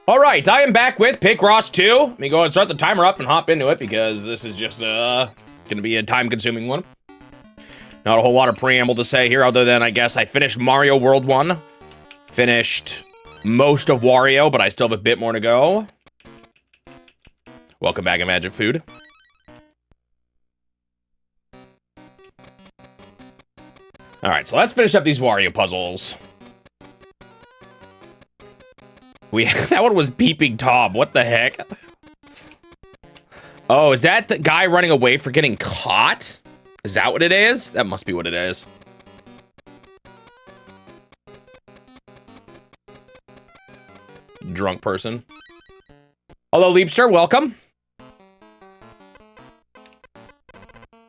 All right, I am back with Picross 2. Let me go and start the timer up and hop into it because this is just gonna be a time-consuming one. Not a whole lot of preamble to say here other than I guess I finished Mario World 1. Finished most of Wario, but I still have a bit more to go. Welcome back, Magic Food. All right, so let's finish up these Wario puzzles. That one was Peeping Tom. What the heck? Oh, is that the guy running away for getting caught? Is that what it is? That must be what it is. Drunk person. Hello, Leapster. Welcome.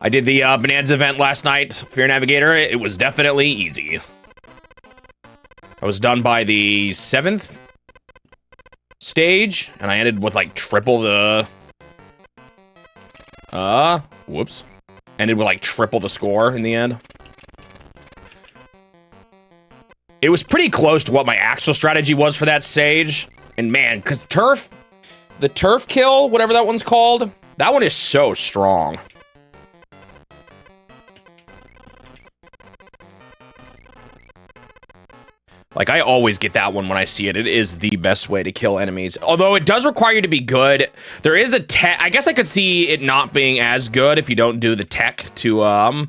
I did the Bonanza event last night. Fear Navigator. It was definitely easy. I was done by the 7th stage, and I ended with like triple the whoops. Ended with like triple the score in the end. It was pretty close to what my actual strategy was for that stage. And man, because the turf kill, whatever that one's called, that one is so strong. Like, I always get that one when I see it. It is the best way to kill enemies. Although, it does require you to be good. There is a tech. I guess I could see it not being as good if you don't do the tech to,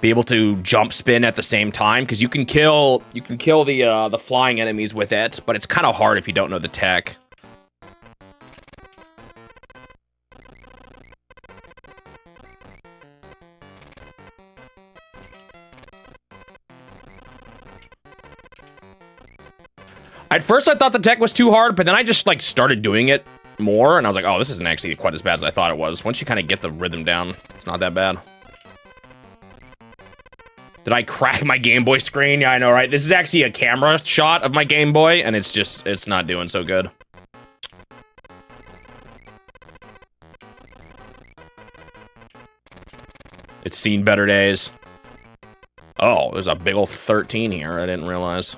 be able to jump spin at the same time. Because you can kill the flying enemies with it. But it's kind of hard if you don't know the tech. At first, I thought the tech was too hard, but then I just, like, started doing it more, and I was like, oh, this isn't actually quite as bad as I thought it was. Once you kind of get the rhythm down, it's not that bad. Did I crack my Game Boy screen? Yeah, I know, right? This is actually a camera shot of my Game Boy, and it's not doing so good. It's seen better days. Oh, there's a big ol' 13 here. I didn't realize.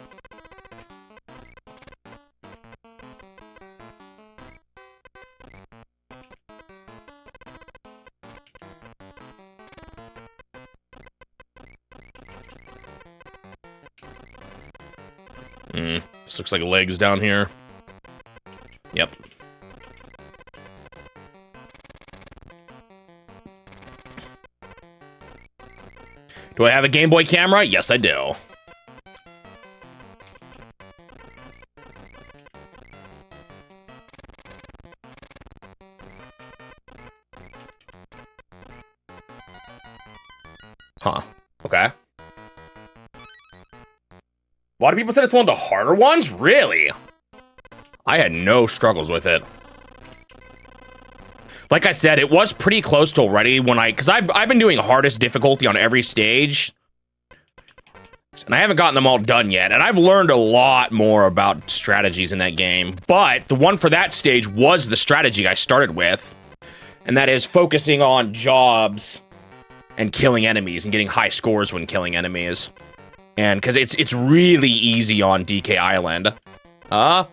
This looks like legs down here. Yep. Do I have a Game Boy camera? Yes, I do. Huh. Okay. A lot of people said it's one of the harder ones? Really? I had no struggles with it. Like I said, it was pretty close to already when because I've been doing hardest difficulty on every stage. And I haven't gotten them all done yet. And I've learned a lot more about strategies in that game. But the one for that stage was the strategy I started with. And that is focusing on jobs and killing enemies and getting high scores when killing enemies. And because it's really easy on DK Island to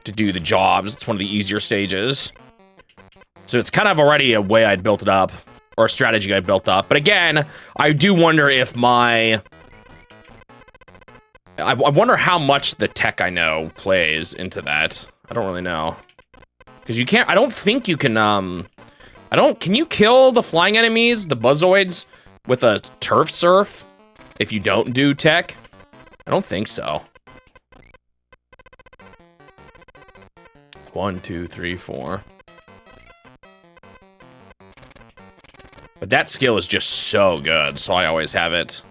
do the jobs. It's one of the easier stages. So it's kind of already a way I'd built it up, or a strategy I built up. But again, I do wonder if I wonder how much the tech I know plays into that. I don't really know. Because you can't, I don't think you can, can you kill the flying enemies, the Buzzoids, with a turf surf? If you don't do tech? I don't think so. 1, 2, 3, 4. But that skill is just so good, so I always have it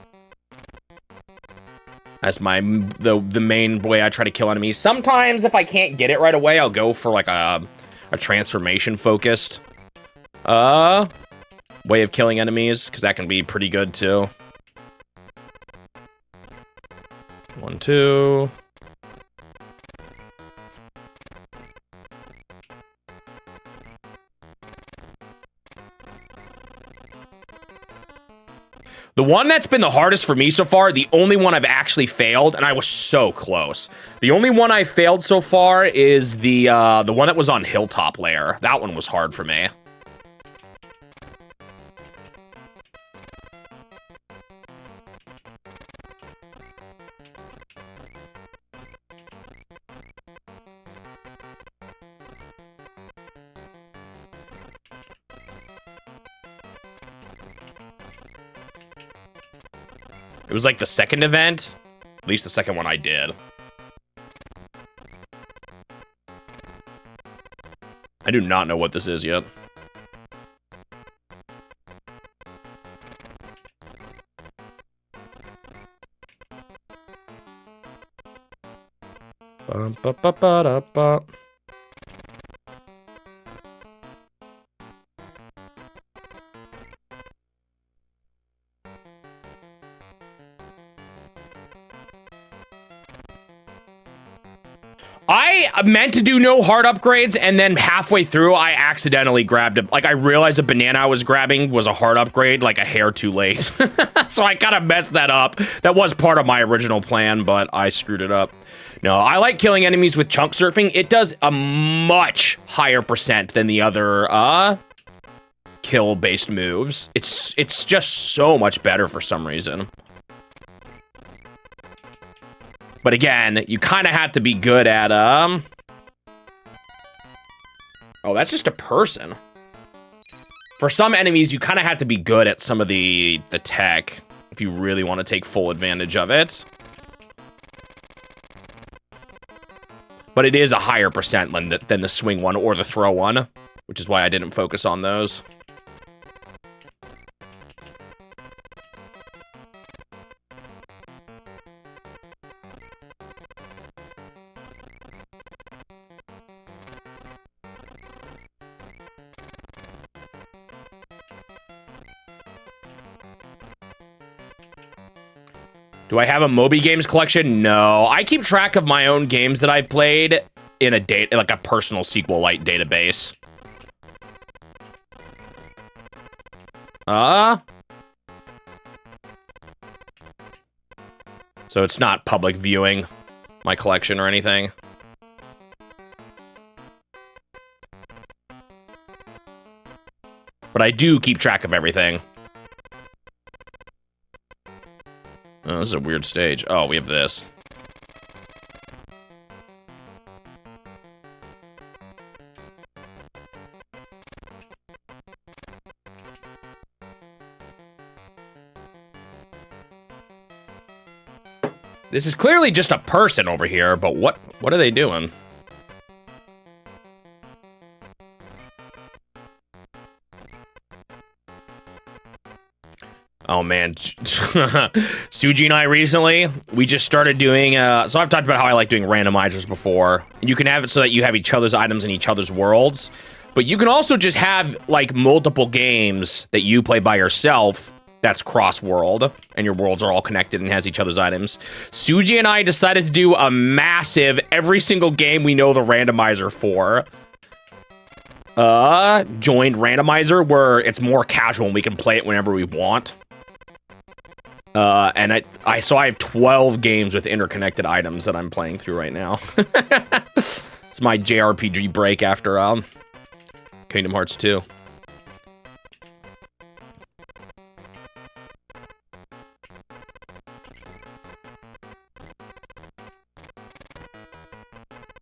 as the main way I try to kill enemies. Sometimes if I can't get it right away, I'll go for like a transformation focused way of killing enemies, because that can be pretty good too. 1, 2. The one that's been the hardest for me so far, the only one I've actually failed, and I was so close. The only one I failed so far is the one that was on Hilltop Layer. That one was hard for me. It was like the second event, at least the second one I did. I do not know what this is yet. Ba-ba-ba-ba-da-ba. I meant to do no hard upgrades, and then halfway through, I accidentally grabbed it. Like, I realized the banana I was grabbing was a hard upgrade, like a hair too late. So I kind of messed that up. That was part of my original plan, but I screwed it up. No, I like killing enemies with chunk surfing. It does a much higher percent than the other, kill-based moves. It's just so much better for some reason. But again, you kind of have to be good at, Oh, that's just a person. For some enemies, you kind of have to be good at some of the tech if you really want to take full advantage of it. But it is a higher percent than the swing one or the throw one, which is why I didn't focus on those. Do I have a Moby Games collection? No. I keep track of my own games that I've played in like a personal SQLite database. So it's not public viewing my collection or anything. But I do keep track of everything. Oh, this is a weird stage. Oh, we have this. This is clearly just a person over here, but what are they doing? Oh man, Suji and I recently, we just started doing, so I've talked about how I like doing randomizers before. You can have it so that you have each other's items in each other's worlds, but you can also just have like multiple games that you play by yourself that's cross-world, and your worlds are all connected and has each other's items. Suji and I decided to do a massive, every single game we know the randomizer for. Joined randomizer, where it's more casual and we can play it whenever we want. And so I have 12 games with interconnected items that I'm playing through right now. It's my JRPG break after, Kingdom Hearts 2.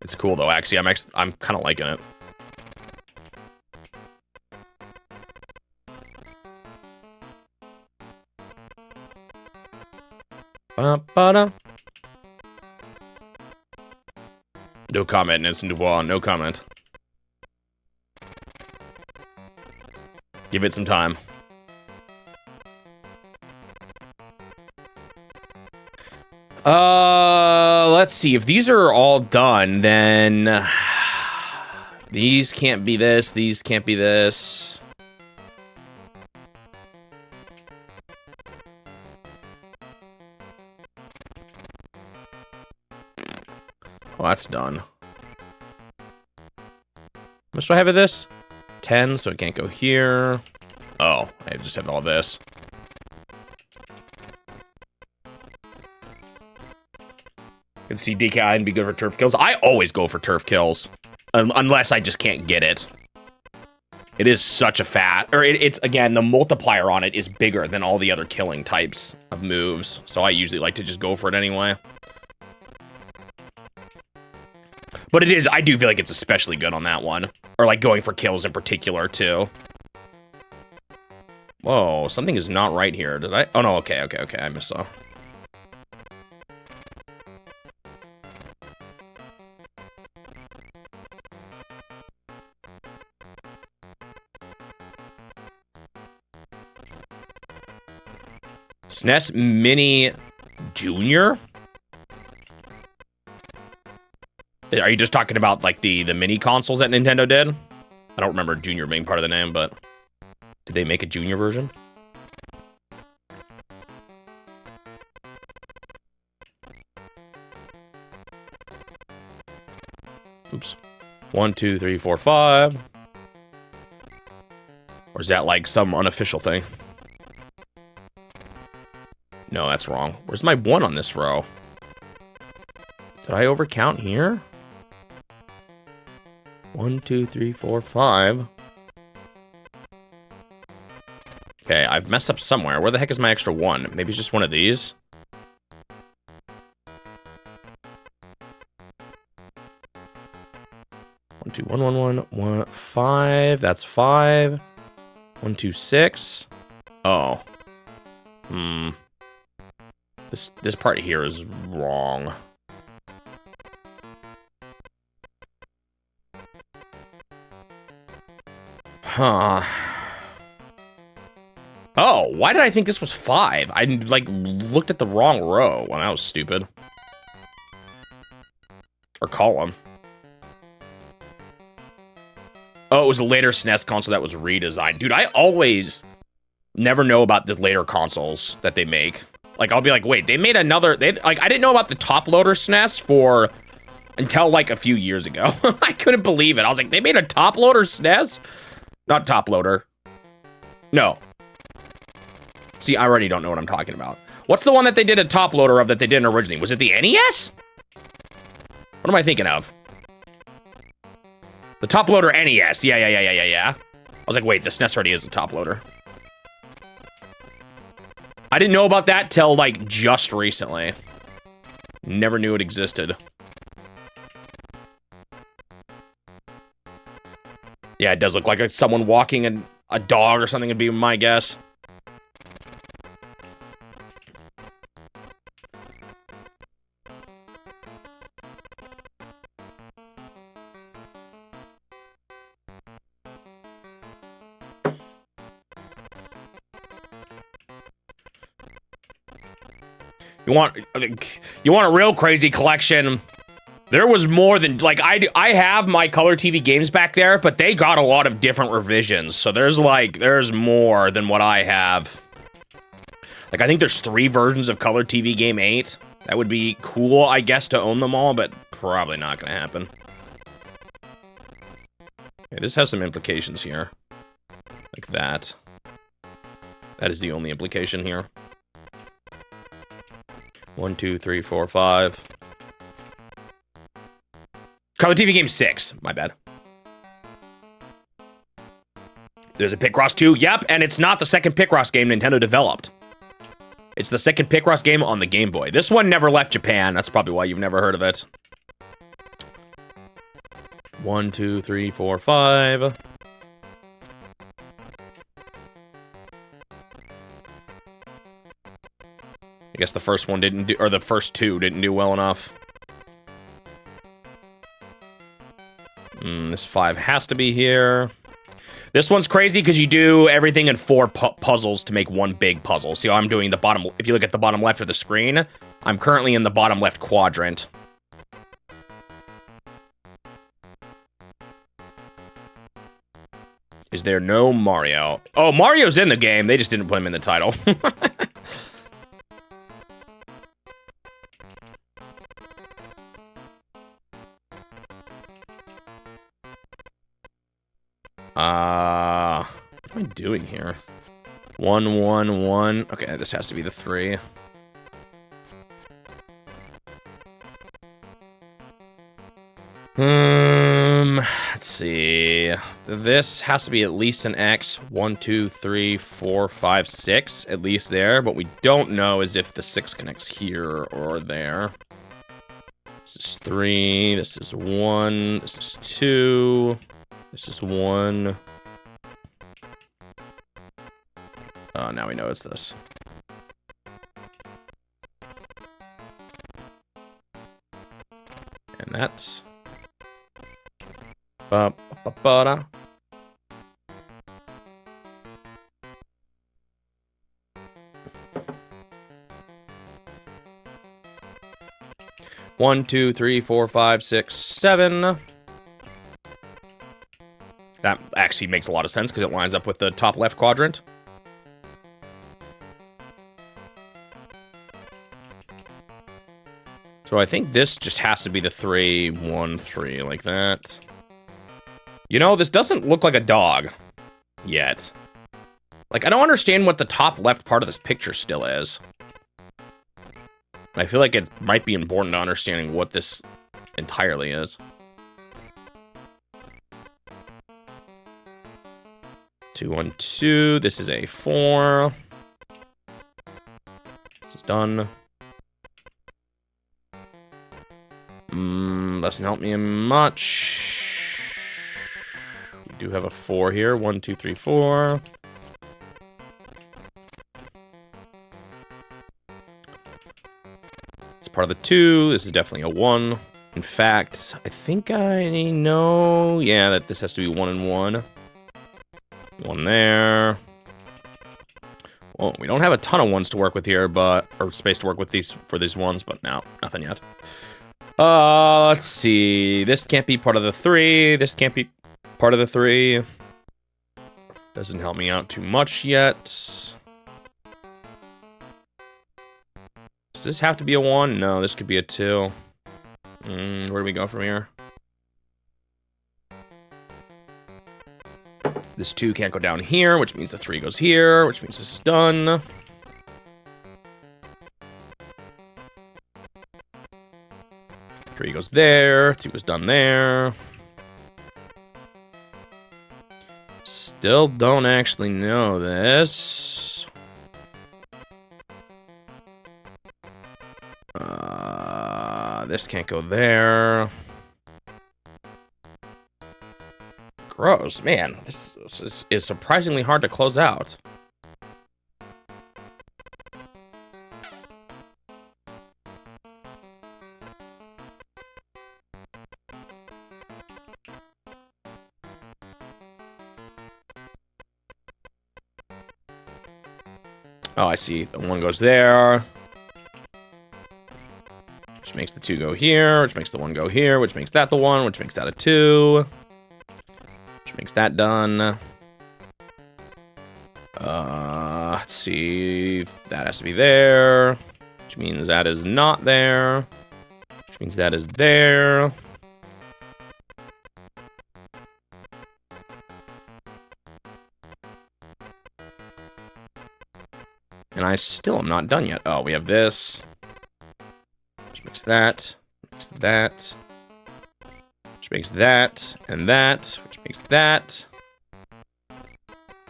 It's cool though, actually. I'm kind of liking it. No comment, Nelson Dubois. No comment. Give it some time. Let's see. If these are all done, then these can't be this. These can't be this. Well, that's done. How much do I have of this? 10, so it can't go here. Oh, I just have all this. can see DKI and be good for turf kills. I always go for turf kills. Unless I just can't get it. It is such a it's, again, the multiplier on it is bigger than all the other killing types of moves. So I usually like to just go for it anyway. But I do feel like it's especially good on that one. Or like going for kills in particular, too. Whoa, something is not right here. Did I? Oh, no, okay, I missaw. SNES Mini Junior? Are you just talking about, like, the mini consoles that Nintendo did? I don't remember Junior being part of the name, but... Did they make a Junior version? Oops. 1, 2, 3, 4, 5. Or is that, like, some unofficial thing? No, that's wrong. Where's my 1 on this row? Did I overcount here? 1, 2, 3, 4, 5. Okay, I've messed up somewhere. Where the heck is my extra 1? Maybe it's just one of these. One, two, 1, 1, 1, 1, 5. That's 5. 1, 2, 6. Oh. This part here is wrong. Huh. Oh, why did I think this was 5? I, like, looked at the wrong row. Well, that was stupid. Or column. Oh, it was a later SNES console that was redesigned. Dude, I always never know about the later consoles that they make. Like, I'll be like, wait, they made another... I didn't know about the top loader SNES until, like, a few years ago. I couldn't believe it. I was like, they made a top loader SNES? Not top loader. No. See, I already don't know what I'm talking about. What's the one that they did a top loader of that they didn't originally? Was it the NES? What am I thinking of? The top loader NES. Yeah. I was like, wait, the SNES already is a top loader. I didn't know about that till, like, just recently. Never knew it existed. Yeah, it does look like someone walking a dog or something would be my guess. You want a real crazy collection? There was more than, like, I have my color TV games back there, but they got a lot of different revisions. So there's more than what I have. Like, I think there's 3 versions of color TV game 8. That would be cool, I guess, to own them all, but probably not gonna happen. Okay, this has some implications here. Like that. That is the only implication here. 1, 2, 3, 4, 5. Color TV game 6. My bad. There's a Picross 2. Yep, and it's not the second Picross game Nintendo developed. It's the second Picross game on the Game Boy. This one never left Japan. That's probably why you've never heard of it. 1, 2, 3, 4, 5. I guess the first one didn't do, or the first 2 didn't do well enough. This 5 has to be here. This one's crazy because you do everything in 4 puzzles to make one big puzzle. See how I'm doing the bottom, if you look at the bottom left of the screen, I'm currently in the bottom left quadrant. Is there no Mario? Oh, Mario's in the game. They just didn't put him in the title. What am I doing here? 1, 1, 1. Okay, this has to be the 3. Let's see. This has to be at least an X. 1, 2, 3, 4, 5, 6. At least there. But we don't know is if the 6 connects here or there. This is 3. This is 1. This is 2. This is 1. Oh, now we know it's this. And that's... Ba-ba-ba-da. One, 2, 3, 4, 5, 6, 7. That actually makes a lot of sense because it lines up with the top left quadrant. So I think this just has to be the 3, 1, 3, like that. You know, this doesn't look like a dog yet. Like, I don't understand what the top left part of this picture still is. I feel like it might be important to understanding what this entirely is. 2, 1, 2. This is a 4. This is done. Doesn't help me much. We do have a 4 here. 1, 2, 3, 4. It's part of the 2. This is definitely a 1. In fact, I think I know, yeah, that this has to be 1 and 1. 1 there. Well, we don't have a ton of 1s to work with here, but or space to work with these for these ones, but no, nothing yet. Let's see. This can't be part of the 3. This can't be part of the 3. Doesn't help me out too much yet. Does this have to be a 1? No, this could be a 2. Where do we go from here? This 2 can't go down here, which means the 3 goes here, which means this is done. Three goes there. 3 was done there. Still don't actually know this. This can't go there. Gross, man. This is surprisingly hard to close out. Oh, I see. The 1 goes there. Which makes the 2 go here, which makes the 1 go here, which makes that the 1, which makes that a 2. Which makes that done. Let's see. That has to be there. Which means that is not there. Which means that is there. And I still am not done yet. Oh, we have this. Which makes that. Makes that. Which makes that. And that. Which makes that.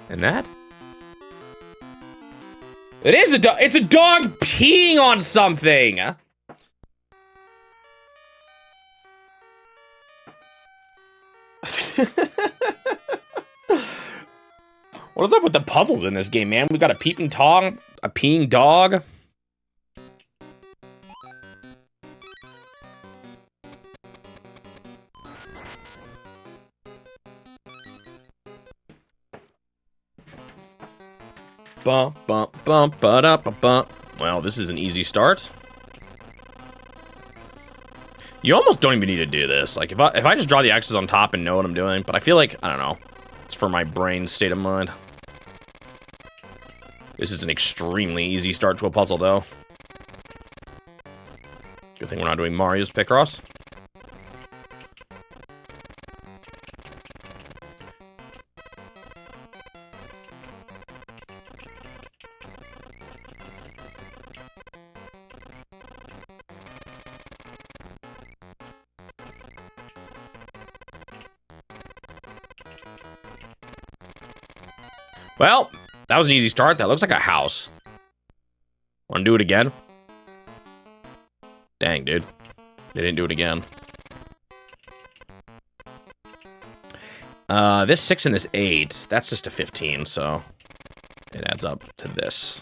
And that. It is a dog. It's a dog peeing on something. What is up with the puzzles in this game, man? We got a peeping dog, a peeing dog. Bum, bum, bum, ba-da, ba-bum. Well, this is an easy start. You almost don't even need to do this. Like, if I just draw the X's on top and know what I'm doing, but I feel like, I don't know. It's for my brain's state of mind. This is an extremely easy start to a puzzle, though. Good thing we're not doing Mario's Picross. Well, that was an easy start. That looks like a house. Want to do it again? Dang, dude. They didn't do it again. This 6 and this 8, that's just a 15, so it adds up to this.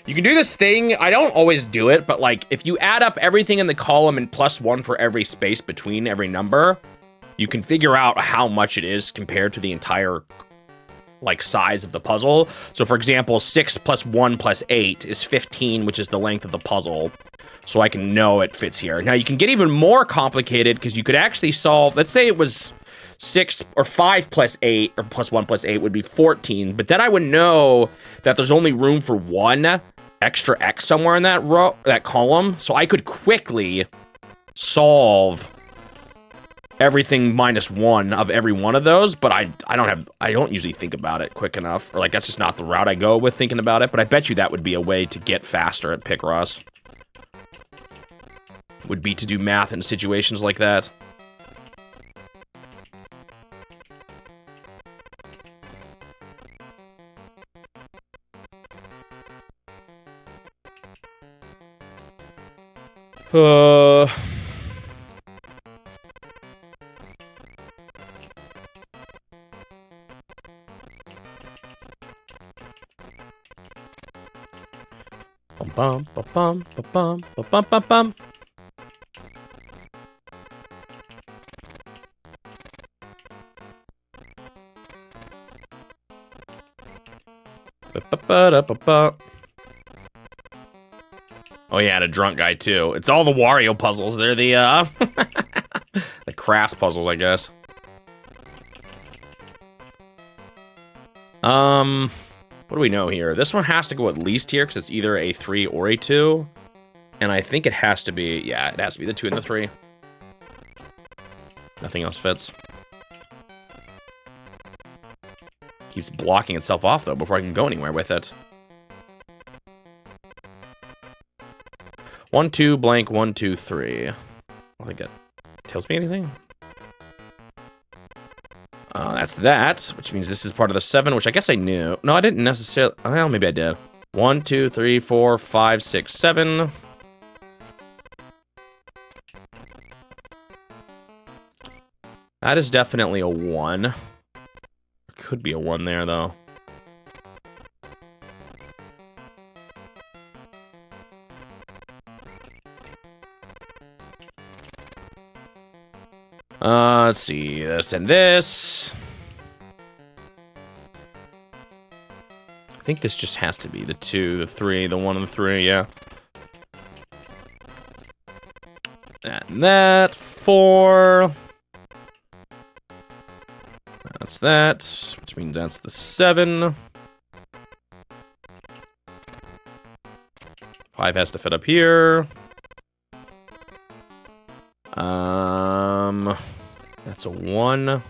You can do this thing, I don't always do it, but like, if you add up everything in the column and +1 for every space between every number, you can figure out how much it is compared to the entire, like, size of the puzzle. So for example, 6 + 1 + 8 is 15, which is the length of the puzzle. So I can know it fits here. Now you can get even more complicated because you could actually solve, let's say it was 6 or 5 + 8 or +1 + 8 would be 14, but then I would know that there's only room for one extra X somewhere in that row, that column. So I could quickly solve everything -1 of every one of those, but I don't usually think about it quick enough, or like that's just not the route I go with thinking about it, but I bet you that would be a way to get faster at Picross. Would be to do math in situations like that. Bum bum bum bum bum bum bum bum. Oh yeah, and a drunk guy too. It's all the Wario puzzles. They're the the crass puzzles, I guess. What do we know here? This one has to go at least here because it's either a 3 or a 2. And I think it has to be, yeah, it has to be the 2 and the 3. Nothing else fits. Keeps blocking itself off though before I can go anywhere with it. 1 2 blank 1 2 3. I don't think that tells me anything. That's that, which means this is part of the 7, which I guess I knew. No, I didn't necessarily. Well, maybe I did. 1 2 3 4 5 6 7. That is definitely a 1. There could be a 1 there though. Let's see, this and this. I think this just has to be the 2, the 3, the 1 and the 3, yeah. That and that, 4. That's that, which means that's the 7. 5 has to fit up here. That's a 1.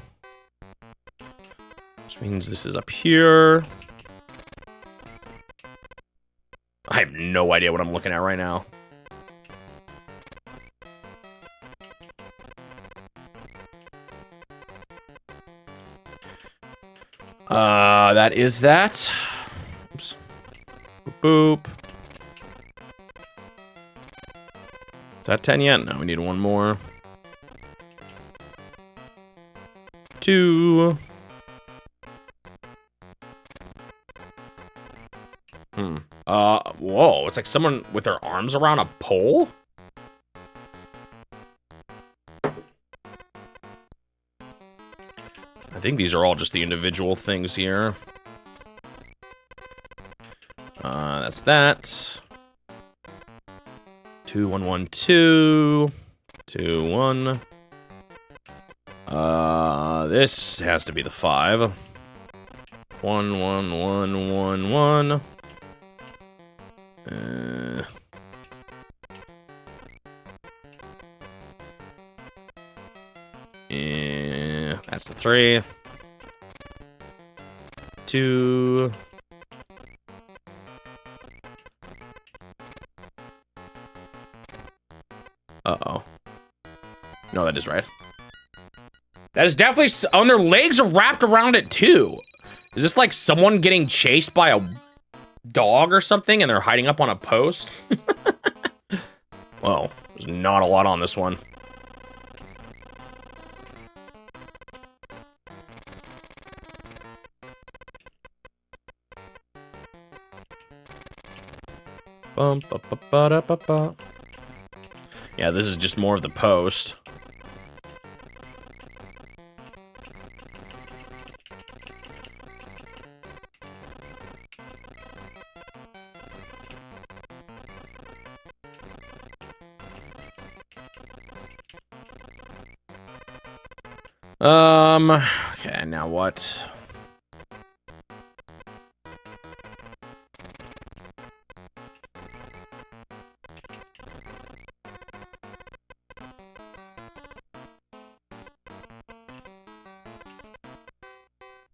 Which means this is up here. I have no idea what I'm looking at right now. That is that. Oops. Boop. Is that 10 yet? No, we need one more. 2. Whoa, it's like someone with their arms around a pole? I think these are all just the individual things here. That's that. 2 1 1 2. 2 1. This has to be the 5. 1 1 1 1 1. That's the 3. 2. Uh-oh. No, that is right. That is definitely... Oh, and their legs are wrapped around it, too. Is this like someone getting chased by a dog or something and they're hiding up on a post? Whoa, there's not a lot on this one. Yeah, this is just more of the post. Okay, now what?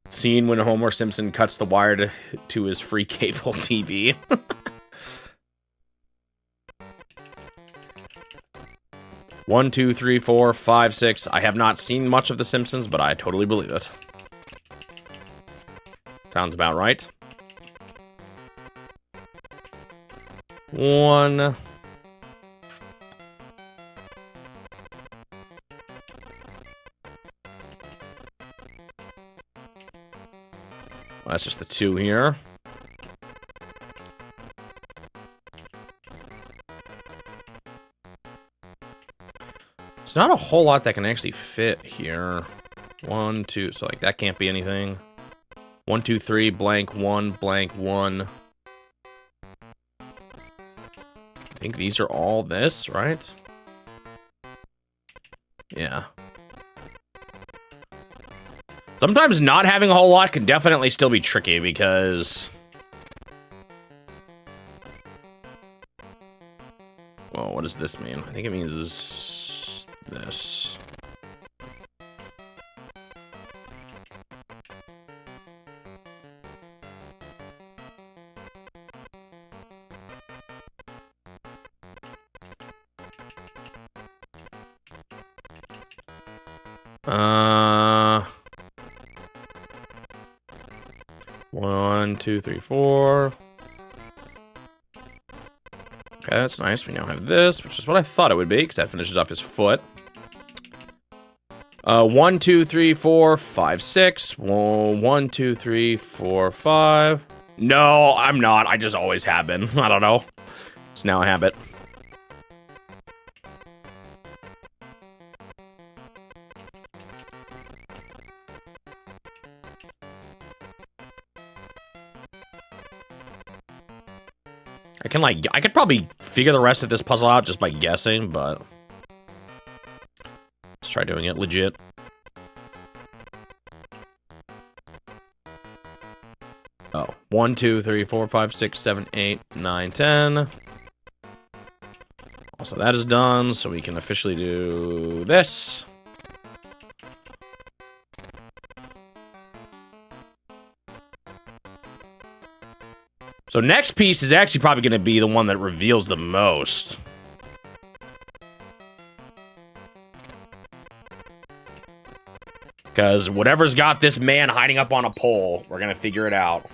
Scene when Homer Simpson cuts the wire to his free cable TV. 1, 2, 3, 4, 5, 6. I have not seen much of The Simpsons, but I totally believe it. Sounds about right. 1. Well, that's just the 2 here. It's not a whole lot that can actually fit here. 1, 2, so like that can't be anything. 1, 2, 3, blank, 1, blank, 1. I think these are all this, right? Yeah. Sometimes not having a whole lot can definitely still be tricky because... Well, what does this mean? I think it means this. One, 2, 3, 4. Okay, that's nice. We now have this, which is what I thought it would be, because that finishes off his foot. 1, 2, 3, 4, 5, 6. 1, 2, 3, 4, 5. No, I'm not. I just always have been. I don't know. It's now a habit. I could probably figure the rest of this puzzle out just by guessing, but let's try doing it legit. Oh, 1, 2, 3, 4, 5, 6, 7, 8, 9, 10. Also, that is done, so we can officially do this. So next piece is actually probably going to be the one that reveals the most. Because whatever's got this man hiding up on a pole, we're going to figure it out.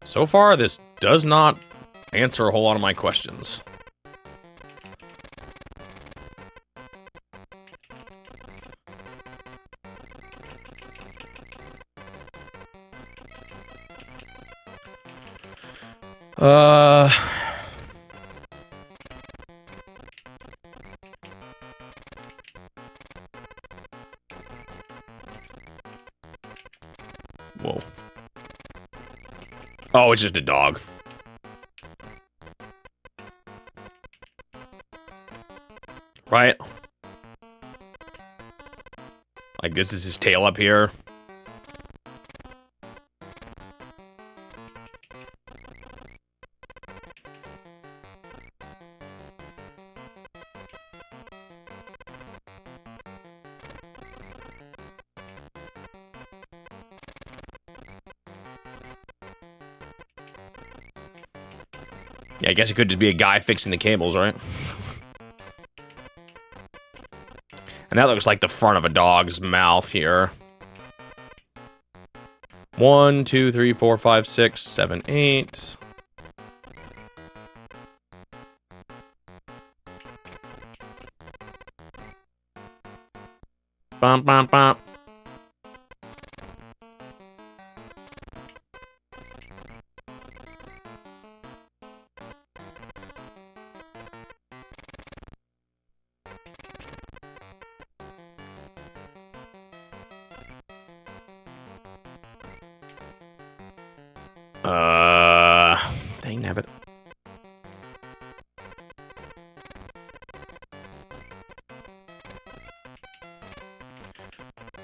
So far, this does not answer a whole lot of my questions. Whoa. Oh, it's just a dog. Right? Like, this is his tail up here. Yeah, I guess it could just be a guy fixing the cables, right? And that looks like the front of a dog's mouth here. 1, 2, 3, 4, 5, 6, 7, 8. Bum, bum, bum. Dang nabbit.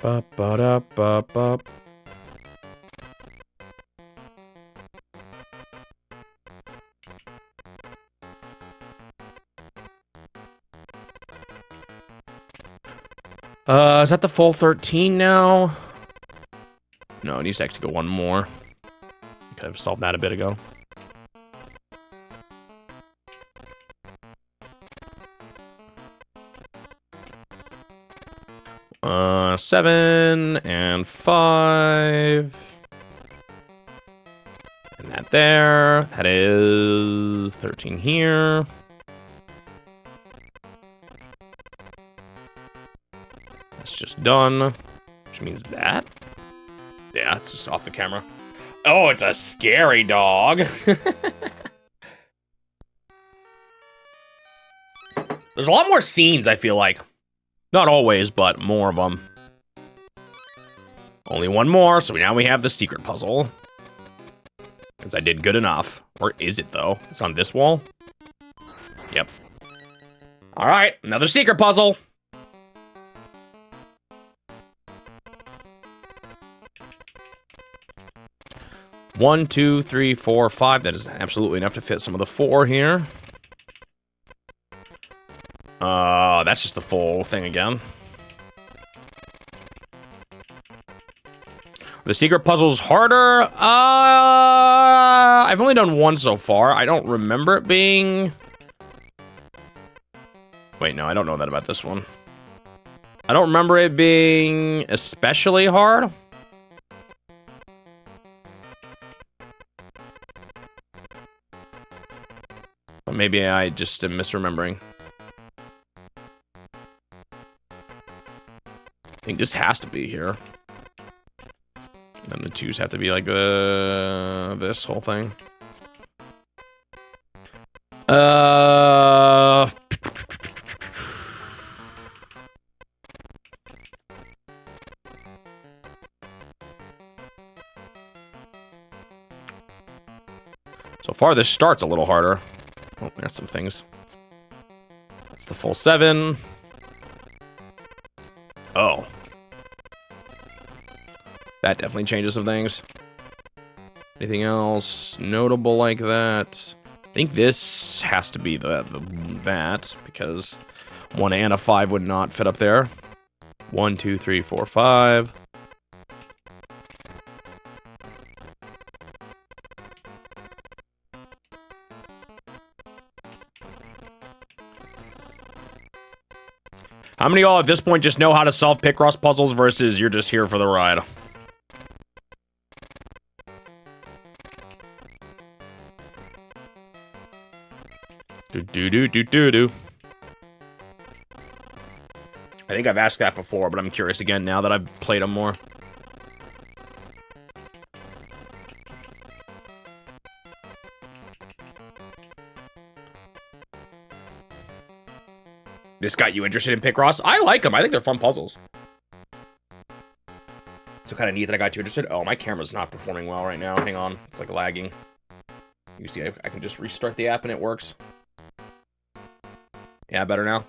Ba ba da ba ba. Is that the full 13 now? No, it needs to actually go one more. Could have solved that a bit ago. Seven and 5. And that there. That is 13 here. That's just done. Which means that. Yeah, it's just off the camera. Oh, it's a scary dog. There's a lot more scenes, I feel like. Not always, but more of them. Only one more, so now we have the secret puzzle. Because I did good enough. Where is it, though? It's on this wall? Yep. Alright, another secret puzzle. One, 2, 3, 4, 5. That is absolutely enough to fit some of the 4 here. That's just the full thing again. The secret puzzle's harder. I've only done one so far. I don't remember it being... Wait, no, I don't know that about this one. I don't remember it being especially hard. But maybe I just am misremembering. I think this has to be here. And then the 2s have to be like this whole thing. So far, this starts a little harder. Oh, we got some things. That's the full 7. Oh. That definitely changes some things. Anything else notable like that? I think this has to be that, because 1 and a 5 would not fit up there. 1, 2, 3, 4, 5. How many of y'all at this point just know how to solve Picross puzzles versus you're just here for the ride? Do. I think I've asked that before, but I'm curious again now that I've played them more. This got you interested in Picross? I like them. I think they're fun puzzles. So kind of neat that I got you interested. Oh, my camera's not performing well right now. Hang on. It's like lagging. You see, I can just restart the app and it works. Yeah, better now.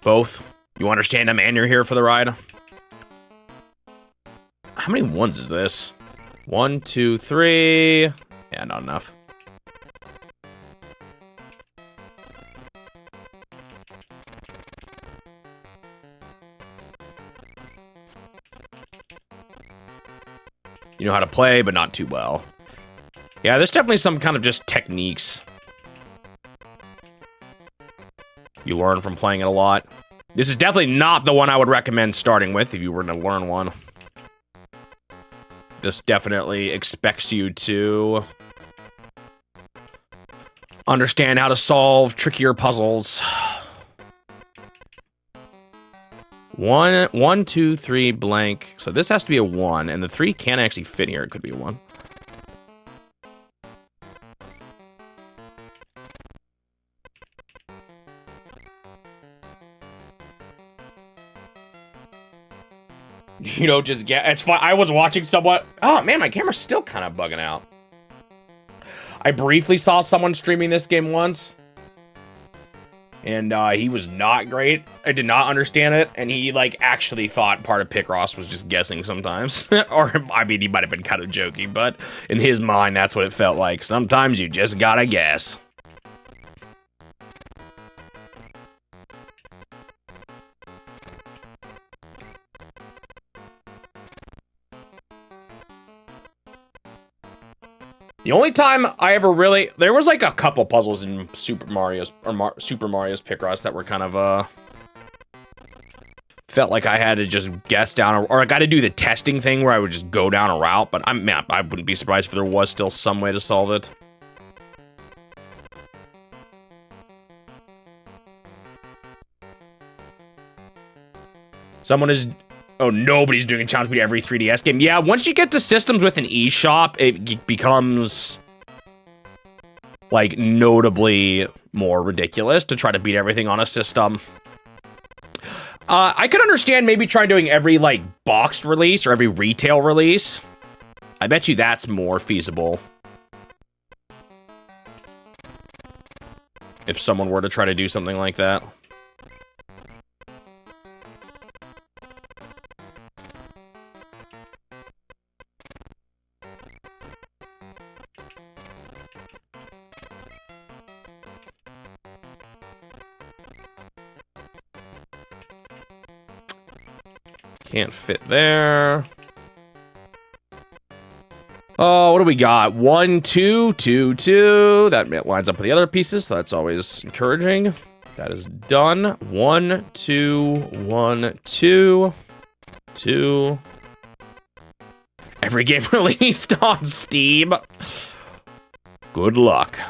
Both. You understand them and you're here for the ride. How many 1s is this? 1, 2, 3. Yeah, not enough. You know how to play, but not too well. Yeah, there's definitely some kind of just techniques you learn from playing it a lot. This is definitely not the one I would recommend starting with if you were to learn one. This definitely expects you to understand how to solve trickier puzzles. 1, 2, 3, blank. So this has to be a 1, and the 3 can't actually fit here. It could be a 1. You know, just get, it's fine. I was watching someone. Oh man, my camera's still kind of bugging out. I briefly saw someone streaming this game once, and he was not great. I did not understand it, and he like actually thought part of Picross was just guessing sometimes. Or I mean, he might have been kind of joking, but in his mind, that's what it felt like. Sometimes you just gotta guess. The only time I ever really, there was like a couple puzzles in Super Mario's Picross that were kind of felt like I had to just guess down, or I got to do the testing thing where I would just go down a route. But I wouldn't be surprised if there was still some way to solve it. Someone is. Oh, nobody's doing a challenge beat every 3DS game. Yeah, once you get to systems with an eShop, it becomes, like, notably more ridiculous to try to beat everything on a system. I could understand maybe trying doing every, like, boxed release or every retail release. I bet you that's more feasible. If someone were to try to do something like that. Can't fit there. Oh, what do we got? 1, 2, 2, 2. That lines up with the other pieces, so that's always encouraging. That is done. 1, 2, 1, 2, 2. Every game released on Steam. Good luck.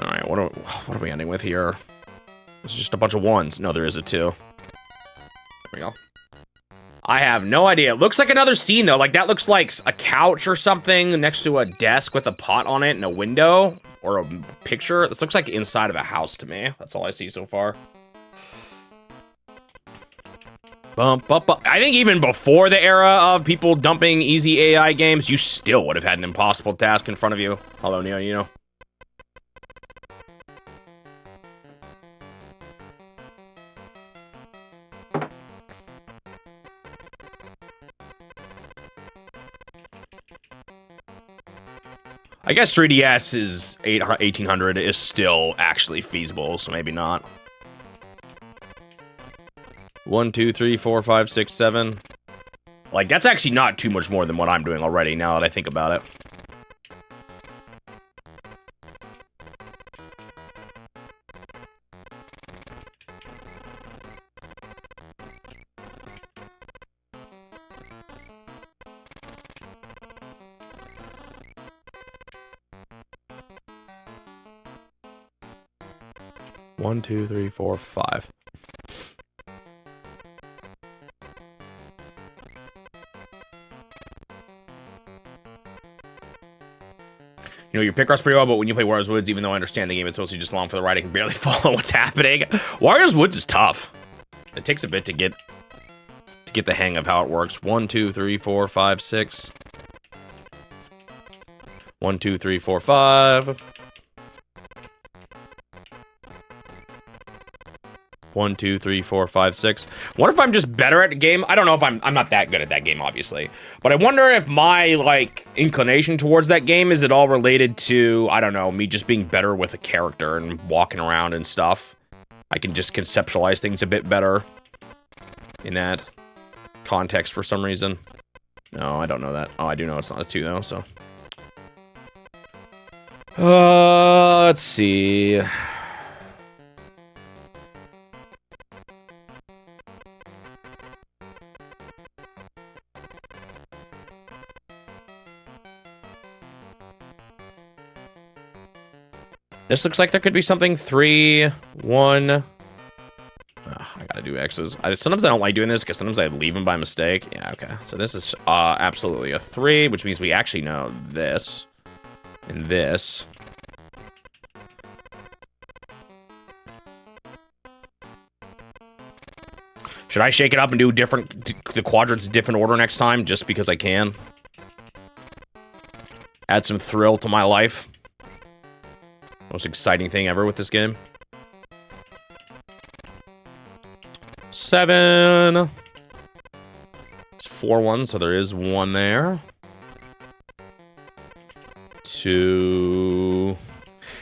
Alright, what are we ending with here? It's just a bunch of 1s. No, there is a 2. There we go. I have no idea. It looks like another scene, though. Like, that looks like a couch or something next to a desk with a pot on it and a window. Or a picture. This looks like inside of a house to me. That's all I see so far. Bump, bump, bump. I think even before the era of people dumping easy AI games, you still would have had an impossible task in front of you. Hello, Neo, you know. I guess 3DS is 1800 is still actually feasible, so maybe not. 1, 2, 3, 4, 5, 6, 7. Like, that's actually not too much more than what I'm doing already, now that I think about it. One, 2, 3, 4, 5. You know, your Picross pretty well, but when you play Wario's Woods, even though I understand the game, it's mostly just long for the ride, I can barely follow what's happening. Wario's Woods is tough. It takes a bit to get the hang of how it works. 1, 2, 3, 4, 5, 6. 1, 2, 3, 4, 5. 1, 2, 3, 4, 5, 6. Wonder if I'm just better at the game. I don't know if I'm not that good at that game, obviously. But I wonder if my, like, inclination towards that game is at all related to, I don't know, me just being better with a character and walking around and stuff. I can just conceptualize things a bit better in that context for some reason. No, I don't know that. Oh, I do know it's not a 2, though, so. Let's see. This looks like there could be something 3, 1. I gotta do X's. Sometimes I don't like doing this because sometimes I leave them by mistake. Yeah, okay. So this is absolutely a 3, which means we actually know this and this. Should I shake it up and do the quadrants different order next time just because I can? Add some thrill to my life. Most exciting thing ever with this game. 7. It's 4 1, so there is 1 there. 2.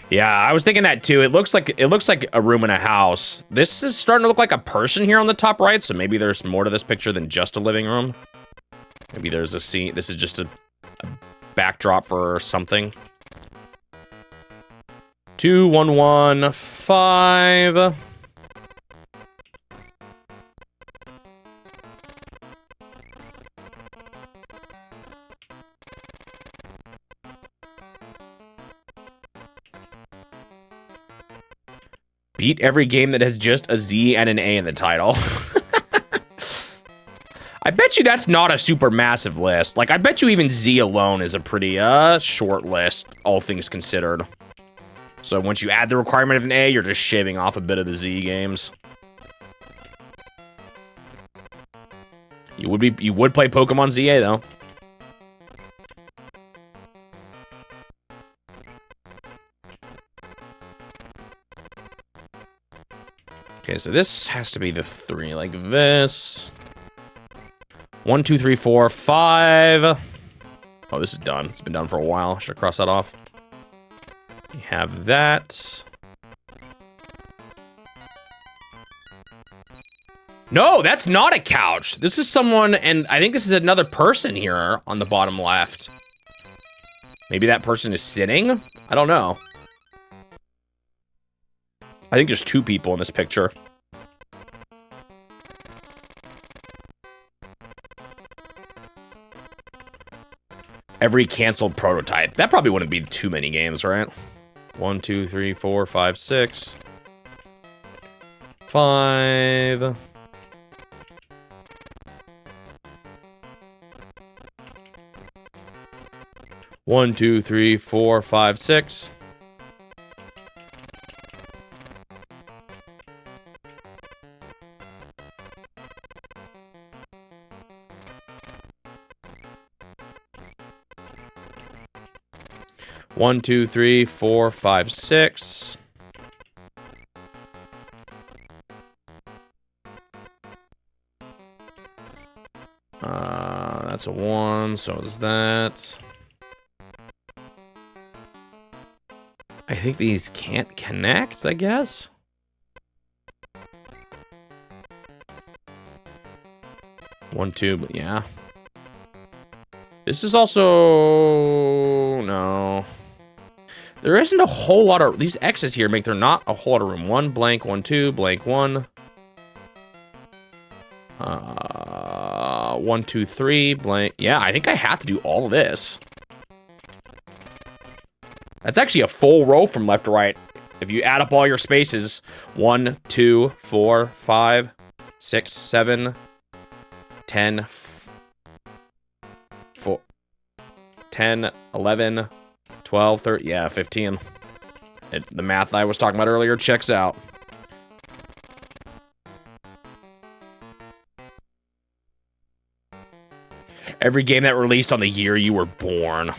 Yeah, I was thinking that too. It looks like a room in a house. This is starting to look like a person here on the top right, so maybe there's more to this picture than just a living room. Maybe there's a scene. This is just a backdrop for something. 2, 1, 1, 5. Beat every game that has just a Z and an A in the title. I bet you that's not a super massive list. Like, I bet you even Z alone is a pretty short list, all things considered. So once you add the requirement of an A, you're just shaving off a bit of the Z games. You would play Pokemon ZA though. Okay, so this has to be the 3, like this. 1, 2, 3, 4, 5. Oh, this is done. It's been done for a while. Should I cross that off? We have that. No, that's not a couch. This is someone, and I think this is another person here on the bottom left. Maybe that person is sitting? I don't know. I think there's 2 people in this picture. Every canceled prototype. That probably wouldn't be too many games, right? 1, 2, 3, 4, 5, 6. 5. One, 2, 3, 4, 5, 6. One, 2, 3, 4, 5, 6. That's a 1, so is that. I think these can't connect, I guess. One, 2, but yeah. This is also... no. There isn't a whole lot of... these X's here make there not a whole lot of room. 1, blank, 1, 2, blank, 1. 1, 2, 3, blank. Yeah, I think I have to do all of this. That's actually a full row from left to right. If you add up all your spaces, 1, 2, 4, 5, 6, 7, 10, 4, 10, 11, 12, 13, yeah, 15. The math I was talking about earlier checks out. Every game that released on the year you were born.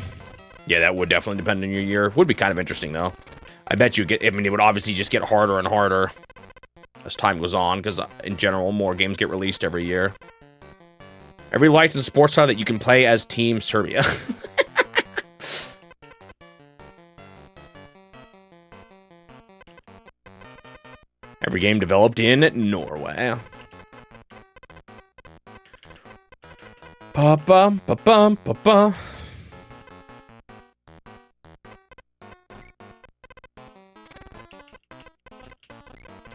Yeah, that would definitely depend on your year. Would be kind of interesting, though. I bet you get... I mean, it would obviously just get harder and harder. as time goes on, because in general, more games get released every year. Every licensed sports style that you can play as Team Serbia. Every game developed in Norway. Ba-bum, ba-bum, ba-bum.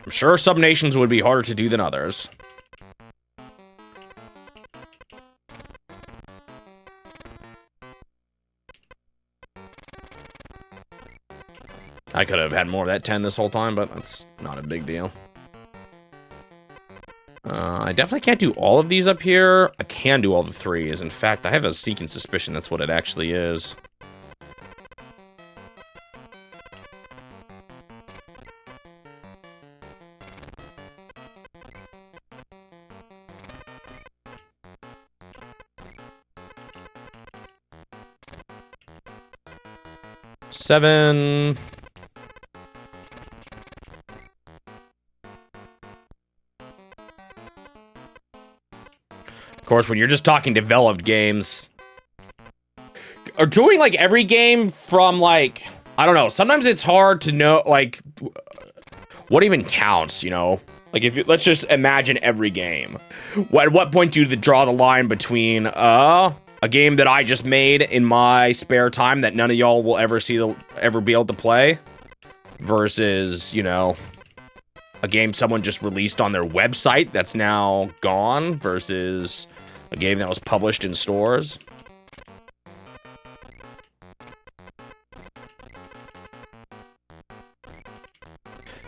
I'm sure some nations would be harder to do than others. I could have had more of that 10 this whole time, but that's not a big deal. I definitely can't do all of these up here. I can do all the 3s. In fact, I have a sneaking suspicion that's what it actually is. Seven. Of course, when you're just talking developed games, or doing like every game from like, I don't know, sometimes it's hard to know like what even counts, you know? Like if you, let's just imagine every game. At what point do you draw the line between a game that I just made in my spare time that none of y'all will ever ever be able to play versus, you know, a game someone just released on their website that's now gone versus a game that was published in stores.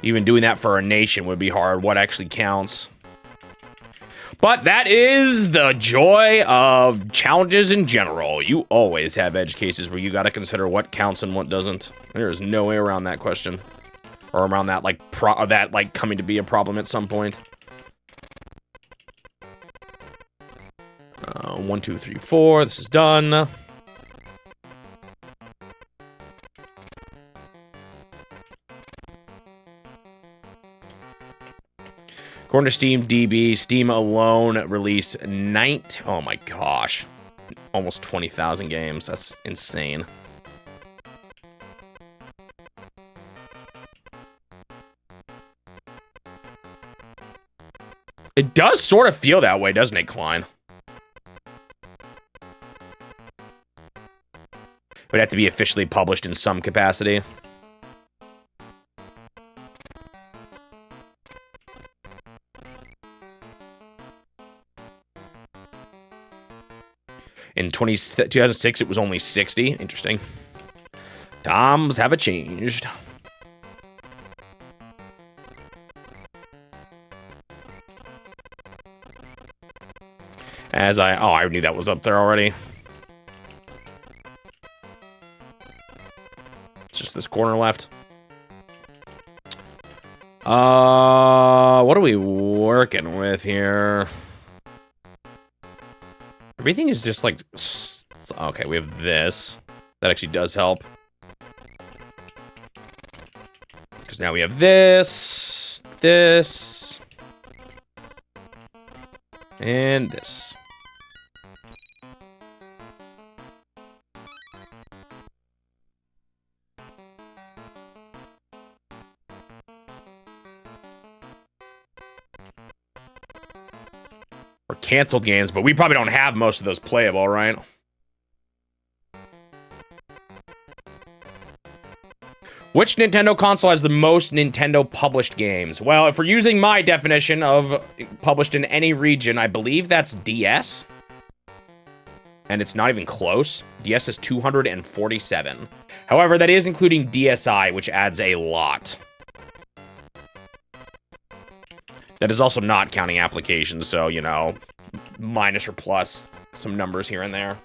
Even doing that for a nation would be hard. What actually counts? But that is the joy of challenges in general. You always have edge cases where you got to consider what counts and what doesn't. There's no way around that question. Or around that, like, coming to be a problem at some point. 1, 2, 3, 4. This is done. According to Steam DB, Steam alone released oh my gosh, almost 20,000 games. That's insane. It does sort of feel that way, doesn't it, Klein? Would have to be officially published in some capacity. In 2006, it was only 60. Interesting. Times have changed. I knew that was up there already. It's just this corner left. What are we working with here? Everything is just like, okay, we have this. That actually does help. Because now we have this, and this. Or canceled games, but we probably don't have most of those playable, right? Which Nintendo console has the most Nintendo published games? Well, if we're using my definition of published in any region, I believe that's DS. And it's not even close. DS is 247. However, that is including DSi, which adds a lot. That is also not counting applications, so, you know, minus or plus some numbers here and there.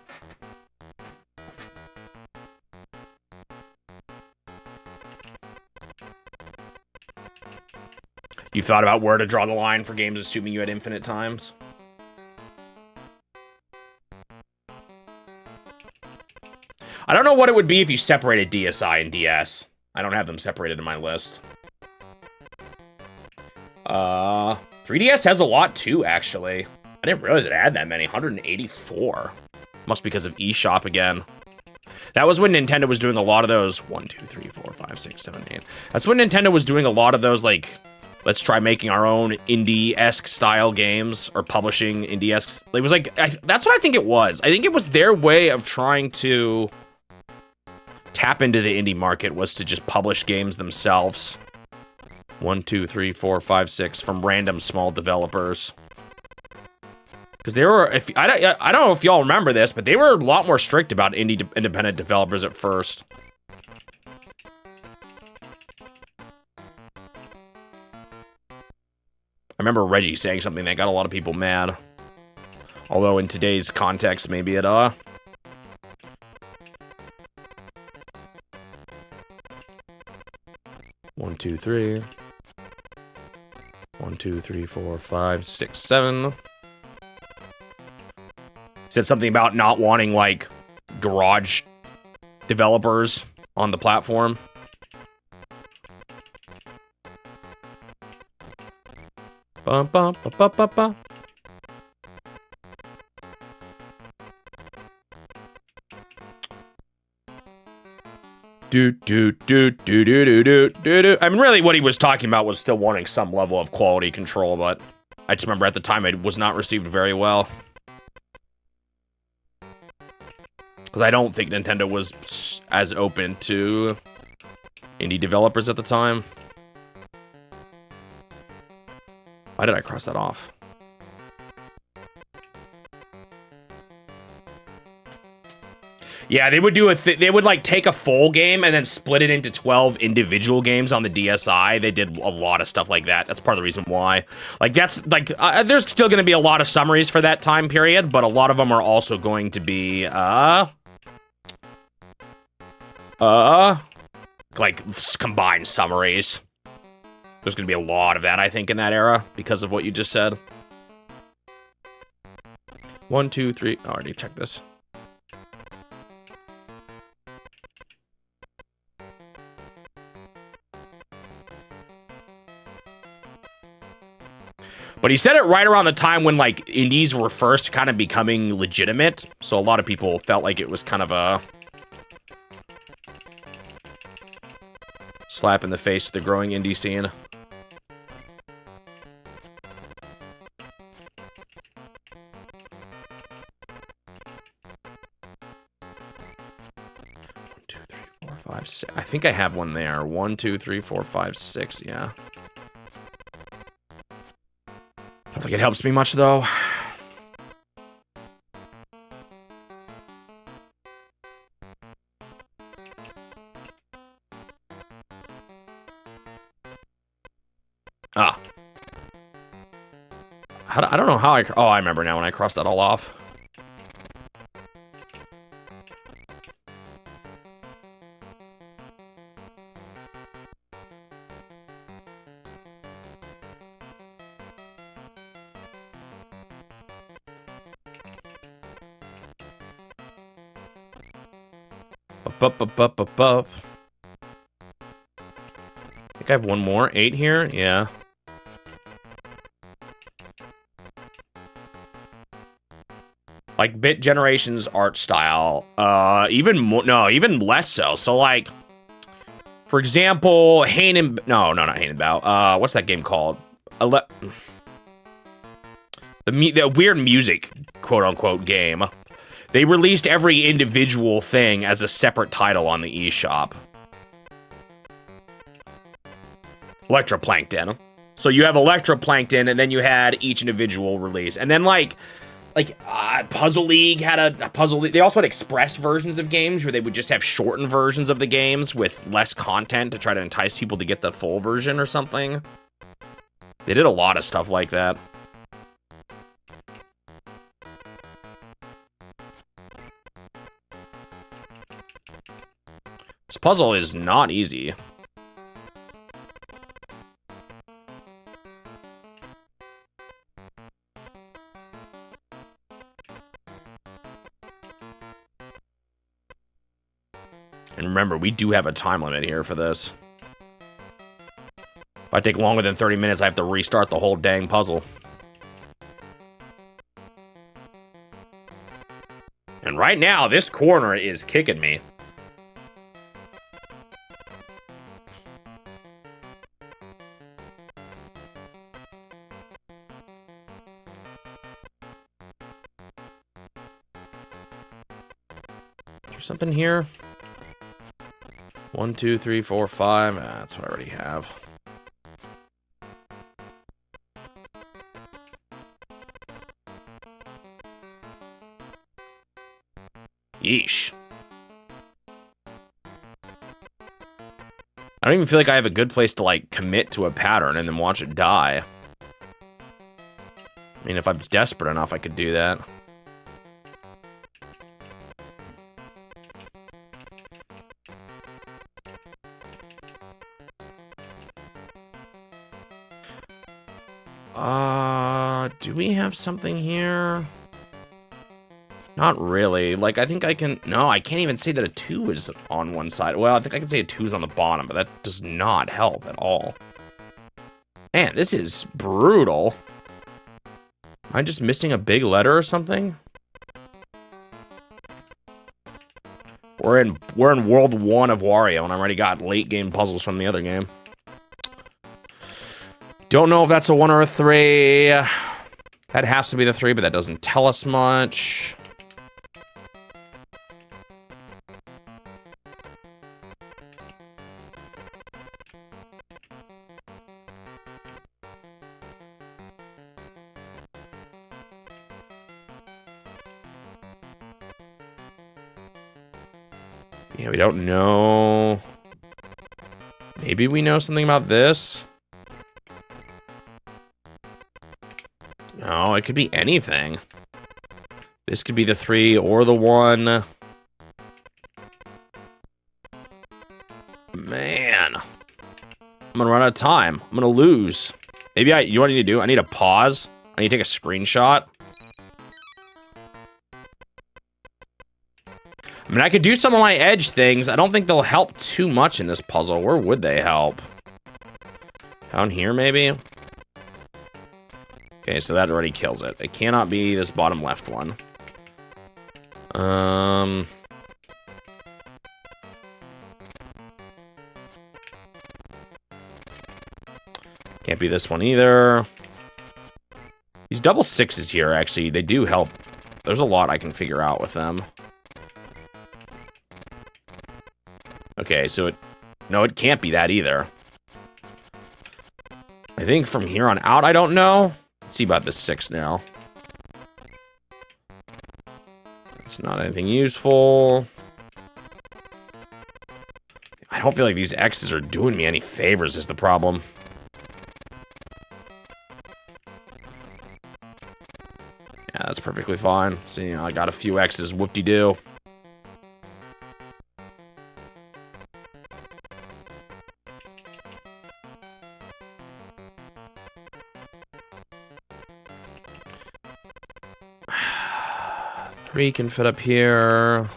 You thought about where to draw the line for games assuming you had infinite times? I don't know what it would be if you separated DSi and DS. I don't have them separated in my list. 3DS has a lot too, actually. I didn't realize it had that many. 184. Must be because of eShop again. That was when Nintendo was doing a lot of those. 1, 2, 3, 4, 5, 6, 7, 8. That's when Nintendo was doing a lot of those, like, let's try making our own indie-esque style games, or publishing indie-esque. It was like, that's what I think it was. I think it was their way of trying to tap into the indie market, was to just publish games themselves. 1, 2, 3, 4, 5, 6 from random small developers. Because they were, I don't know if y'all remember this, but they were a lot more strict about independent developers at first. I remember Reggie saying something that got a lot of people mad. Although in today's context, maybe it, 1, 2, 3. 1, 2, 3, 4, 5, 6, 7. Said something about not wanting, like, garage developers on the platform. Bum, bum, ba, ba, ba, ba. Do, do, do, do, do, do, do, do, do. I mean, really, what he was talking about was still wanting some level of quality control, but I just remember at the time it was not received very well. Because I don't think Nintendo was as open to indie developers at the time. Why did I cross that off? Yeah, they would do they would like take a full game and then split it into 12 individual games on the DSi. They did a lot of stuff like that. That's part of the reason why. Like there's still going to be a lot of summaries for that time period, but a lot of them are also going to be like combined summaries. There's going to be a lot of that, I think, in that era because of what you just said. 1, 2, 3. Oh, I already checked this. But he said it right around the time when, like, indies were first kind of becoming legitimate. So a lot of people felt like it was kind of a slap in the face to the growing indie scene. I think I have one there. 1, 2, 3, 4, 5, 6. Yeah. I don't think it helps me much, though. Ah. I don't know how I... Oh, I remember now when I crossed that all off. Up. I think I have one more. 8 here? Yeah. Like, Bit Generation's art style. Even more... No, even less so. So, like... For example, Hain not Hain and Bao. What's that game called? The weird music, quote-unquote, game. They released every individual thing as a separate title on the eShop. Electroplankton. So you have Electroplankton, and then you had each individual release. And then, like Puzzle League had a Puzzle League. They also had express versions of games where they would just have shortened versions of the games with less content to try to entice people to get the full version or something. They did a lot of stuff like that. This puzzle is not easy. And remember, we do have a time limit here for this. If I take longer than 30 minutes, I have to restart the whole dang puzzle. And right now, this corner is kicking me. Is there something here? 1, 2, 3, 4, 5. That's what I already have. Yeesh. I don't even feel like I have a good place to, like, commit to a pattern and then watch it die. I mean, if I'm desperate enough, I could do that. Do we have something here? Not really. Like, I think I can... No, I can't even say that a 2 is on one side. Well, I think I can say a 2 is on the bottom, but that does not help at all. Man, this is brutal. Am I just missing a big letter or something? We're in World 1 of Wario, and I already got late game puzzles from the other game. Don't know if that's a 1 or a 3. That has to be the 3, but that doesn't tell us much. Yeah, we don't know. Maybe we know something about this? No, it could be anything. This could be the 3 or the 1. Man. I'm gonna run out of time. I'm gonna lose. Maybe you know what I need to do? I need to pause. I need to take a screenshot. I mean, I could do some of my edge things. I don't think they'll help too much in this puzzle. Where would they help? Down here, maybe? Okay, so that already kills it. It cannot be this bottom left one. Can't be this one either. These double 6s here, actually, they do help. There's a lot I can figure out with them. Okay, so no, it can't be that either. I think from here on out, I don't know. Let's see about this 6 now. It's not anything useful. I don't feel like these X's are doing me any favors is the problem. Yeah, that's perfectly fine. See, I got a few X's, whoop-de-doo. Three can fit up here.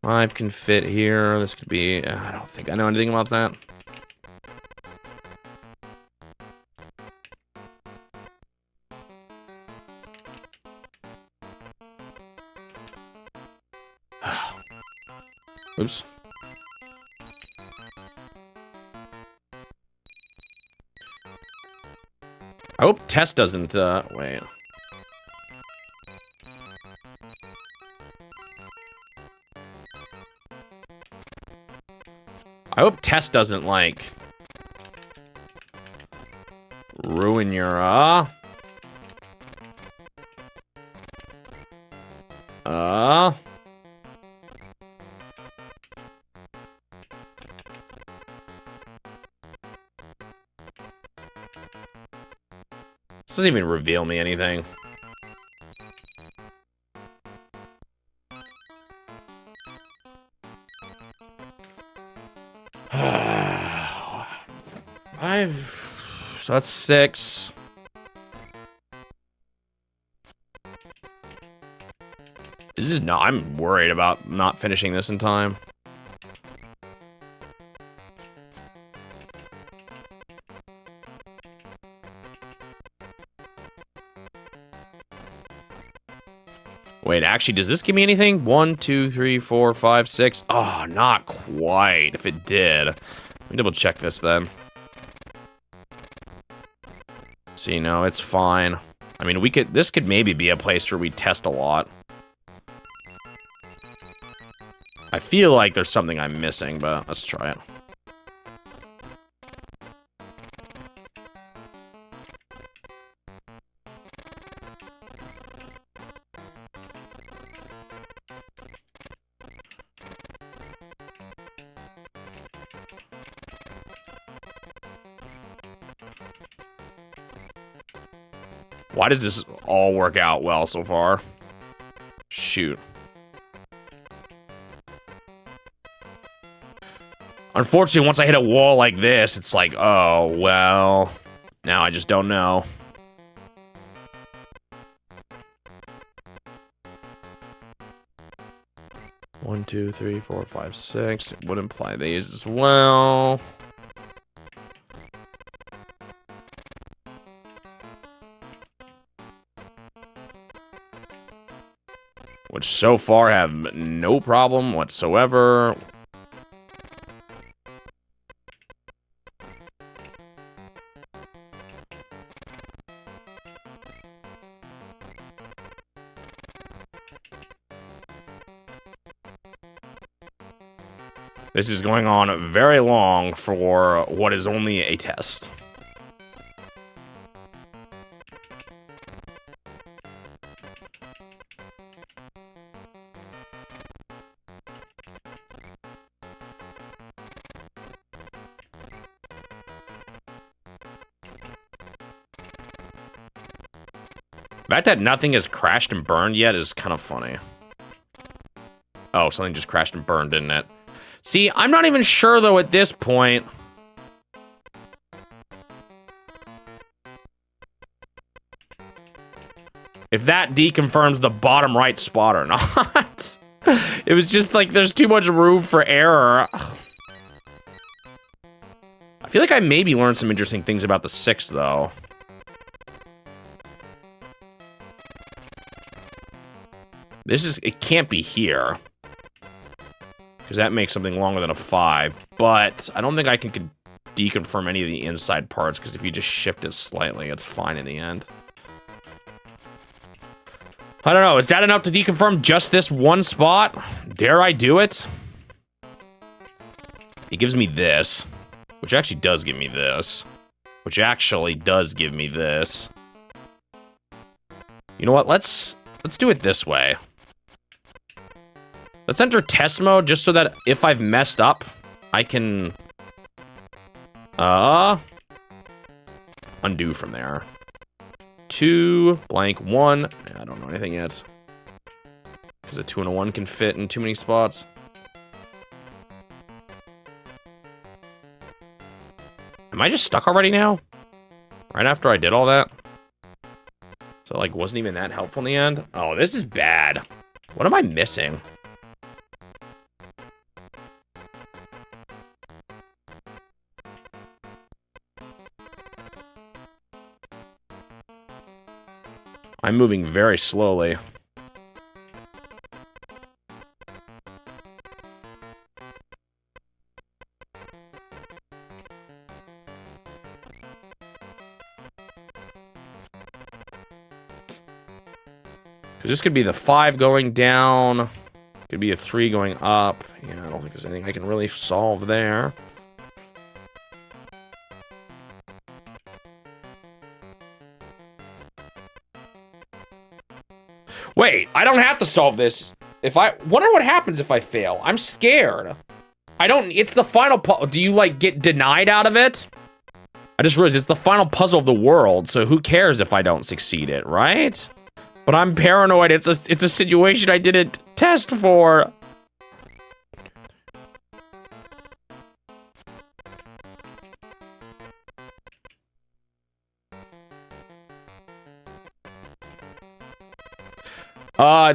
5 can fit here. This could be... I don't think I know anything about that. Oops. I hope Tess doesn't, wait. I hope Tess doesn't, like, ruin your, This doesn't even reveal me anything. So that's 6. This is not... I'm worried about not finishing this in time. Wait, actually, does this give me anything? 1, 2, 3, 4, 5, 6. Oh, not quite. If it did. Let me double check this then. See, no, it's fine. I mean, this could maybe be a place where we test a lot. I feel like there's something I'm missing, but let's try it. Why does this all work out well so far? Shoot. Unfortunately, once I hit a wall like this, it's like, oh, well, now I just don't know. One, two, three, four, five, six. It would imply these as well. Which so far have no problem whatsoever. This is going on very long for what is only a test. The fact that nothing has crashed and burned yet is kind of funny. Oh, something just crashed and burned, didn't it? See, I'm not even sure, though, at this point. If that deconfirms the bottom right spot or not. It was just like, there's too much room for error. I feel like I maybe learned some interesting things about the 6, though. It can't be here. Because that makes something longer than a 5. But I don't think I can deconfirm any of the inside parts, because if you just shift it slightly, it's fine in the end. I don't know, is that enough to deconfirm just this one spot? Dare I do it? It gives me this, which actually does give me this, which actually does give me this. You know what, let's do it this way. Let's enter test mode just so that if I've messed up, I can undo from there. 2, blank, 1. Yeah, I don't know anything yet. Because a 2 and a 1 can fit in too many spots. Am I just stuck already now? Right after I did all that? So, like, wasn't even that helpful in the end? Oh, this is bad. What am I missing? I'm moving very slowly. This could be the 5 going down. Could be a 3 going up. Yeah, I don't think there's anything I can really solve there. Wait, I don't have to solve this. Wonder what happens if I fail. I'm scared. It's the final do you, like, get denied out of it? I just realized it's the final puzzle of the world, so who cares if I don't succeed it, right? But I'm paranoid. It's a situation I didn't test for.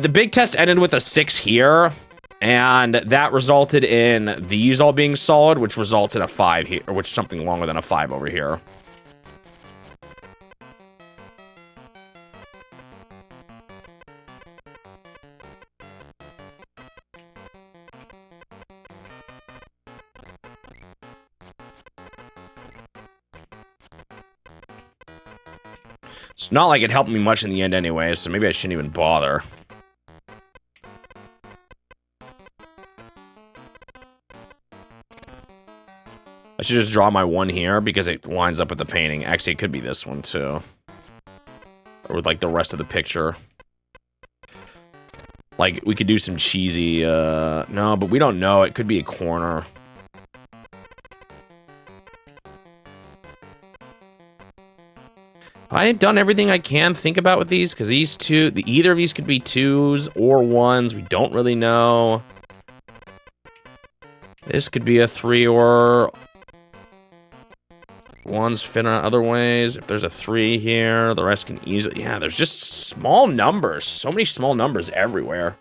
The big test ended with a 6 here, and that resulted in these all being solid, which results in a 5 here, which is something longer than a 5 over here. Not like it helped me much in the end anyway, so maybe I shouldn't even bother. I should just draw my one here because it lines up with the painting. Actually, it could be this one too. Or with like the rest of the picture. Like, we could do some cheesy, no, but we don't know. It could be a corner. I've done everything I can think about with these, because these two, either of these could be 2s or 1s. We don't really know. This could be a 3 or 1s fit on other ways. If there's a 3 here, the rest can easily... Yeah, there's just small numbers. So many small numbers everywhere.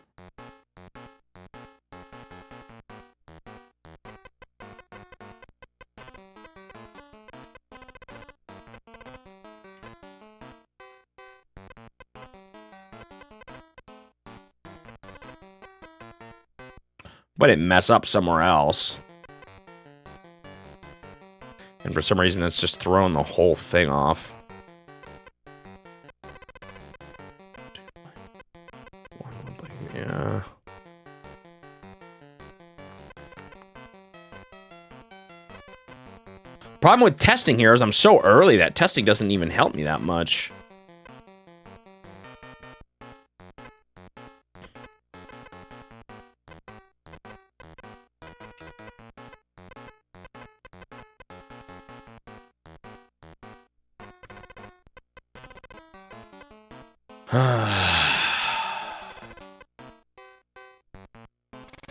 But it mess up somewhere else. And for some reason, it's just throwing the whole thing off. Yeah. Problem with testing here is I'm so early that testing doesn't even help me that much.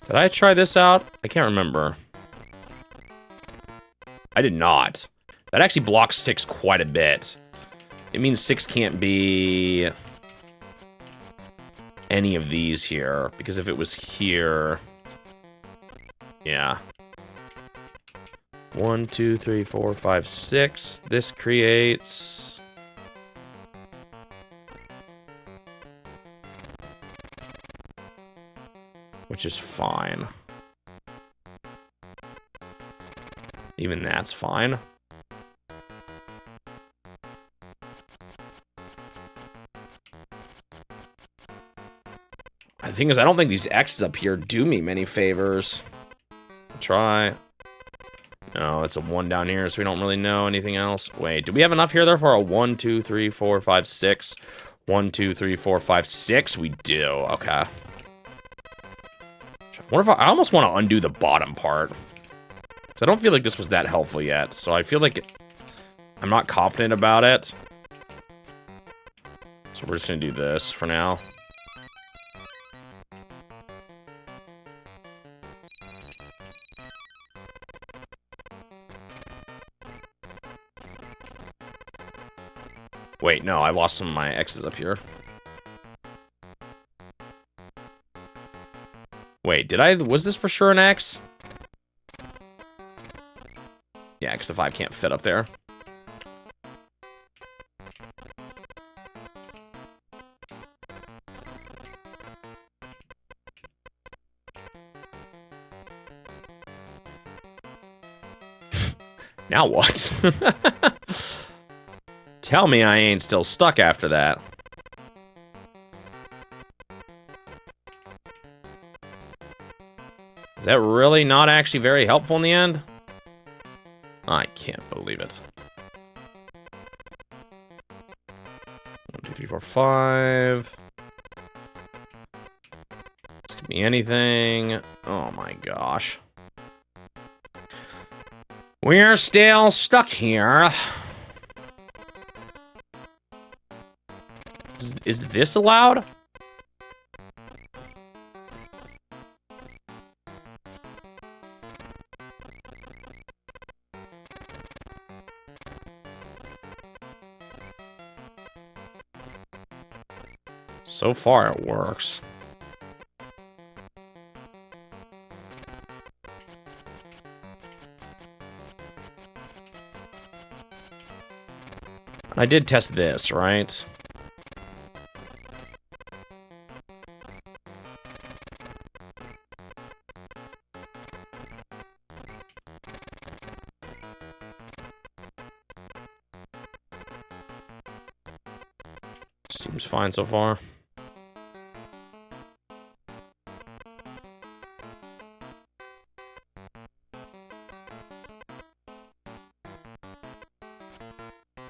Did I try this out? I can't remember. I did not. That actually blocks 6 quite a bit. It means 6 can't be any of these here, because if it was here... Yeah. 1, 2, 3, 4, 5, 6. This creates... Which is fine. Even that's fine. The thing is, I don't think these X's up here do me many favors. Try. No, it's a 1 down here, so we don't really know anything else. Wait, do we have enough here, there, for a 1, 2, 3, 4, 5, 6? 1, 2, 3, 4, 5, 6? We do. Okay. What if I almost want to undo the bottom part? Because I don't feel like this was that helpful yet. So I feel like I'm not confident about it. So we're just going to do this for now. Wait, no, I lost some of my X's up here. Wait, was this for sure an X? Yeah, because the 5 can't fit up there. Now what? Tell me I ain't still stuck after that. Is that really not actually very helpful in the end? I can't believe it. 1, 2, 3, 4, 5. This could be anything. Oh my gosh. We're still stuck here. Is this allowed? So far, it works. I did test this, right? Seems fine so far.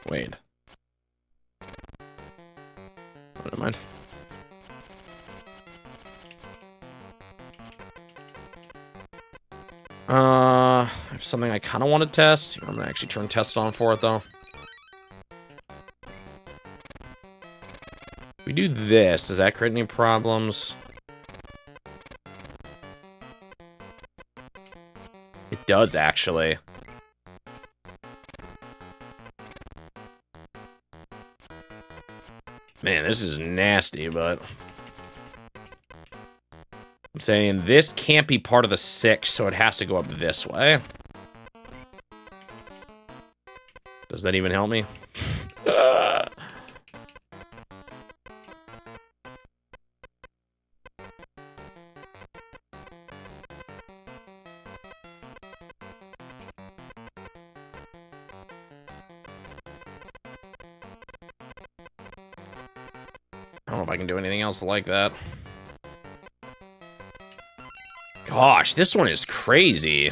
Wait. Oh, never mind. I have something I kind of want to test. I'm gonna actually turn tests on for it though. If we do this, does that create any problems? It does actually. Man, this is nasty, but I'm saying this can't be part of the 6, so it has to go up this way. Does that even help me? I don't know if I can do anything else like that. Gosh, this one is crazy.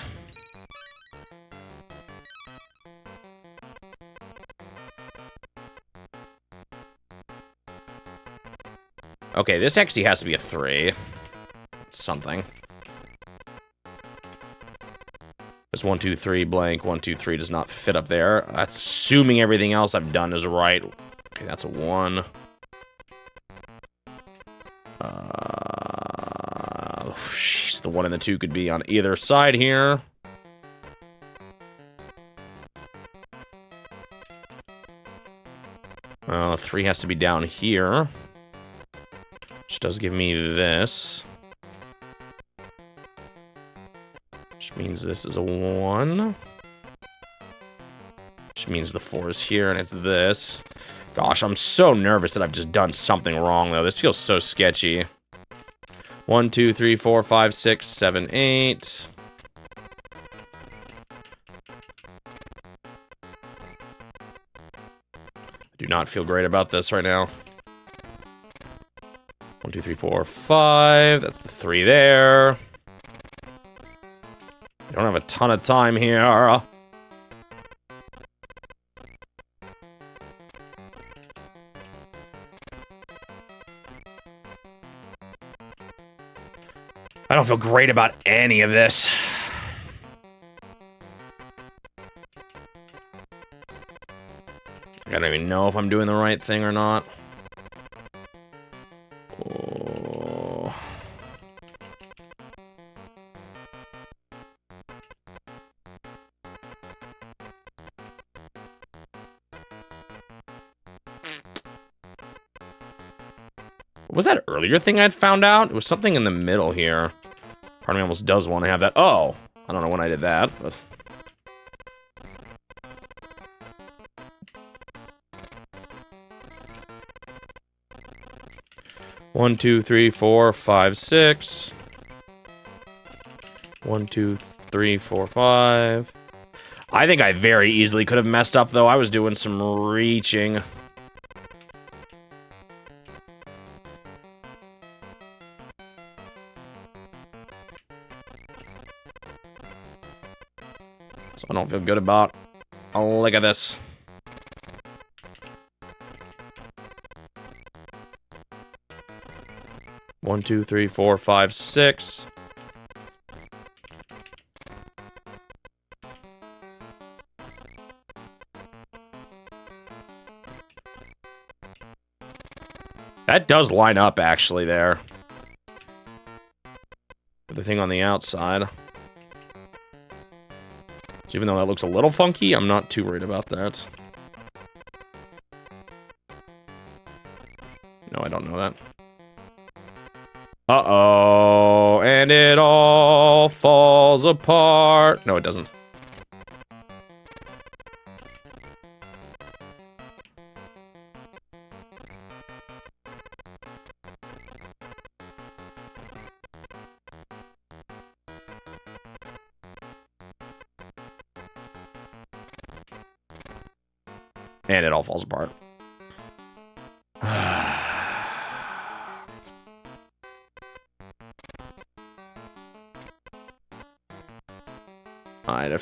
Okay, this actually has to be a 3. Something. There's 1, 2, 3 blank. 1, 2, 3 does not fit up there. That's assuming everything else I've done is right. Okay, that's a 1. Jeez, the 1 and the 2 could be on either side here. The 3 has to be down here. Which does give me this. Which means this is a 1. Which means the 4 is here, and it's this. Gosh, I'm so nervous that I've just done something wrong, though. This feels so sketchy. 1, 2, 3, 4, 5, 6, 7, 8. Do not feel great about this right now. 1, 2, 3, 4, 5. That's the 3 there. I don't have a ton of time here. I don't feel great about any of this. I don't even know if I'm doing the right thing or not. Oh. What was that earlier thing I'd found out? It was something in the middle here. Part of me almost does want to have that. Oh, I don't know when I did that, but... One, 2, 3, 4, 5, 6. 1, 2, 3, 4, 5. I think I very easily could have messed up, though. I was doing some reaching. So I don't feel good about... Oh, look at this. One, 2, 3, 4, 5, 6. That does line up, actually, there. With the thing on the outside. So even though that looks a little funky, I'm not too worried about that. No, I don't know that. Uh-oh, and it all falls apart. No, it doesn't. And it all falls apart.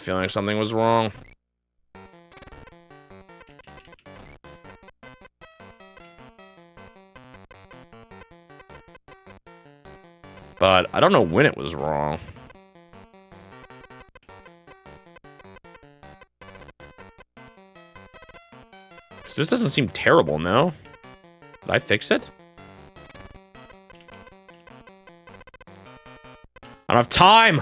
feeling something was wrong. But I don't know when it was wrong. Because this doesn't seem terrible, no? Did I fix it? I don't have time!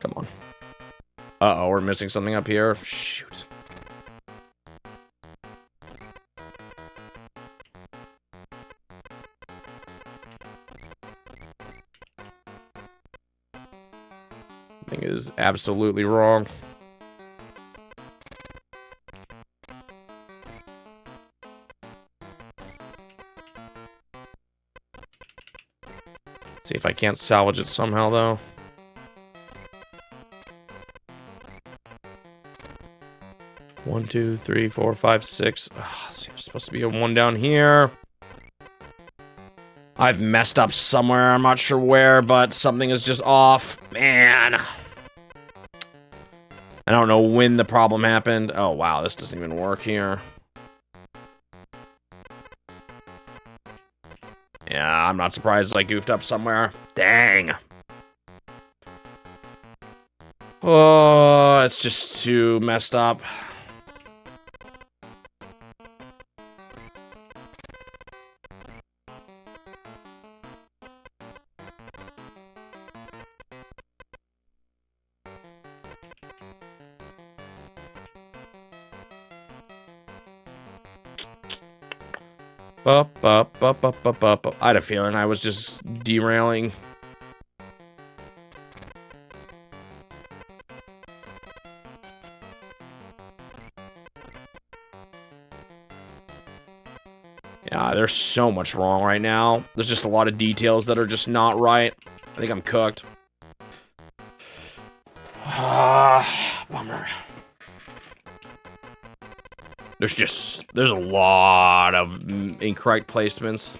Come on. Uh-oh, we're missing something up here. Shoot. Thing is absolutely wrong. See if I can't salvage it somehow, though. One, two, three, four, five, six. Oh, see, there's supposed to be a one down here. I've messed up somewhere. I'm not sure where, but something is just off. Man. I don't know when the problem happened. Oh, wow. This doesn't even work here. Yeah, I'm not surprised I goofed up somewhere. Dang. Oh, it's just too messed up. I had a feeling I was just derailing. Yeah, there's so much wrong right now. There's just a lot of details that are just not right. I think I'm cooked. Bummer. There's a lot of incorrect placements.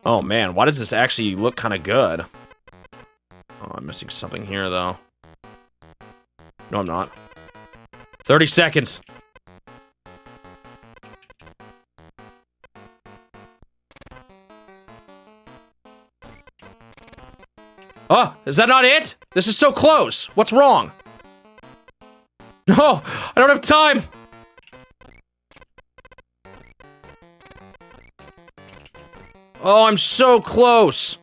Oh man, why does this actually look kind of good? Oh, I'm missing something here though. No, I'm not. 30 seconds. Oh, is that not it? This is so close. What's wrong? No, I don't have time. Oh, I'm so close.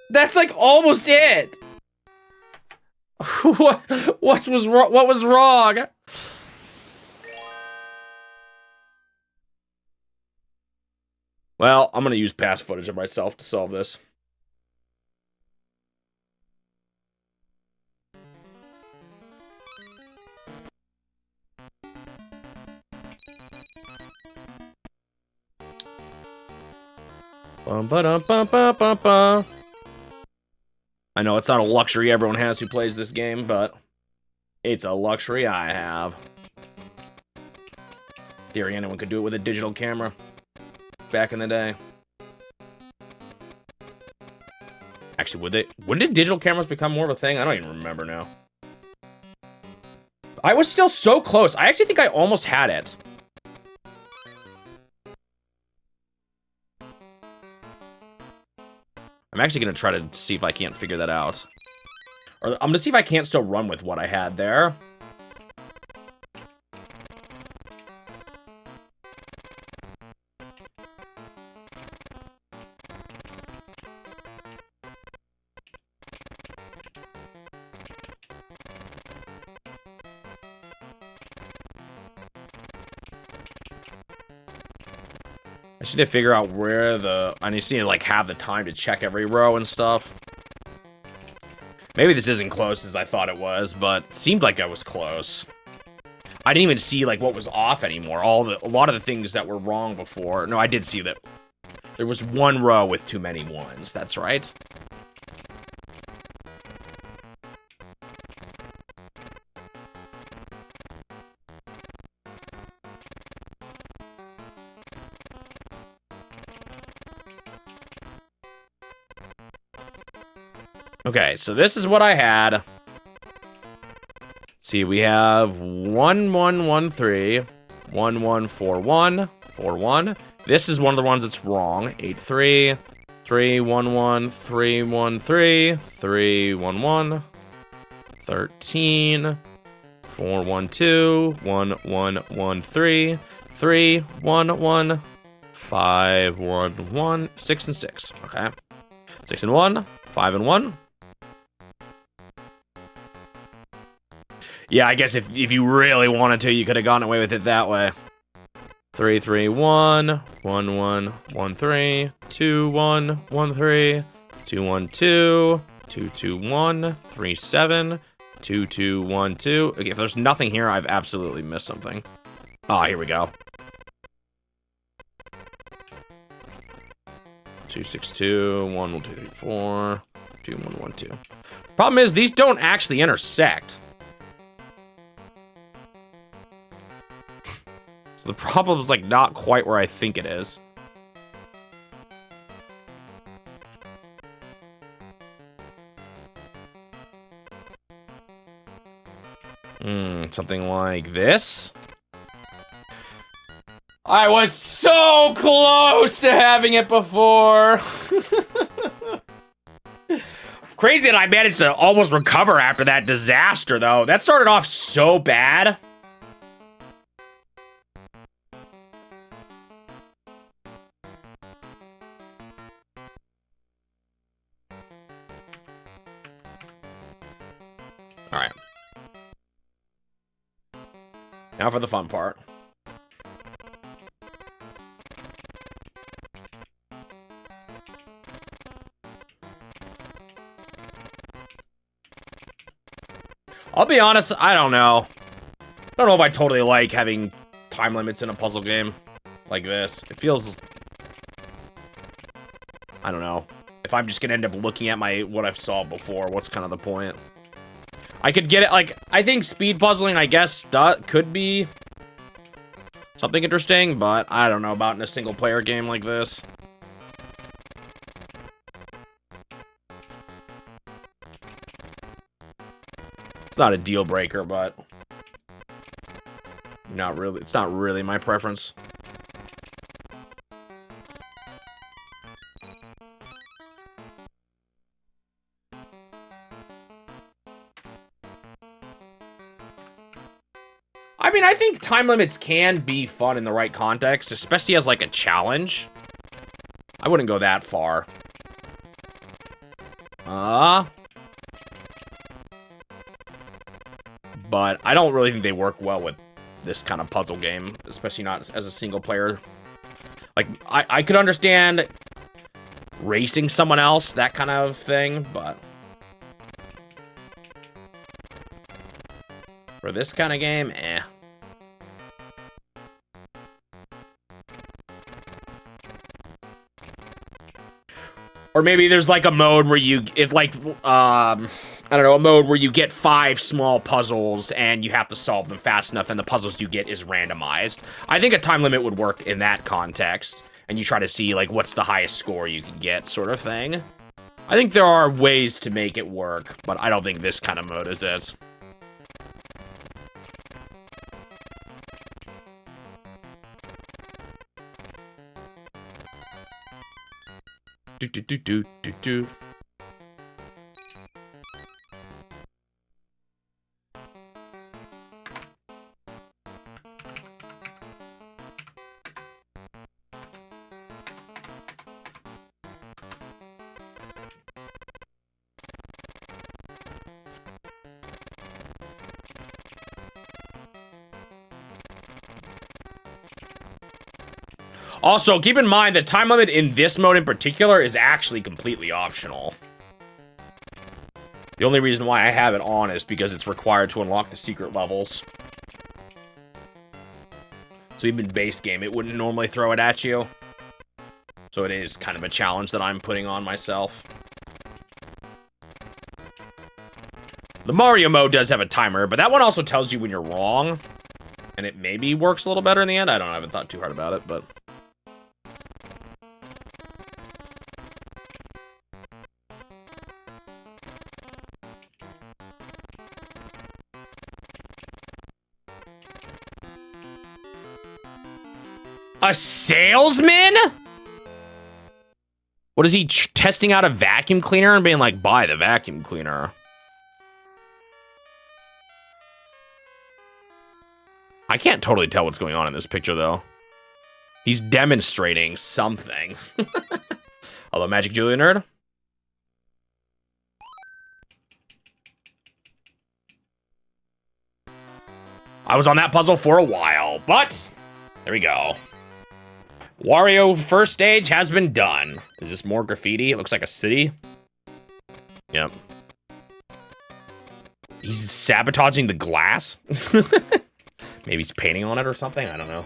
That's like almost it. What was wrong? What was wrong? Well, I'm gonna use past footage of myself to solve this. Bum-ba-dum-bum-bum-bum-bum. I know it's not a luxury everyone has who plays this game, but it's a luxury I have. theory, anyone could do it with a digital camera back in the day. Actually, when did digital cameras become more of a thing? I don't even remember now. I was still so close. I actually think I almost had it. I'm actually going to try to see if I can't figure that out. Or I'm going to see if I can't still run with what I had there. I just need to figure out where I just need to, like, have the time to check every row and stuff. Maybe this isn't close as I thought it was, but it seemed like I was close. I didn't even see, like, what was off anymore. A lot of the things that were wrong before. No, I did see that there was one row with too many ones. That's right. Okay, so this is what I had. See, we have 1113, 1141, 41. This is one of the ones that's wrong. 83, 311, 313, 311, 13, 412, 1113, 311, 511, 6 and 6. Okay. 6 and 1, 5 and 1. Yeah, I guess if you really wanted to, you could have gone away with it that way. 3 3 1 1 1 1 3 2 1 1 3 2 1 2 2 2 1 3 7 2 2 1 2. Okay, if there's nothing here, I've absolutely missed something. Ah, here we go. 2 6 2 1 1 2 3 4 2 1 1 2. Problem is, these don't actually intersect. So the problem is, like, not quite where I think it is. Something like this. I was so close to having it before. Crazy that I managed to almost recover after that disaster, though. That started off so bad. All right. Now for the fun part. I'll be honest, I don't know. I don't know if I totally like having time limits in a puzzle game like this. It feels... I don't know. If I'm just gonna end up looking at what I've solved before, what's kind of the point? I could get it, like, I think speed puzzling, I guess, could be something interesting, but I don't know about in a single player game like this. It's not a deal breaker, but not really. It's not really my preference. I mean, I think time limits can be fun in the right context, especially as, like, a challenge. I wouldn't go that far. But I don't really think they work well with this kind of puzzle game, especially not as a single player. Like, I could understand racing someone else, that kind of thing, but for this kind of game, eh. Or maybe there's, like, a mode where you, if, like, I I don't know, a mode where you get 5 small puzzles and you have to solve them fast enough and the puzzles you get is randomized. I think a time limit would work in that context. And you try to see, like, what's the highest score you can get, sort of thing. I think there are ways to make it work, but I don't think this kind of mode is it. Do. Also, keep in mind that time limit in this mode in particular is actually completely optional. The only reason why I have it on is because it's required to unlock the secret levels. So even base game, it wouldn't normally throw it at you. So it is kind of a challenge that I'm putting on myself. The Mario mode does have a timer, but that one also tells you when you're wrong. And it maybe works a little better in the end. I don't know, I haven't thought too hard about it, but... A salesman? What is he testing out a vacuum cleaner and being like, buy the vacuum cleaner? I can't totally tell what's going on in this picture though. He's demonstrating something. Hello, Magic Julia Nerd. I was on that puzzle for a while, but there we go. Wario first stage has been done. Is this more graffiti? It looks like a city. Yep. He's sabotaging the glass? Maybe he's painting on it or something? I don't know.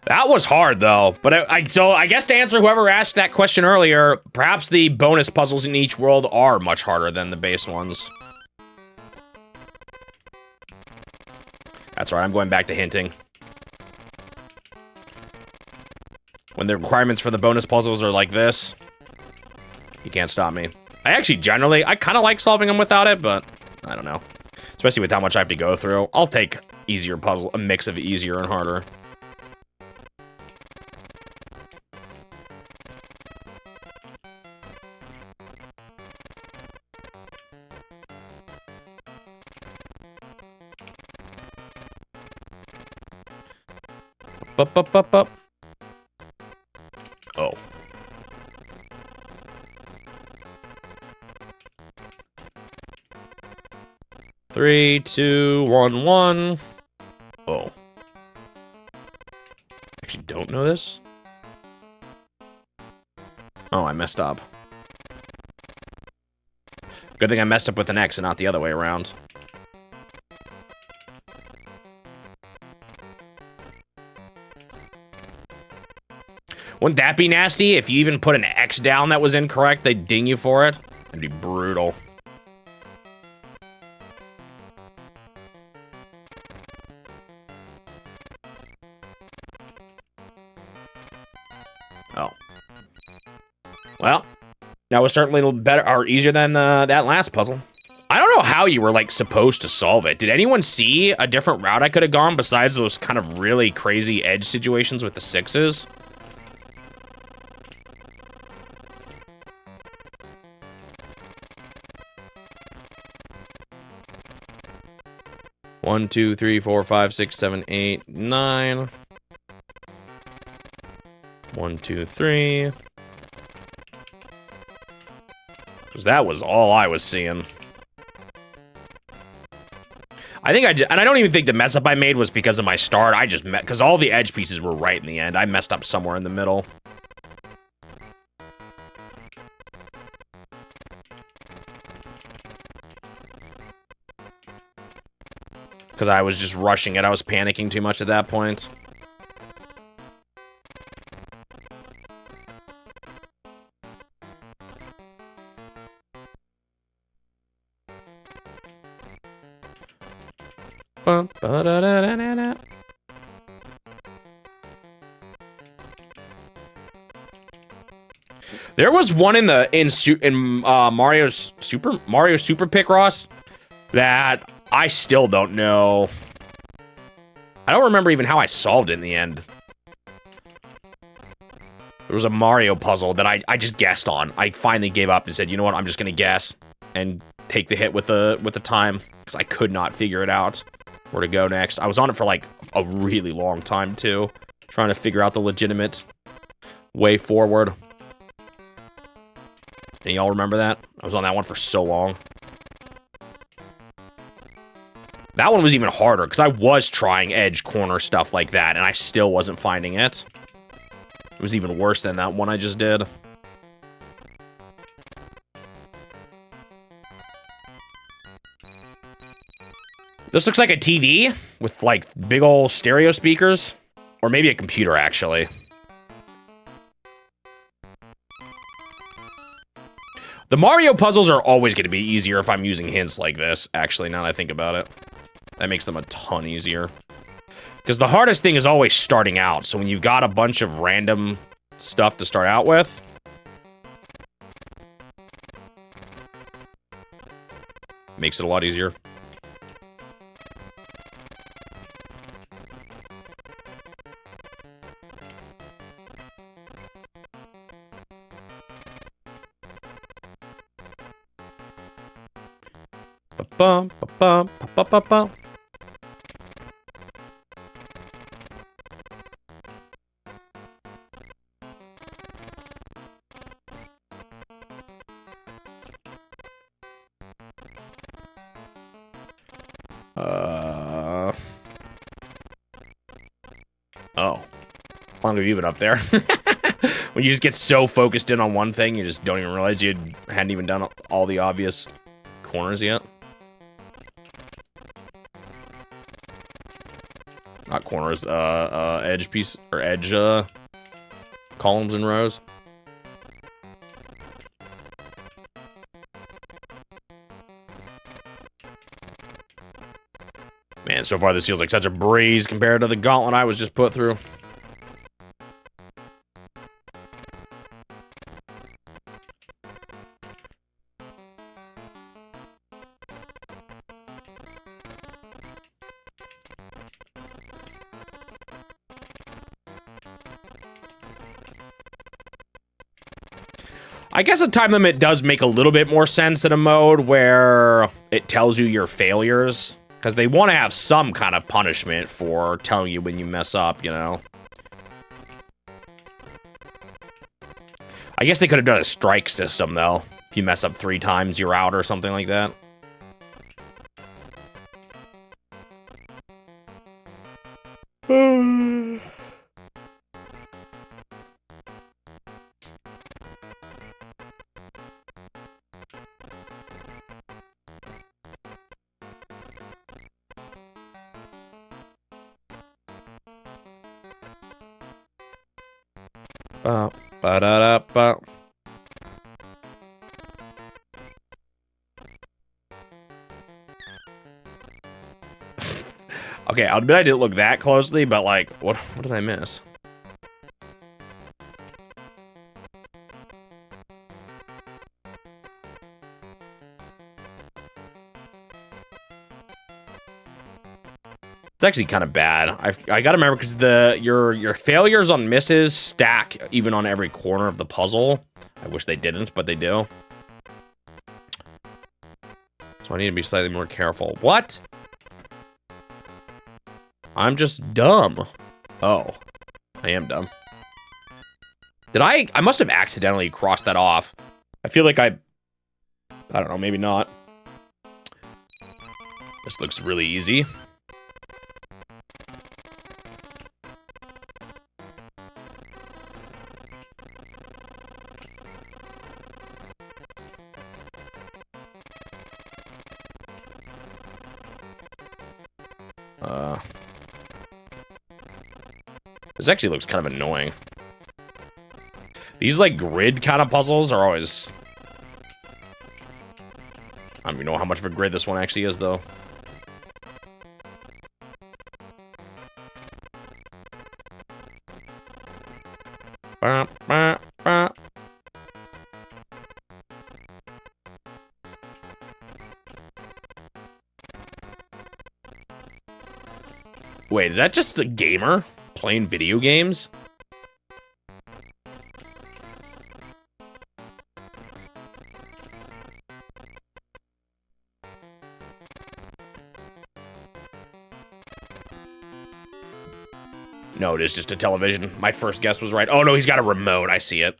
That was hard, though. But so I guess to answer whoever asked that question earlier, perhaps the bonus puzzles in each world are much harder than the base ones. That's right, I'm going back to hinting. When the requirements for the bonus puzzles are like this, you can't stop me. I kind of like solving them without it, but I don't know. Especially with how much I have to go through. I'll take easier puzzle, a mix of easier and harder. Up. Oh. Three, two, one. Oh. Actually don't know this. Oh, I messed up. Good thing I messed up with an X and not the other way around. Wouldn't that be nasty? If you even put an X down that was incorrect, they'd ding you for it. That'd be brutal. Oh. Well, that was certainly a little better, or easier than that last puzzle. I don't know how you were, like, supposed to solve it. Did anyone see a different route I could have gone besides those kind of really crazy edge situations with the 6s? One, two, three, four, five, 6, 7, 8, 9. 1, 2, 3. Because that was all I was seeing. I think and I don't even think the mess up I made was because of my start. I just because all the edge pieces were right in the end. I messed up somewhere in the middle. because I was just rushing it. I was panicking too much at that point. There was one in Mario Super Picross that I still don't know. I don't remember even how I solved it in the end. There was a Mario puzzle that I just guessed on. I finally gave up and said, you know what, I'm just gonna guess and take the hit with the time because I could not figure it out where to go next. I was on it for like a really long time too, trying to figure out the legitimate way forward. And y'all remember that? I was on that one for so long. That one was even harder, because I was trying edge corner stuff like that, and I still wasn't finding it. It was even worse than that one I just did. This looks like a TV with, like, big old stereo speakers. Or maybe a computer, actually. The Mario puzzles are always going to be easier if I'm using hints like this, actually, now that I think about it. That makes them a ton easier. Because the hardest thing is always starting out, so when you've got a bunch of random stuff to start out with... makes it a lot easier. Ba-bum, ba-bum, ba-ba-ba-bum. Oh. How long have you been up there? When you just get so focused in on one thing, you just don't even realize you hadn't even done all the obvious corners yet. Not corners, edge piece, or edge, columns and rows. Man, so far this feels like such a breeze compared to the gauntlet I was just put through. I guess a time limit does make a little bit more sense in a mode where it tells you your failures. Because they want to have some kind of punishment for telling you when you mess up, you know? I guess they could have done a strike system, though. If you mess up 3 times, you're out or something like that. Ba-da-da-ba. Okay, I'll admit I didn't look that closely, but like, what did I miss? It's actually kind of bad. I gotta remember because your failures on misses stack even on every corner of the puzzle. I wish they didn't, but they do. So I need to be slightly more careful. What? I'm just dumb. Oh, I am dumb. Did I must have accidentally crossed that off. I feel like I don't know, maybe not. This looks really easy. This actually looks kind of annoying. These, like, grid kind of puzzles are always... I don't even know how much of a grid this one actually is, though. Wait, is that just a gamer playing video games? No, it is just a television. My first guess was right. Oh, no, he's got a remote. I see it.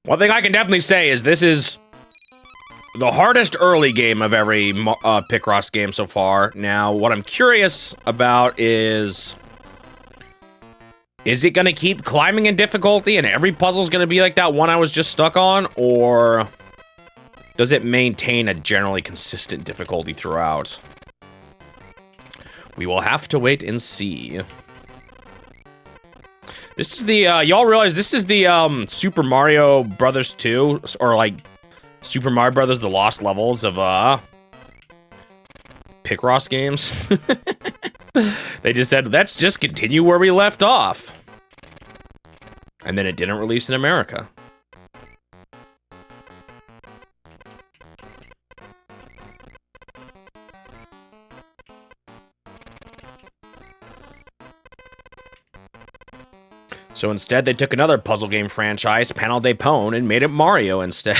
One thing I can definitely say is this is the hardest early game of every Picross game so far. Now, what I'm curious about is it going to keep climbing in difficulty and every puzzle's going to be like that one I was just stuck on? Or does it maintain a generally consistent difficulty throughout? We will have to wait and see. This is the, y'all realize this is the, Super Mario Brothers 2, or like, Super Mario Brothers The Lost Levels of, Picross games. They just said, let's just continue where we left off. And then it didn't release in America. So instead, they took another puzzle game franchise, Panel de Pone, and made it Mario instead.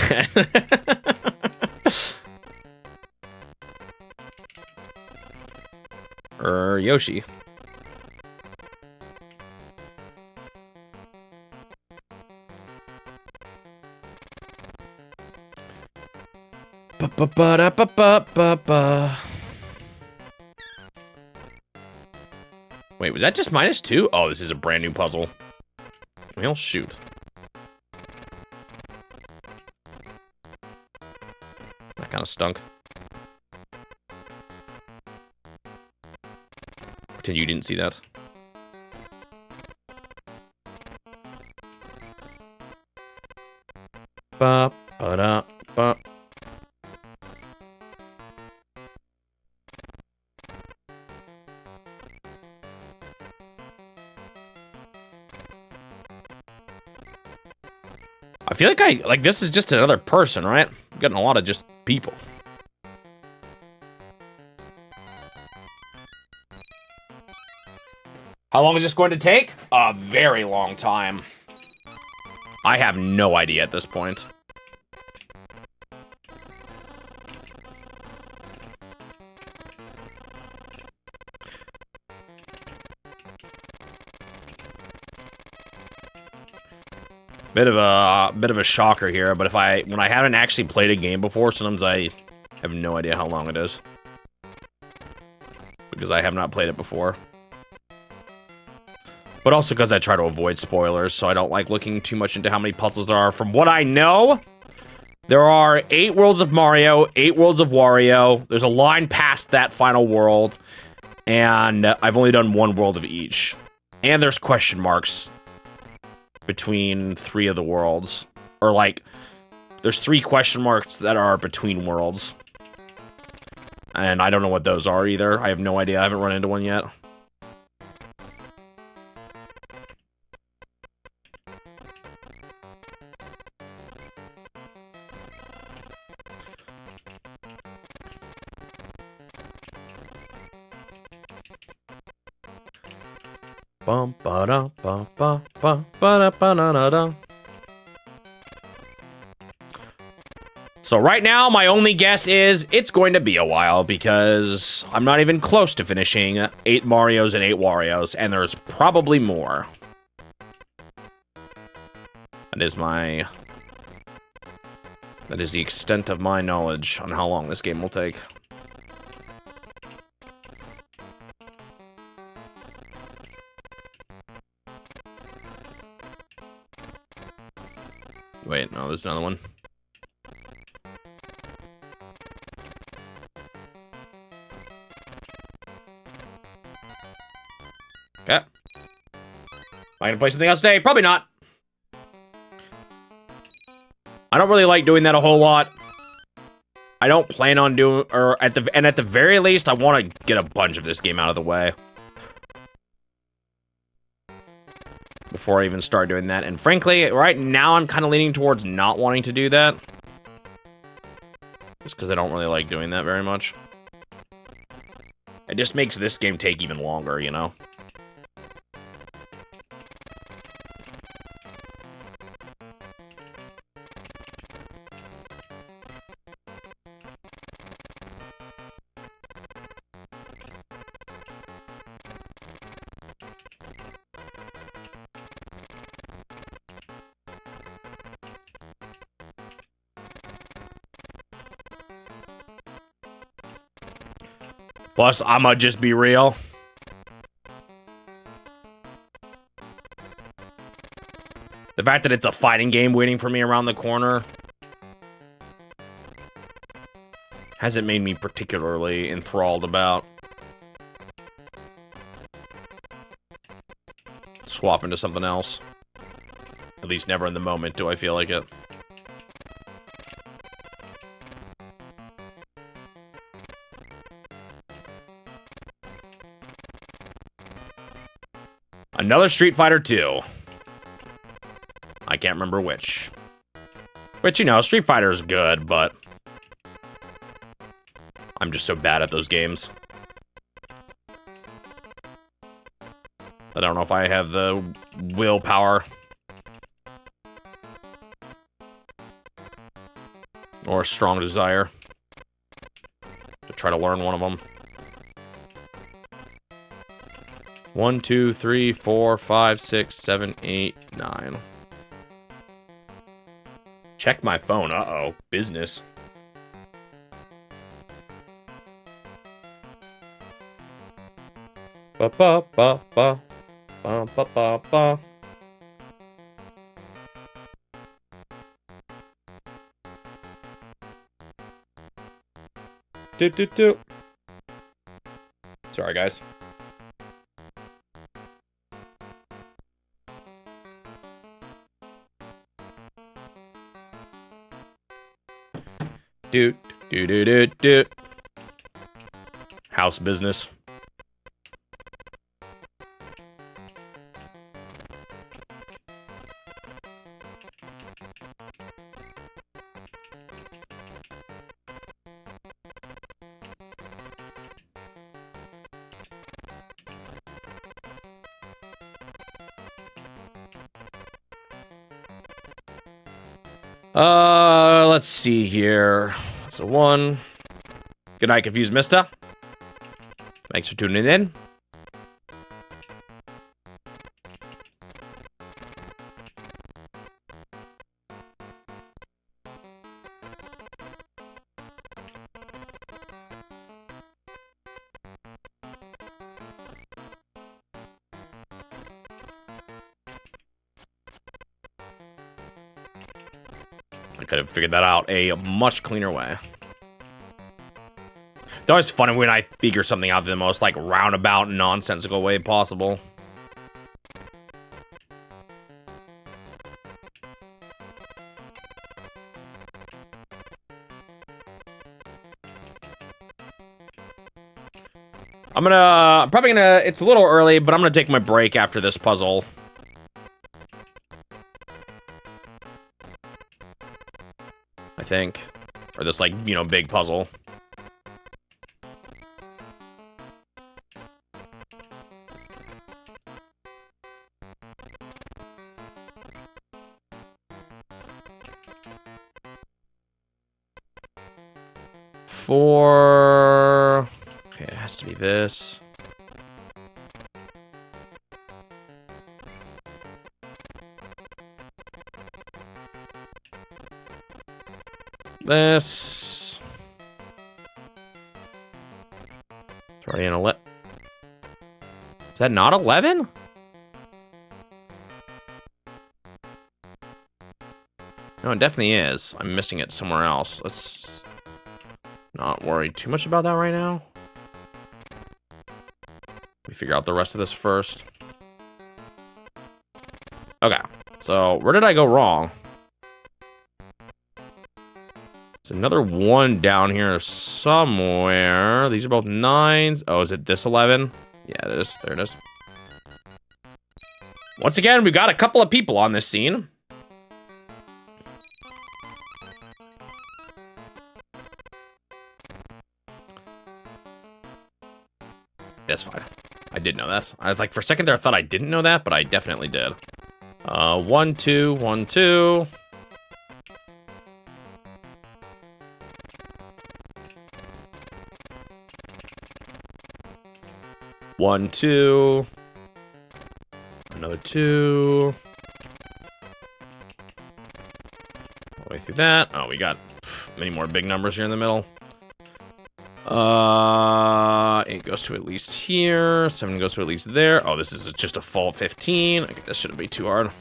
Or Yoshi. Ba-ba-ba-da-ba-ba-ba-ba. Wait, was that just -2? Oh, this is a brand new puzzle. Well, shoot. That kind of stunk. Pretend you didn't see that. Ba ba da ba. I feel like this is just another person, right? I'm getting a lot of just people. How long is this going to take? A very long time. I have no idea at this point. Bit of a shocker here, but when I haven't actually played a game before, sometimes I have no idea how long it is. Because I have not played it before. But also because I try to avoid spoilers, so I don't like looking too much into how many puzzles there are. From what I know, there are 8 worlds of Mario, 8 worlds of Wario. There's a line past that final world, and I've only done 1 world of each. And there's question marks between 3 of the worlds. Or like, there's 3 question marks that are between worlds. And I don't know what those are either. I have no idea. I haven't run into one yet. Bum ba da ba ba ba ba da ba da da da. So right now, my only guess is it's going to be a while because I'm not even close to finishing 8 Marios and 8 Warios, and there's probably more. That is the extent of my knowledge on how long this game will take. Wait, no, there's another one. Okay. Am I gonna play something else today? Probably not. I don't really like doing that a whole lot. I don't plan on doing, at the very least, I want to get a bunch of this game out of the way before I even start doing that. And frankly, right now, I'm kind of leaning towards not wanting to do that. Just because I don't really like doing that very much. It just makes this game take even longer, you know? Plus, I'ma just be real. The fact that it's a fighting game waiting for me around the corner hasn't made me particularly enthralled about swapping to something else. At least never in the moment do I feel like it. Another Street Fighter 2. I can't remember which. Which, you know, Street Fighter is good, but I'm just so bad at those games. I don't know if I have the willpower or a strong desire to try to learn one of them. 1, 2, 3, 4, 5, 6, 7, 8, 9. Check my phone. Uh-oh. Business. Ba-ba-ba-ba. Ba-ba-ba-ba. Do-do-do. Sorry, guys. Do do do do do. House business. Let's see here. So 1. Good night, Confused Mister. Thanks for tuning in. I could have figured that out a much cleaner way. It's always funny when I figure something out the most, like, roundabout, nonsensical way possible. I'm probably gonna, it's a little early, but I'm gonna take my break after this puzzle. I think. Or this, like, you know, big puzzle. Okay, it has to be this. This. It's already an 11. Is that not 11? No, it definitely is. I'm missing it somewhere else. Let's not worry too much about that right now. Let me figure out the rest of this first. Okay, so where did I go wrong? There's another 1 down here somewhere. These are both 9s. Oh, is it this 11? Yeah, it is. There it is. Once again, we got a couple of people on this scene. That's fine. I did know that. I was like, for a second there, I thought I didn't know that, but I definitely did. 1, 2, 1, 2. One, 2. Another 2. All the way through that. Oh, we got many more big numbers here in the middle. 8 goes to at least here. 7 goes to at least there. Oh, this is just a full 15. Okay, this shouldn't be too hard.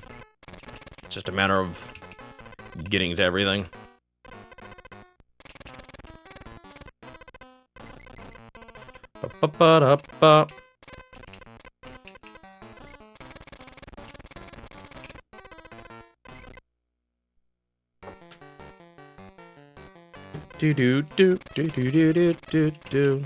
It's just a matter of getting to everything. Ba-ba-ba-da-ba. Do do do do do do do do do.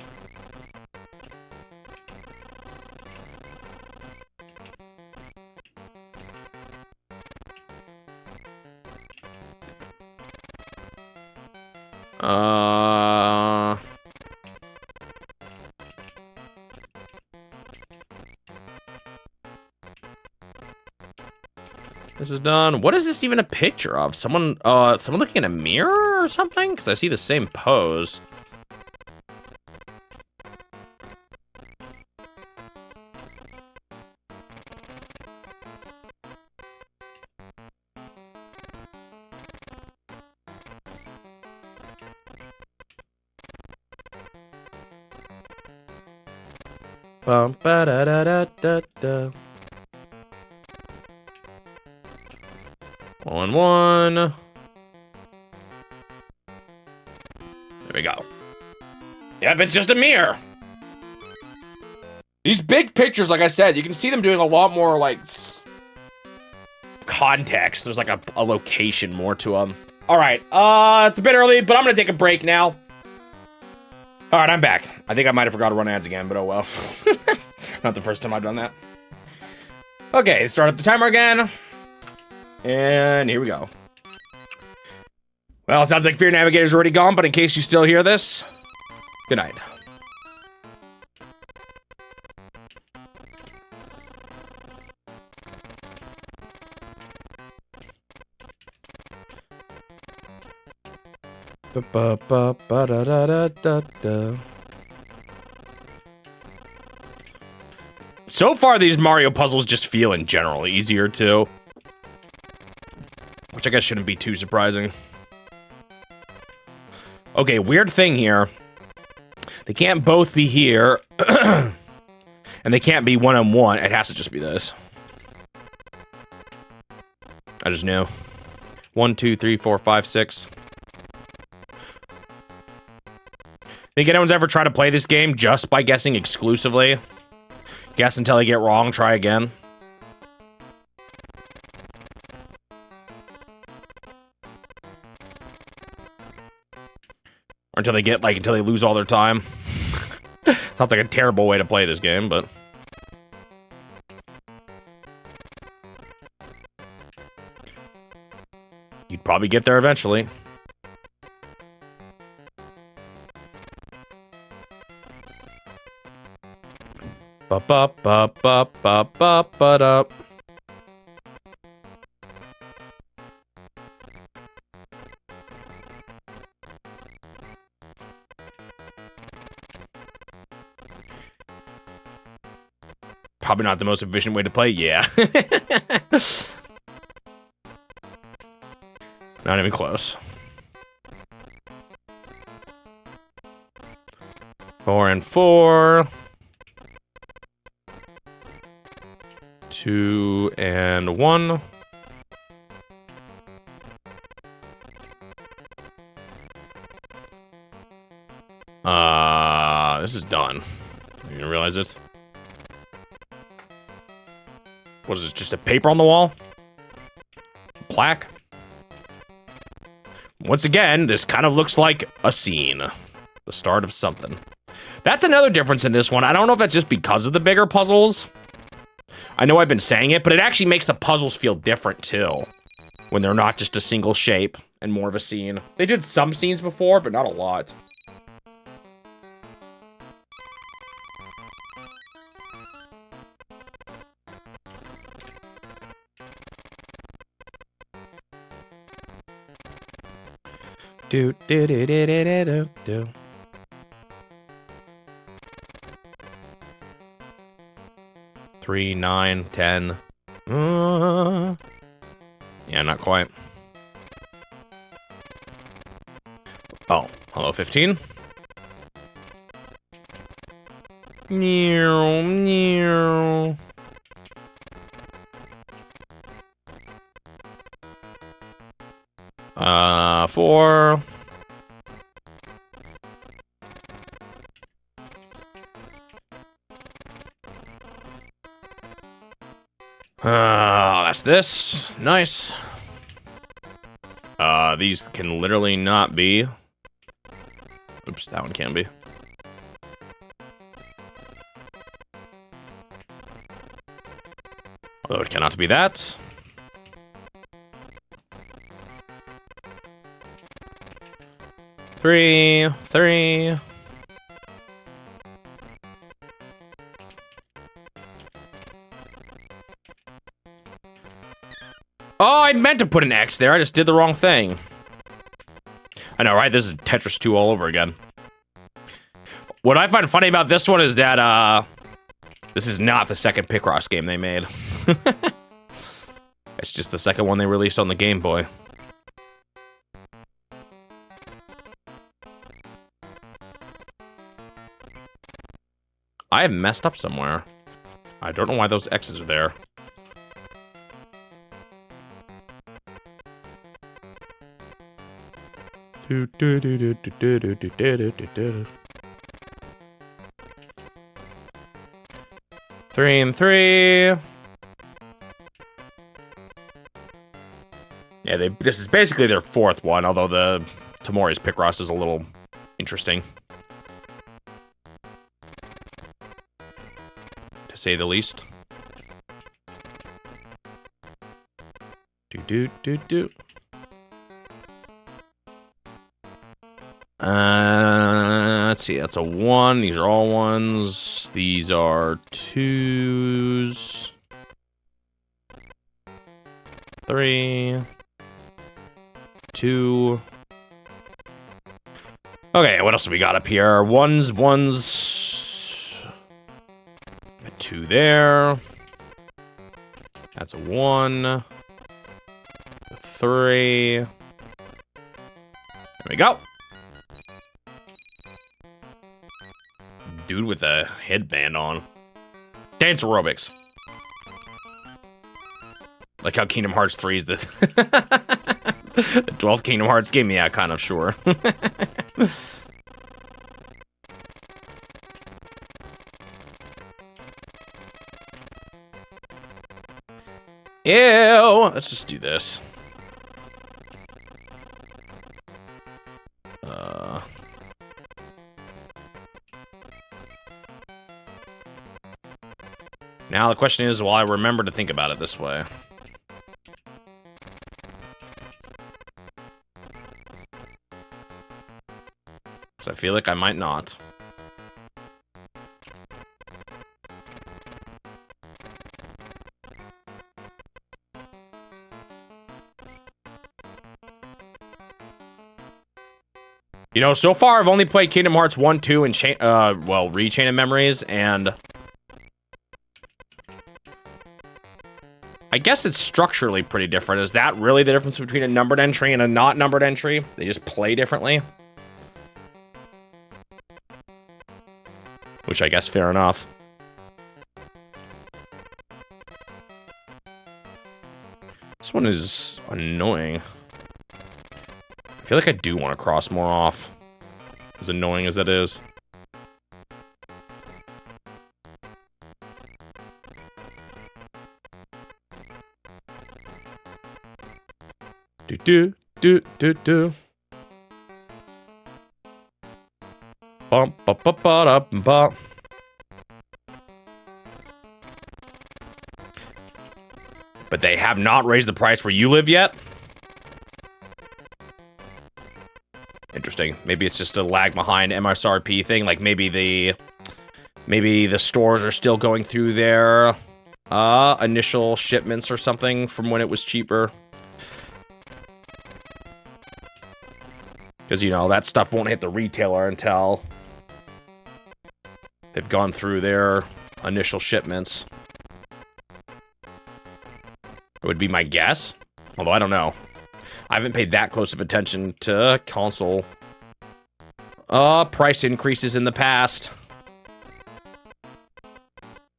This is done. What is this even a picture of? Someone looking in a mirror or something? Because I see the same pose. Bum ba da da da da da. 1, 1. There we go. Yep, it's just a mirror. These big pictures, like I said, you can see them doing a lot more, like, context. There's, like, a location more to them. All right, it's a bit early, but I'm gonna take a break now. All right, I'm back. I think I might have forgot to run ads again, but oh well. Not the first time I've done that. Okay, start up the timer again. And here we go. Well, it sounds like Fear Navigator's already gone, but in case you still hear this, good night. Ba-ba-ba-ba-da-da-da-da-da. So far, these Mario puzzles just feel in general easier too. Which I guess shouldn't be too surprising. Okay, weird thing here. They can't both be here. And they can't be 1 and 1. It has to just be this. I just knew. 1, 2, 3, 4, 5, 6. Think anyone's ever tried to play this game just by guessing exclusively? Guess until they get wrong, try again. Or until they get, like, until they lose all their time. Sounds like a terrible way to play this game, but... you'd probably get there eventually. Ba-ba-ba-ba-ba-ba-ba-da. Probably not the most efficient way to play, yeah. Not even close. 4 and 4. 2 and 1. this is done. You didn't realize it? What is it, just a paper on the wall? Plaque? Once again, this kind of looks like a scene. The start of something. That's another difference in this one. I don't know if that's just because of the bigger puzzles. I know I've been saying it, but it actually makes the puzzles feel different too. When they're not just a single shape and more of a scene. They did some scenes before, but not a lot. Do do do do do do do. 3, 9, 10. Yeah, not quite. Oh, hello, 15. Meow, meow. Four. That's this. Nice. These can literally not be. Oops, that one can be. Although it cannot be that. Three. Oh, I meant to put an X there. I just did the wrong thing. I know, right? This is Tetris 2 all over again. What I find funny about this one is that, this is not the second Picross game they made. It's just the second one they released on the Game Boy. I have messed up somewhere. I don't know why those X's are there. Three and three. Yeah, this is basically their fourth one, although the Tamori's Picross is a little interesting. To say the least. Do. Let's see, that's a 1. These are all 1s. These are 2s. 3. 2. Okay, what else do we got up here? 1s. A 2 there. That's a 1. A 3. There we go. Dude with a headband on. Dance aerobics. Like how Kingdom Hearts 3 is the 12th Kingdom Hearts game? Yeah, kind of, sure. Ew! Let's just do this. Now the question is, will I remember to think about it this way? Because I feel like I might not. You know, so far I've only played Kingdom Hearts 1, 2, and Rechain of Memories, and I guess it's structurally pretty different. Is that really the difference between a numbered entry and a not numbered entry? They just play differently? Which I guess fair enough. This one is annoying. I feel like I do want to cross more off. As annoying as that is. Do do do do do. Bump ba ba ba da ba. But they have not raised the price where you live yet. Interesting. Maybe it's just a lag behind MSRP thing. Like maybe the stores are still going through their initial shipments or something from when it was cheaper. Because, you know, that stuff won't hit the retailer until they've gone through their initial shipments. It would be my guess. Although I don't know. I haven't paid that close of attention to console price increases in the past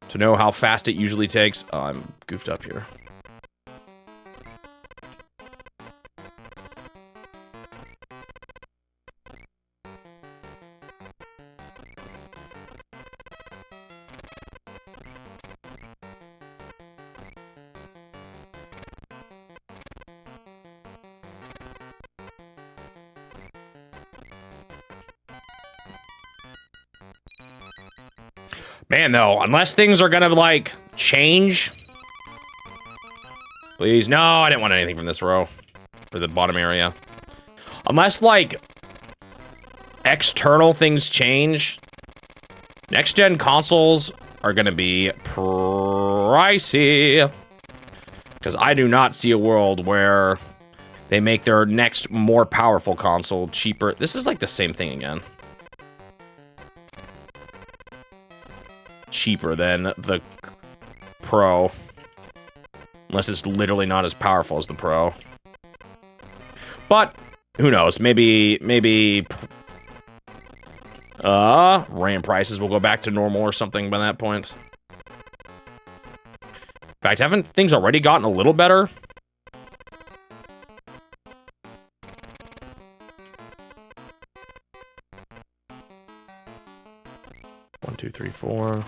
to know how fast it usually takes. Oh, I'm goofed up here. Man, though, unless things are gonna, like, change. Please, no, I didn't want anything from this row. For the bottom area. Unless, like, external things change. Next-gen consoles are gonna be pricey. Because I do not see a world where they make their next more powerful console cheaper. This is, like, the same thing again. Cheaper than the Pro. Unless it's literally not as powerful as the Pro. But, who knows? Maybe RAM prices will go back to normal or something by that point. In fact, haven't things already gotten a little better? One, two, three, four.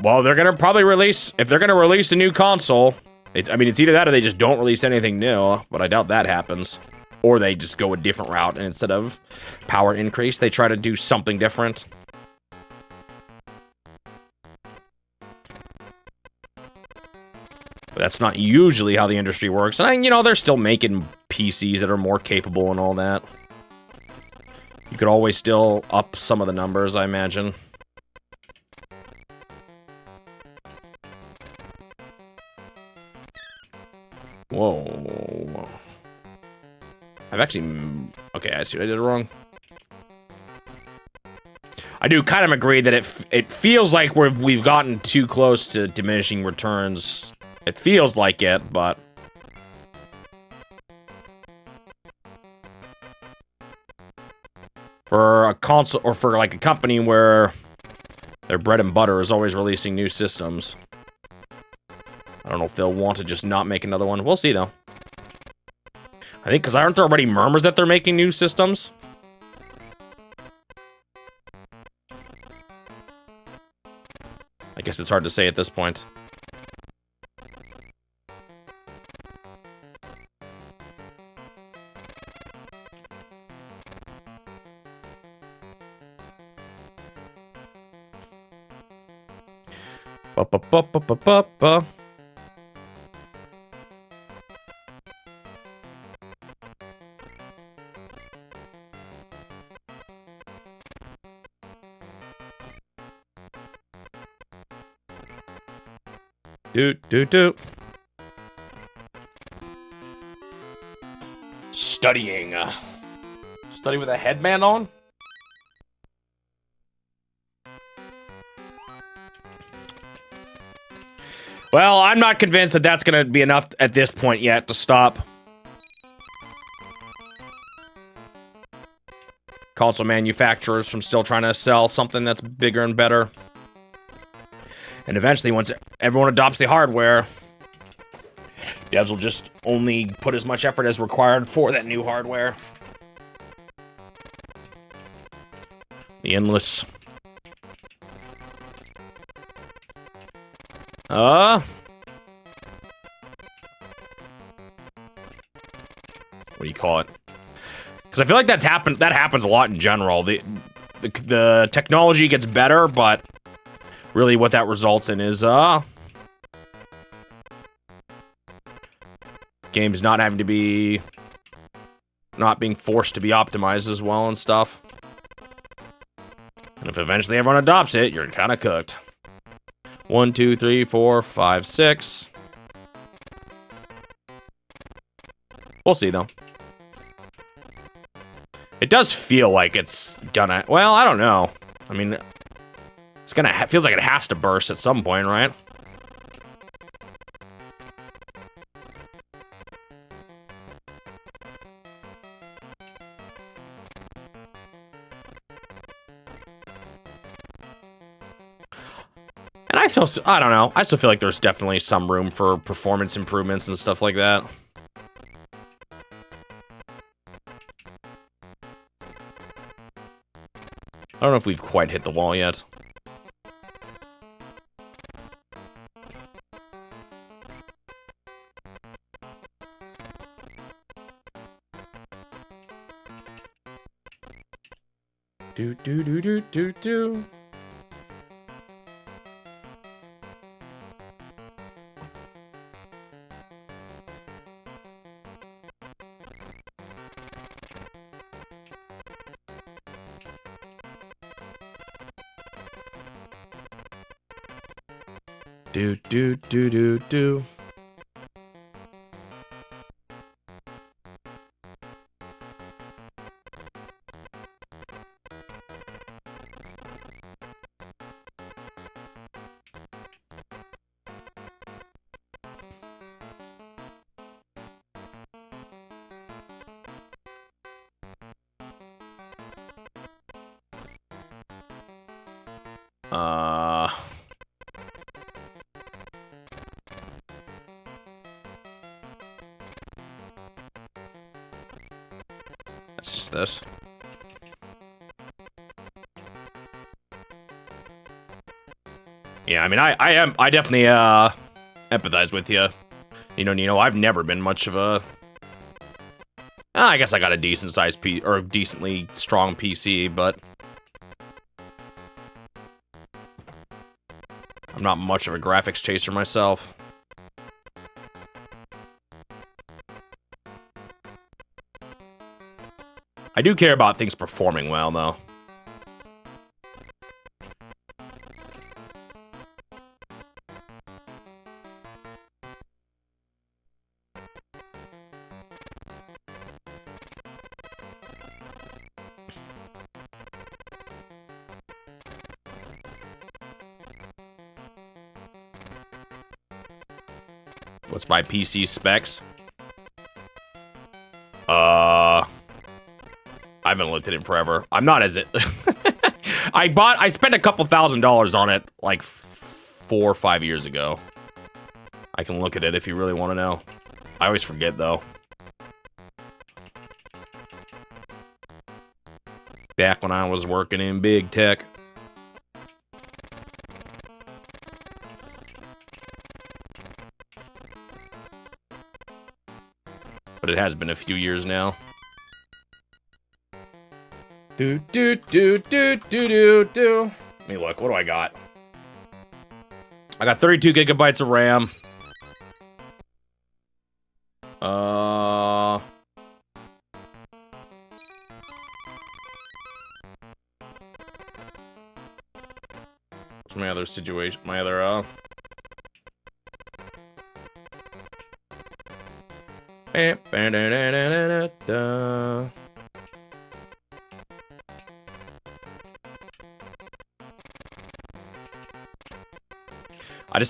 Well, they're gonna probably release, if they're gonna release a new console, I mean, it's either that or they just don't release anything new, but I doubt that happens. Or they just go a different route, and instead of power increase, they try to do something different. But that's not usually how the industry works. And, you know, they're still making PCs that are more capable and all that. You could always still up some of the numbers, I imagine. Whoa. I've actually... Okay, I see what I did wrong. I do kind of agree that it feels like we've gotten too close to diminishing returns. It feels like it, but... For a console, or for like a company where their bread and butter is always releasing new systems. I don't know if they'll want to just not make another one. We'll see, though. I think, because aren't there already murmurs that they're making new systems? I guess it's hard to say at this point. Ba-ba-ba-ba-ba-ba. Do. Studying. Study with a headband on? Well, I'm not convinced that that's going to be enough at this point yet to stop console manufacturers from still trying to sell something that's bigger and better. And eventually, once everyone adopts the hardware, devs will just only put as much effort as required for that new hardware. The endless... What do you call it? Because I feel like that happens a lot in general. The technology gets better, but really what that results in is games not being forced to be optimized as well and stuff. And if eventually everyone adopts it, you're kind of cooked. 1, 2, 3, 4, 5, 6. We'll see though. It does feel like it's gonna, well, I don't know. I mean, it's gonna, feels like it has to burst at some point, right? And I don't know. I still feel like there's definitely some room for performance improvements and stuff like that. I don't know if we've quite hit the wall yet. Do do do do do do. Do do do do do. It's just this. Yeah, I mean, I definitely empathize with you. You know, I've never been much of a. I guess I got a decent sized or decently strong PC, but I'm not much of a graphics chaser myself. I do care about things performing well, though. What's my PC specs? I haven't looked at it forever. I'm not as it. I spent a couple $1,000s on it like 4 or 5 years ago. I can look at it if you really want to know. I always forget though. Back when I was working in big tech. But it has been a few years now. Do do do do do do do. Let me look. What do I got? I got 32 gigabytes of RAM. What's my other situation? My other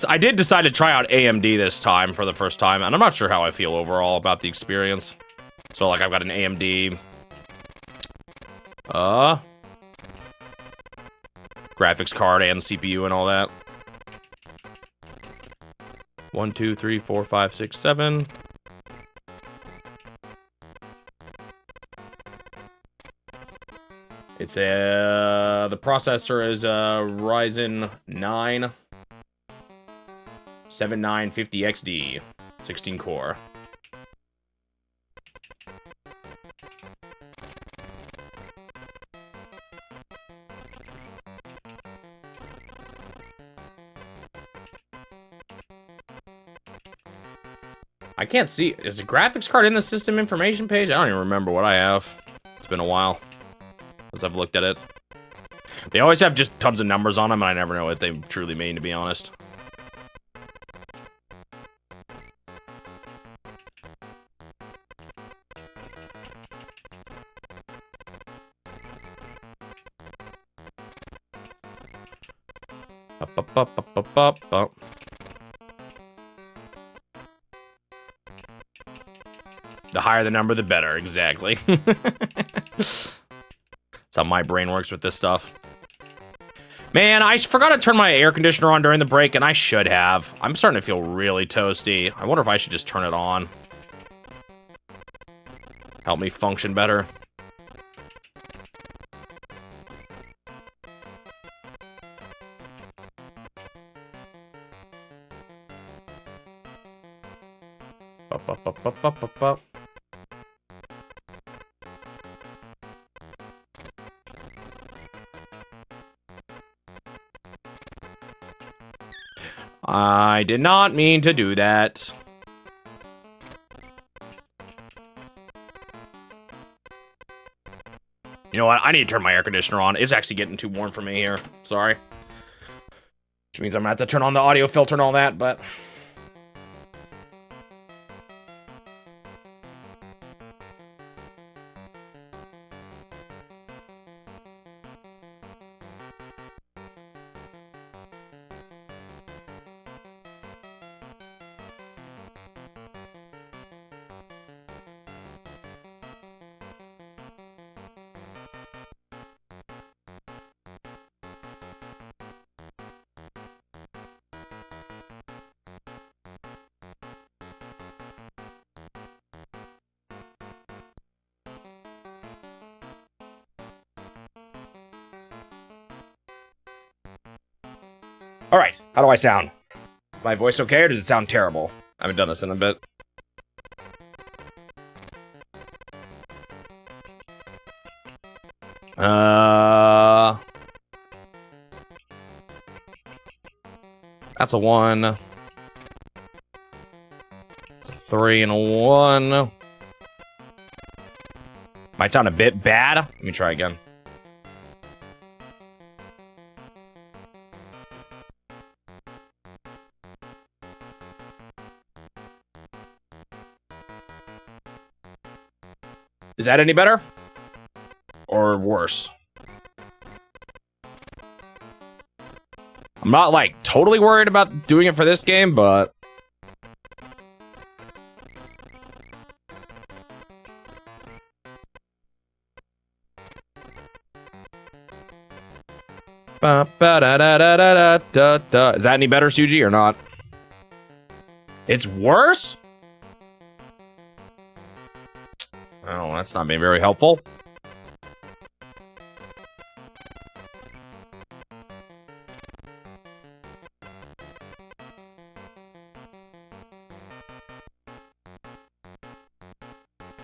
I did decide to try out AMD this time for the first time, and I'm not sure how I feel overall about the experience. So, like, I've got an AMD graphics card and CPU and all that. 1, 2, 3, 4, 5, 6, 7. It's the processor is a Ryzen 9 7950XD, 16 core. I can't see. Is the graphics card in the system information page? I don't even remember what I have. It's been a while since I've looked at it. They always have just tons of numbers on them, and I never know what they truly mean, to be honest. Up. The higher the number, the better. Exactly. That's how my brain works with this stuff. Man, I forgot to turn my air conditioner on during the break, and I should have. I'm starting to feel really toasty. I wonder if I should just turn it on. Help me function better. Up. I did not mean to do that. You know what? I need to turn my air conditioner on. It's actually getting too warm for me here. Sorry. Which means I'm gonna have to turn on the audio filter and all that, but... All right, how do I sound? Is my voice okay, or does it sound terrible? I haven't done this in a bit. That's a 1. It's a 3 and a 1. Might sound a bit bad. Let me try again. Is that any better? Or worse? I'm not, like, totally worried about doing it for this game, but... Is that any better, Suji, or not? It's worse? Oh, that's not being very helpful.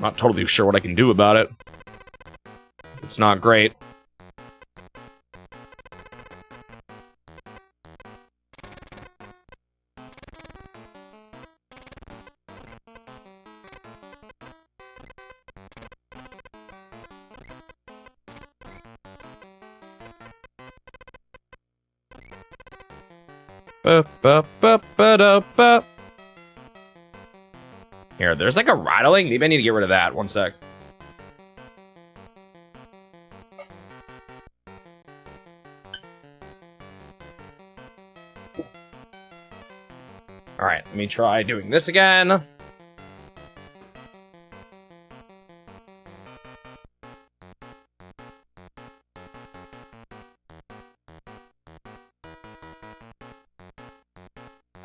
Not totally sure what I can do about it. It's not great. Here, there's like a rattling. Maybe I need to get rid of that. One sec. All right, let me try doing this again.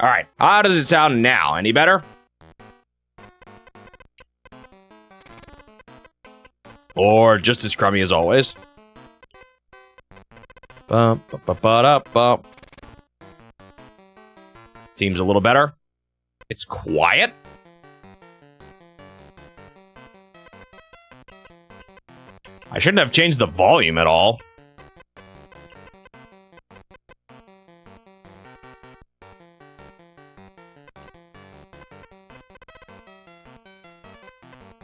All right, how does it sound now? Any better? Or just as crummy as always? Bump, bump, bump, bump, bump. Seems a little better. It's quiet. I shouldn't have changed the volume at all.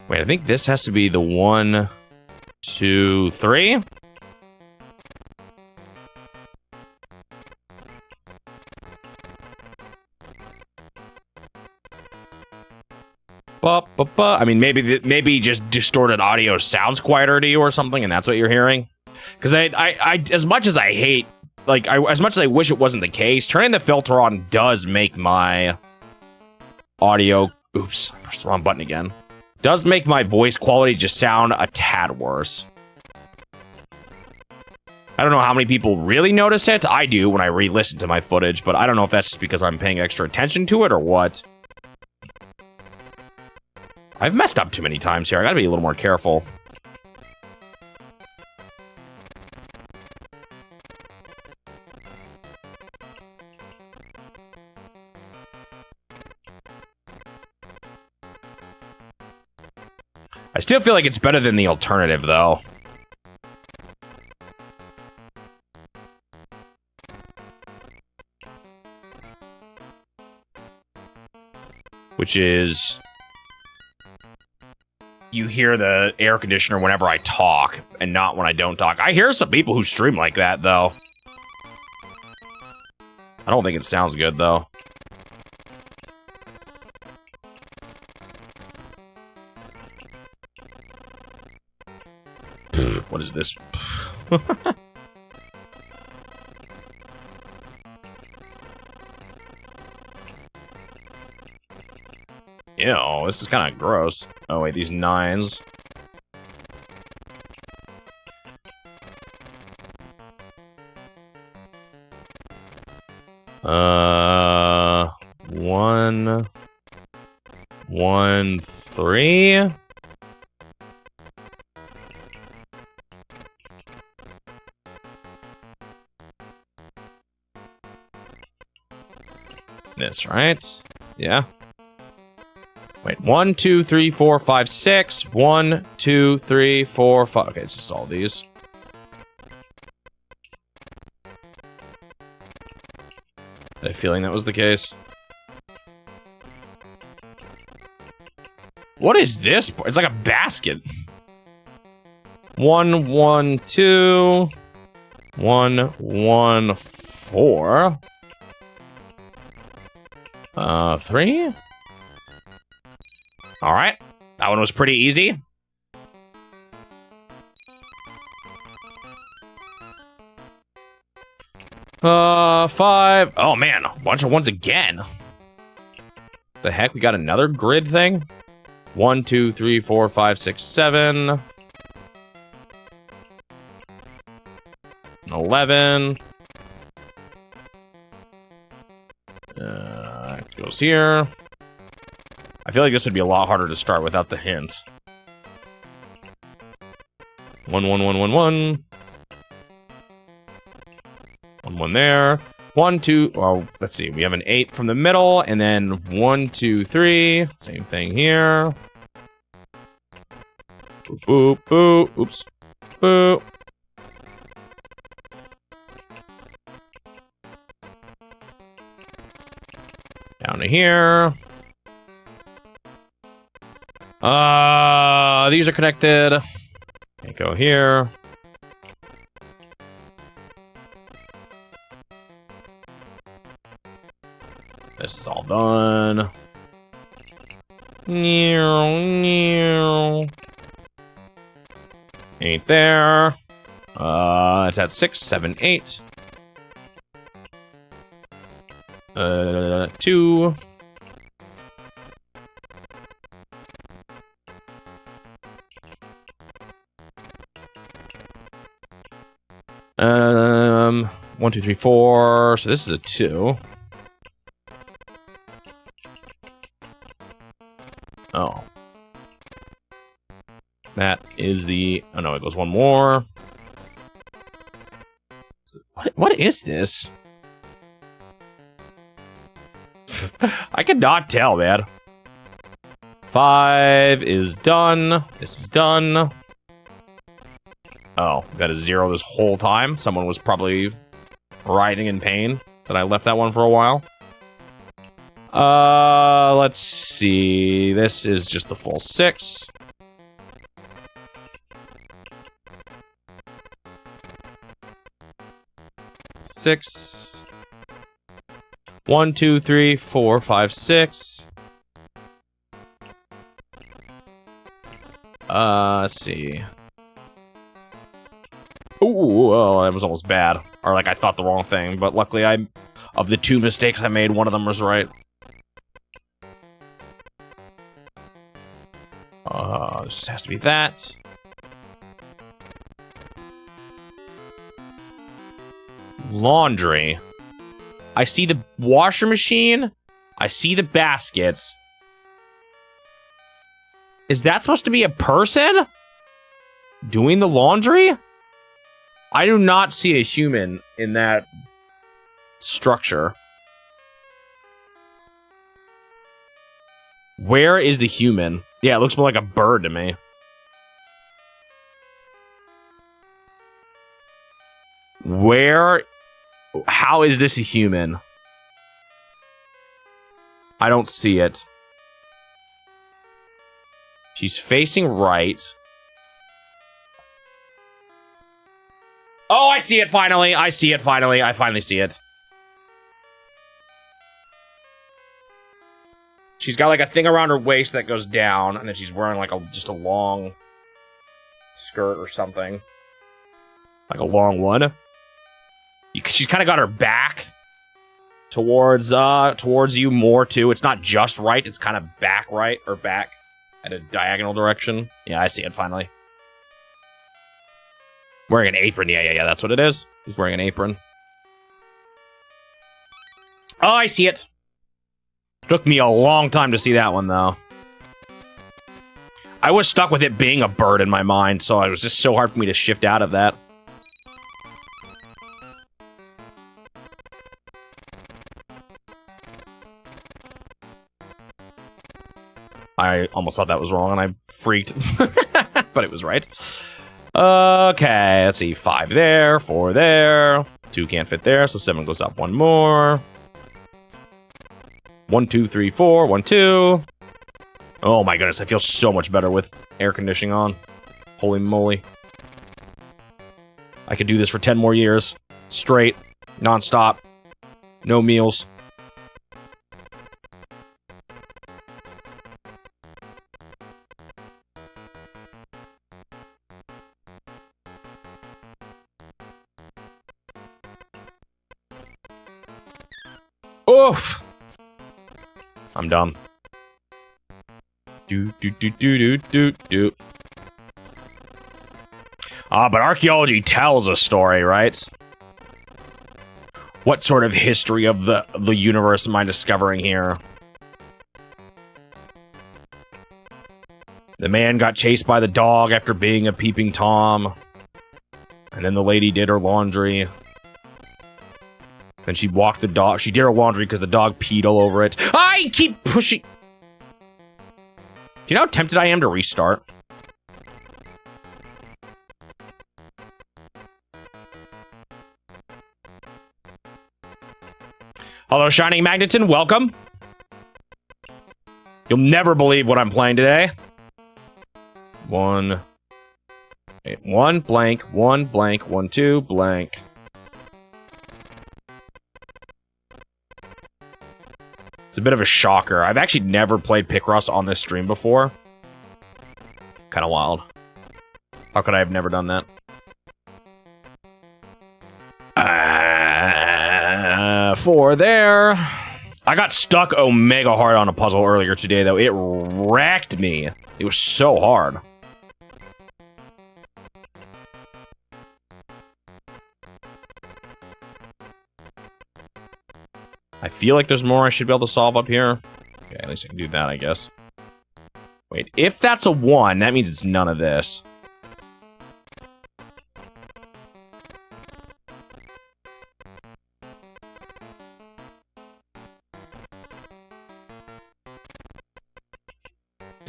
Wait, I think this has to be the 1, 2, 3. I mean, maybe just distorted audio sounds quieter to you or something, and that's what you're hearing. Because I as much as I hate, like, as much as I wish it wasn't the case, turning the filter on does make my audio. Oops, I pushed the wrong button again. Does make my voice quality just sound a tad worse. I don't know how many people really notice it. I do when I re-listen to my footage, but I don't know if that's just because I'm paying extra attention to it or what. I've messed up too many times here. I gotta be a little more careful. I still feel like it's better than the alternative, though. Which is... you hear the air conditioner whenever I talk, and not when I don't talk. I hear some people who stream like that, though. I don't think it sounds good, though. What is this? Ew, this is kind of gross. Oh, wait, these 9s. One, 1, 3. This, right? Yeah. Wait, 1, 2, 3, 4, 5, 6. 1, 2, 3, 4, 5. Okay, it's just all these. I had a feeling that was the case. What is this? It's like a basket. 1, 1, 2. 1, 1, 4. 3. All right, that one was pretty easy. Five. Oh man, a bunch of ones again. The heck, we got another grid thing. 1, 2, 3, 4, 5, 6, 7. 11. Goes here. I feel like this would be a lot harder to start without the hint. 1, 1, 1, 1, 1. 1, 1 there. 1, 2. Oh, let's see. We have an 8 from the middle, and then 1, 2, 3. Same thing here. Boop, boop, boop. Oops. Boop. Down to here. These are connected. Okay, go here. This is all done. Ain't there. It's at 6, 7, 8. 2. Um, 1, 2, 3, 4. So this is a 2. is the... Oh, no, it goes one more. What is this? I cannot tell, man. 5 is done. This is done. Oh, got a 0 this whole time. Someone was probably writhing in pain that I left that one for a while. Let's see. This is just the full 6. Six. 1, 2, 3, 4, 5, 6. Let's see. Ooh, oh, that was almost bad. Or like I thought the wrong thing, but luckily of the 2 mistakes I made, one of them was right. This has to be that. Laundry. I see the washer machine. I see the baskets. Is that supposed to be a person doing the laundry? I do not see a human in that structure. Where is the human? Yeah, it looks more like a bird to me. Where? How is this a human? I don't see it. She's facing right. Oh, I see it finally. I see it finally. I finally see it. She's got like a thing around her waist that goes down, and then she's wearing like just a long skirt or something. Like a long one. She's kind of got her back towards you more too. It's not just right, it's kind of back right, or back at a diagonal direction. Yeah, I see it finally. Wearing an apron. Yeah, that's what it is. He's wearing an apron. Oh, I see it. Took me a long time to see that one, though. I was stuck with it being a bird in my mind, so it was just so hard for me to shift out of that. I almost thought that was wrong, and I freaked. But it was right. Okay, let's see. 5 there, 4 there. 2 can't fit there, so 7 goes up. 1 more. 1, 2, 3, 4. 1, 2. Oh my goodness, I feel so much better with air conditioning on. Holy moly. I could do this for 10 more years. Straight. Non-stop. No meals. Oof! I'm dumb. Do. But archaeology tells a story, right? What sort of history of the universe am I discovering here? The man got chased by the dog after being a peeping Tom. And then the lady did her laundry. Then she walked the dog. She did her laundry because the dog peed all over it. I keep pushing. Do you know how tempted I am to restart? Hello, Shining Magneton. Welcome. You'll never believe what I'm playing today. 1 blank, 1 blank, 1 2 blank. It's a bit of a shocker. I've actually never played Picross on this stream before. Kind of wild. How could I have never done that? 4 there. I got stuck omega hard on a puzzle earlier today, though. It wrecked me. It was so hard. I feel like there's more I should be able to solve up here. Okay, at least I can do that, I guess. Wait, if that's a 1, that means it's none of this.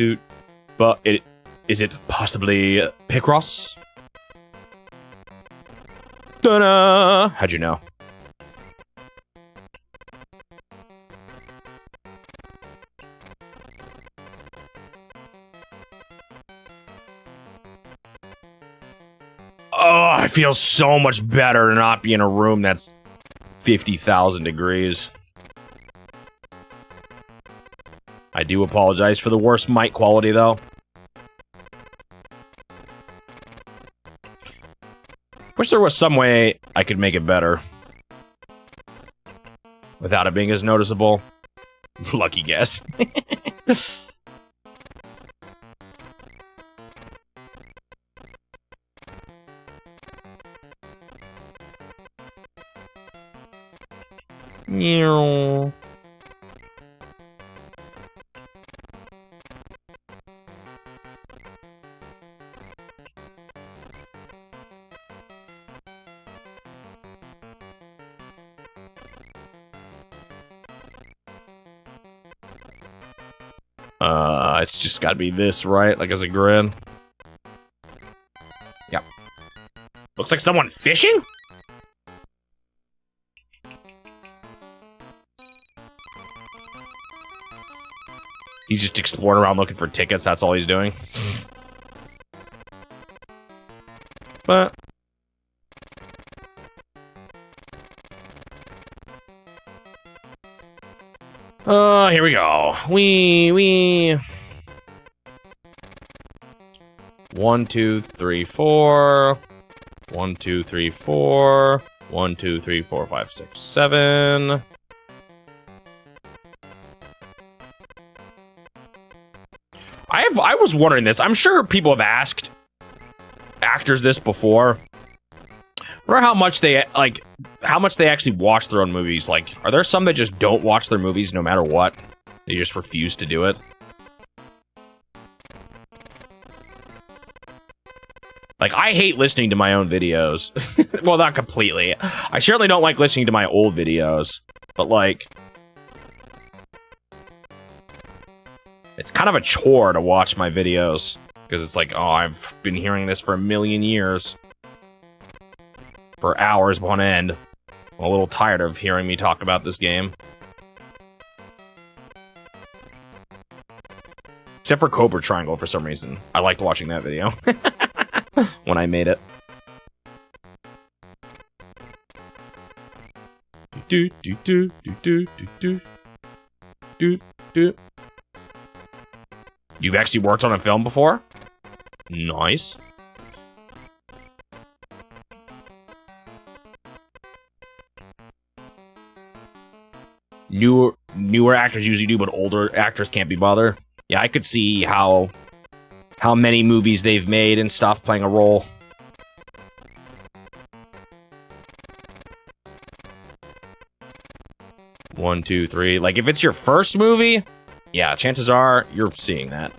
do. But is it possibly Picross? Ta-da! How'd you know? Oh, I feel so much better to not be in a room that's 50,000 degrees. I do apologize for the worst mic quality, though. Wish there was some way I could make it better. Without it being as noticeable. Lucky guess. Meow. It's just gotta be this, right? Like as a grid. Yep. Looks like someone fishing? He's just exploring around looking for tickets, that's all he's doing. But... here we go. We... 1, 2, 3, 4. 1, 2, 3, 4. 1, 2, 3, 4, 5, 6, 7. I was wondering this. I'm sure people have asked actors this before. Or how much they actually watch their own movies. Like, are there some that just don't watch their movies no matter what? They just refuse to do it. Like, I hate listening to my own videos. Well, not completely. I certainly don't like listening to my old videos. But, like... it's kind of a chore to watch my videos. Because it's like, oh, I've been hearing this for a million years. For hours on end. I'm a little tired of hearing me talk about this game. Except for Cobra Triangle, for some reason. I liked watching that video. When I made it. Do do do do do do do do. You've actually worked on a film before? Nice. Newer actors usually do, but older actors can't be bothered. Yeah, I could see how many movies they've made and stuff playing a role. One, two, three. Like, if it's your first movie, yeah, chances are you're seeing that.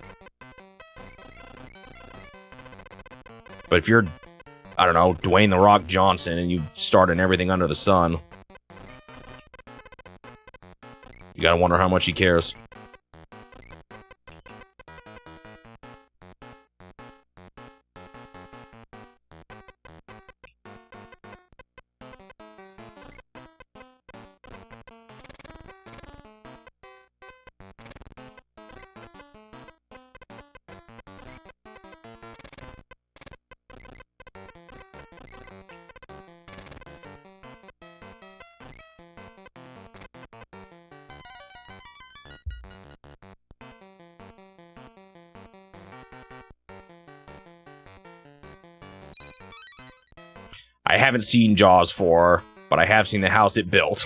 But if you're, I don't know, Dwayne "The Rock" Johnson and you start in everything under the sun, you gotta wonder how much he cares. I haven't seen Jaws 4, but I have seen the house it built.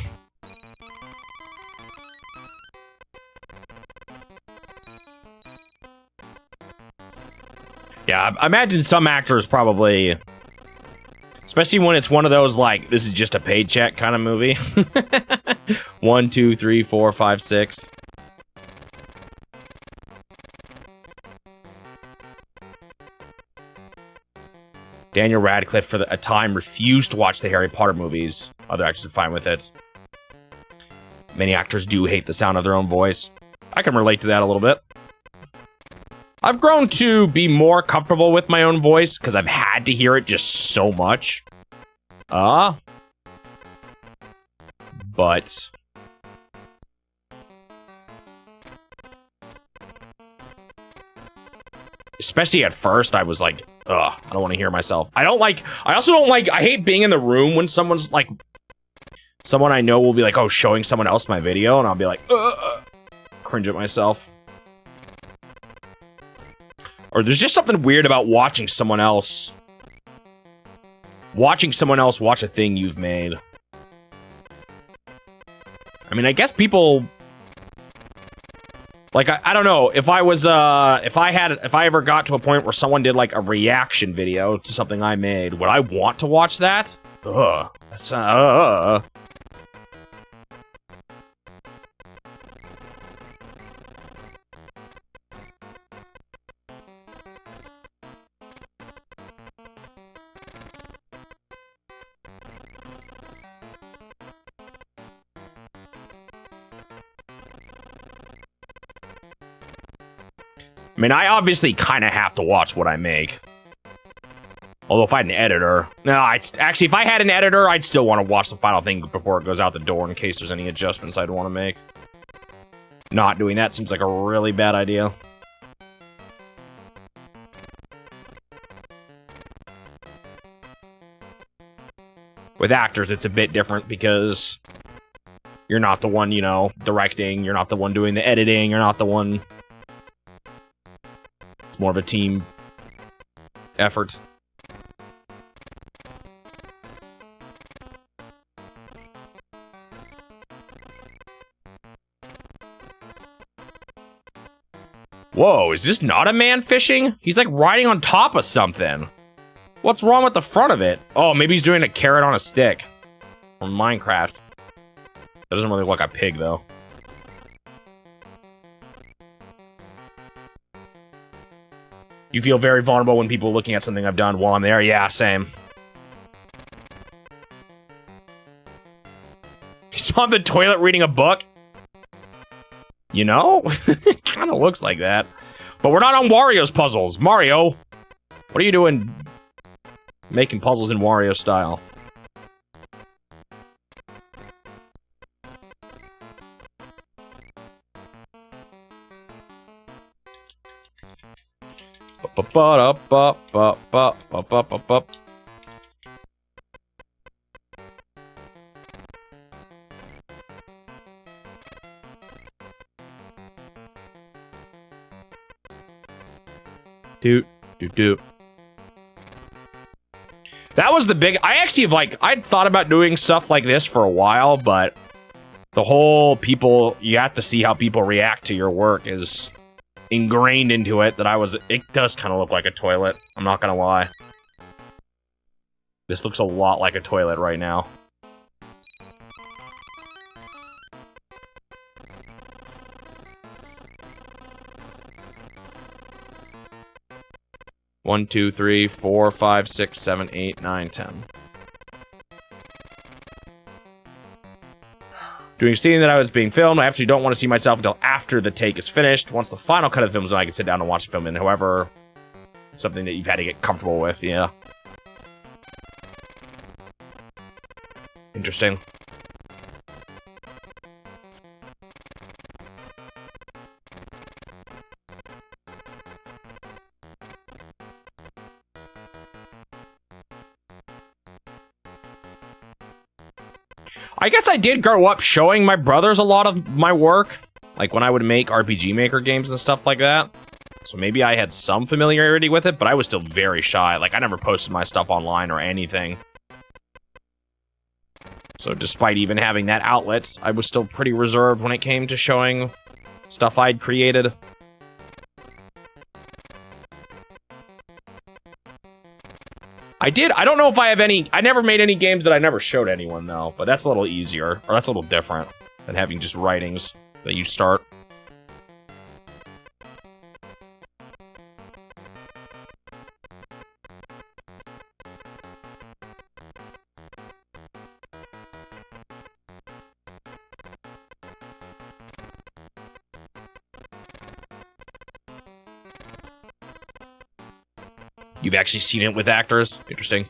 Yeah, I imagine some actors probably... especially when it's one of those, like, this is just a paycheck kind of movie. 1, 2, 3, 4, 5, 6. Daniel Radcliffe, for a time, refused to watch the Harry Potter movies. Other actors are fine with it. Many actors do hate the sound of their own voice. I can relate to that a little bit. I've grown to be more comfortable with my own voice because I've had to hear it just so much. But especially at first, I was like, ugh, I don't want to hear myself. I also don't like, I hate being in the room when someone's like, someone I know will be like, oh, showing someone else my video, and I'll be like, cringe at myself. Or there's just something weird about watching someone else watch a thing you've made. I mean, I guess people, like, I don't know, if I ever got to a point where someone did like a reaction video to something I made, would I want to watch that? Ugh, that's, I mean, I obviously kind of have to watch what I make. Although if I had an editor... No, actually, if I had an editor, I'd still want to watch the final thing before it goes out the door in case there's any adjustments I'd want to make. Not doing that seems like a really bad idea. With actors, it's a bit different because you're not the one, you know, directing, you're not the one doing the editing, you're not the one... It's more of a team effort. Whoa, is this not a man fishing? He's like riding on top of something. What's wrong with the front of it? Oh, maybe he's doing a carrot on a stick. From Minecraft. That doesn't really look like a pig, though. You feel very vulnerable when people are looking at something I've done while I'm there? Yeah, same. He's on the toilet reading a book? You know? It kind of looks like that. But we're not on Wario's puzzles. Mario, what are you doing making puzzles in Wario style? Doot. That was the big... I actually have, like... I'd thought about doing stuff like this for a while, but... The whole people... You have to see how people react to your work is ingrained into it that I was... It does kind of look like a toilet. I'm not gonna lie. This looks a lot like a toilet right now. One, 2, 3, 4, 5, 6, 7, 8, 9, 10. During a scene that I was being filmed, I actually don't want to see myself until after the take is finished. Once the final cut of the film is done, I can sit down and watch the film. And however, something that you've had to get comfortable with, yeah. Interesting. I guess I did grow up showing my brothers a lot of my work, like when I would make RPG Maker games and stuff like that. So maybe I had some familiarity with it, but I was still very shy. Like, I never posted my stuff online or anything. So despite even having that outlet, I was still pretty reserved when it came to showing stuff I'd created. I don't know if I have any... I never made any games that I never showed anyone, though. But that's a little easier, or that's a little different than having just writings that you start. You've actually seen it with actors? Interesting.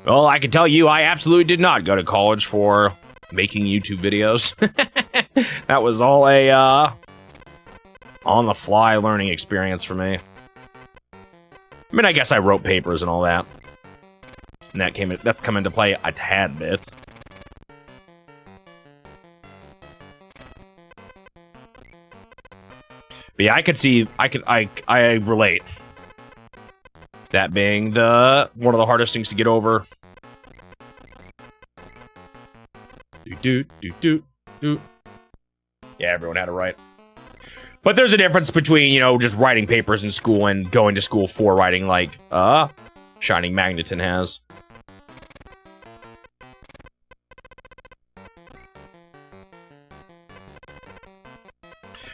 Well, I can tell you, I absolutely did not go to college for making YouTube videos. That was all a, on-the-fly learning experience for me. I mean, I guess I wrote papers and all that. And that's come into play a tad bit. But yeah, I relate. That being one of the hardest things to get over. Yeah, everyone had it right. But there's a difference between, you know, just writing papers in school and going to school for writing like, Shining Magneton has.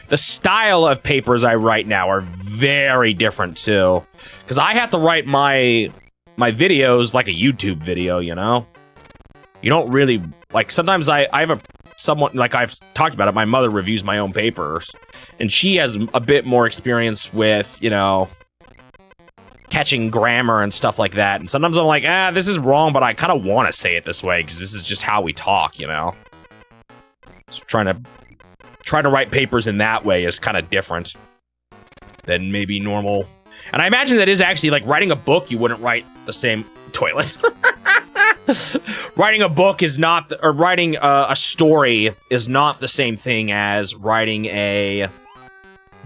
The style of papers I write now are very different, too. Because I have to write my videos like a YouTube video, you know? You don't really... Like, sometimes I have someone... Like, I've talked about it, my mother reviews my own papers. And she has a bit more experience with, you know... catching grammar and stuff like that. And sometimes I'm like, this is wrong, but I kind of want to say it this way, because this is just how we talk, you know? So trying to write papers in that way is kind of different than maybe normal. And I imagine that is actually, like, writing a book, you wouldn't write the same... Toilet. Writing a book is not... Or writing a story is not the same thing as writing a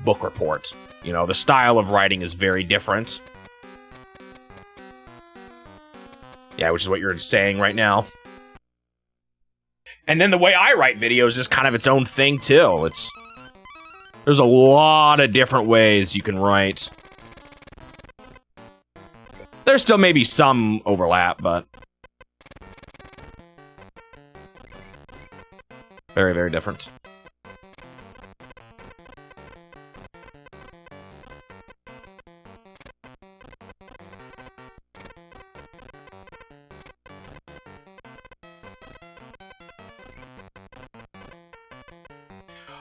book report. You know, the style of writing is very different. Yeah, which is what you're saying right now. And then the way I write videos is kind of its own thing, too. There's a lot of different ways you can write. There's still maybe some overlap, but... very, very different.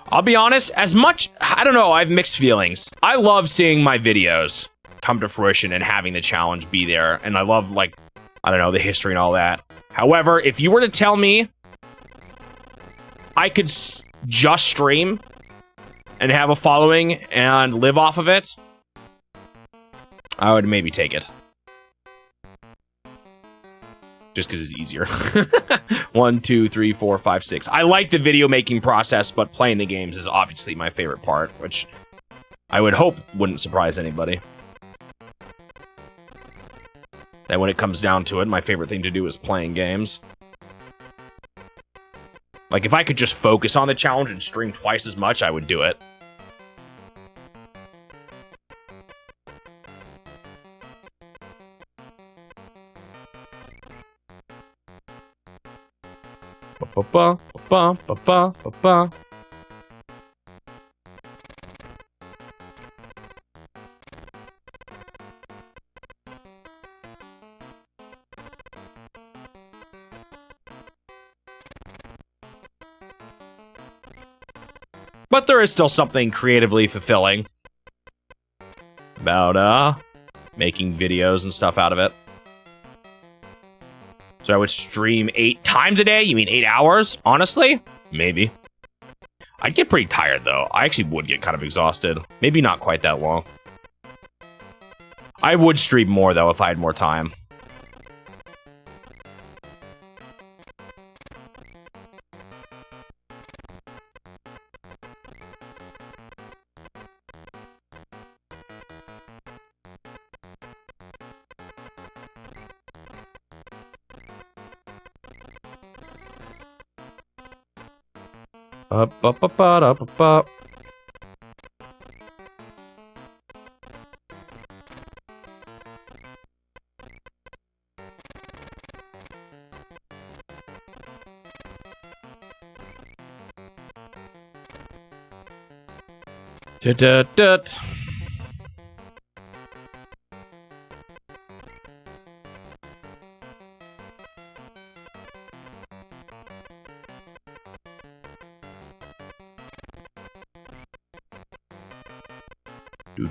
I'll be honest, as much... I don't know, I have mixed feelings. I love seeing my videos come to fruition and having the challenge be there. And I love, like, I don't know, the history and all that. However, if you were to tell me I could just stream and have a following and live off of it, I would maybe take it. Just because it's easier. 1, 2, 3, 4, 5, 6. I like the video making process, but playing the games is obviously my favorite part, which I would hope wouldn't surprise anybody. That when it comes down to it, my favorite thing to do is playing games. Like, if I could just focus on the challenge and stream twice as much, I would do it. Ba-ba-ba-ba-ba-ba-ba. But there is still something creatively fulfilling about, making videos and stuff out of it. So I would stream 8 times a day? You mean 8 hours? Honestly? Maybe. I'd get pretty tired, though. I actually would get kind of exhausted. Maybe not quite that long. I would stream more, though, if I had more time. Ba-ba-ba-da-ba-ba. Da-da-da-da.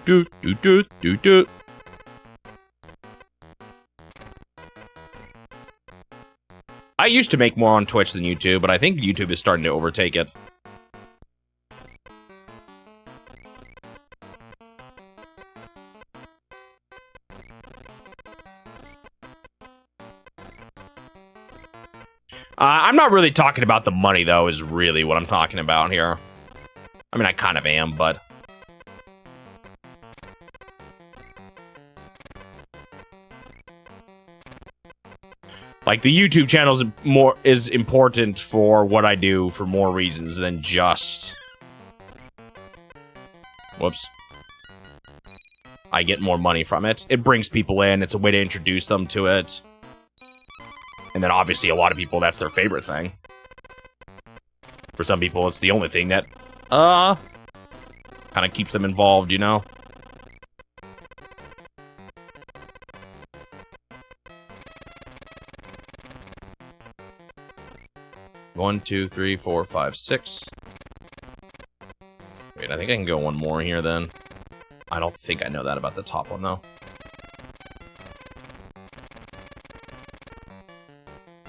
Do. I used to make more on Twitch than YouTube, but I think YouTube is starting to overtake it. I'm not really talking about the money, though, is really what I'm talking about here. I mean, I kind of am, but... Like, the YouTube channel is important for what I do for more reasons than just... Whoops. I get more money from it. It brings people in. It's a way to introduce them to it. And then, obviously, a lot of people, that's their favorite thing. For some people, it's the only thing that, kind of keeps them involved, you know? One, two, three, four, five, six. Wait, I think I can go one more here, then. I don't think I know that about the top one, though.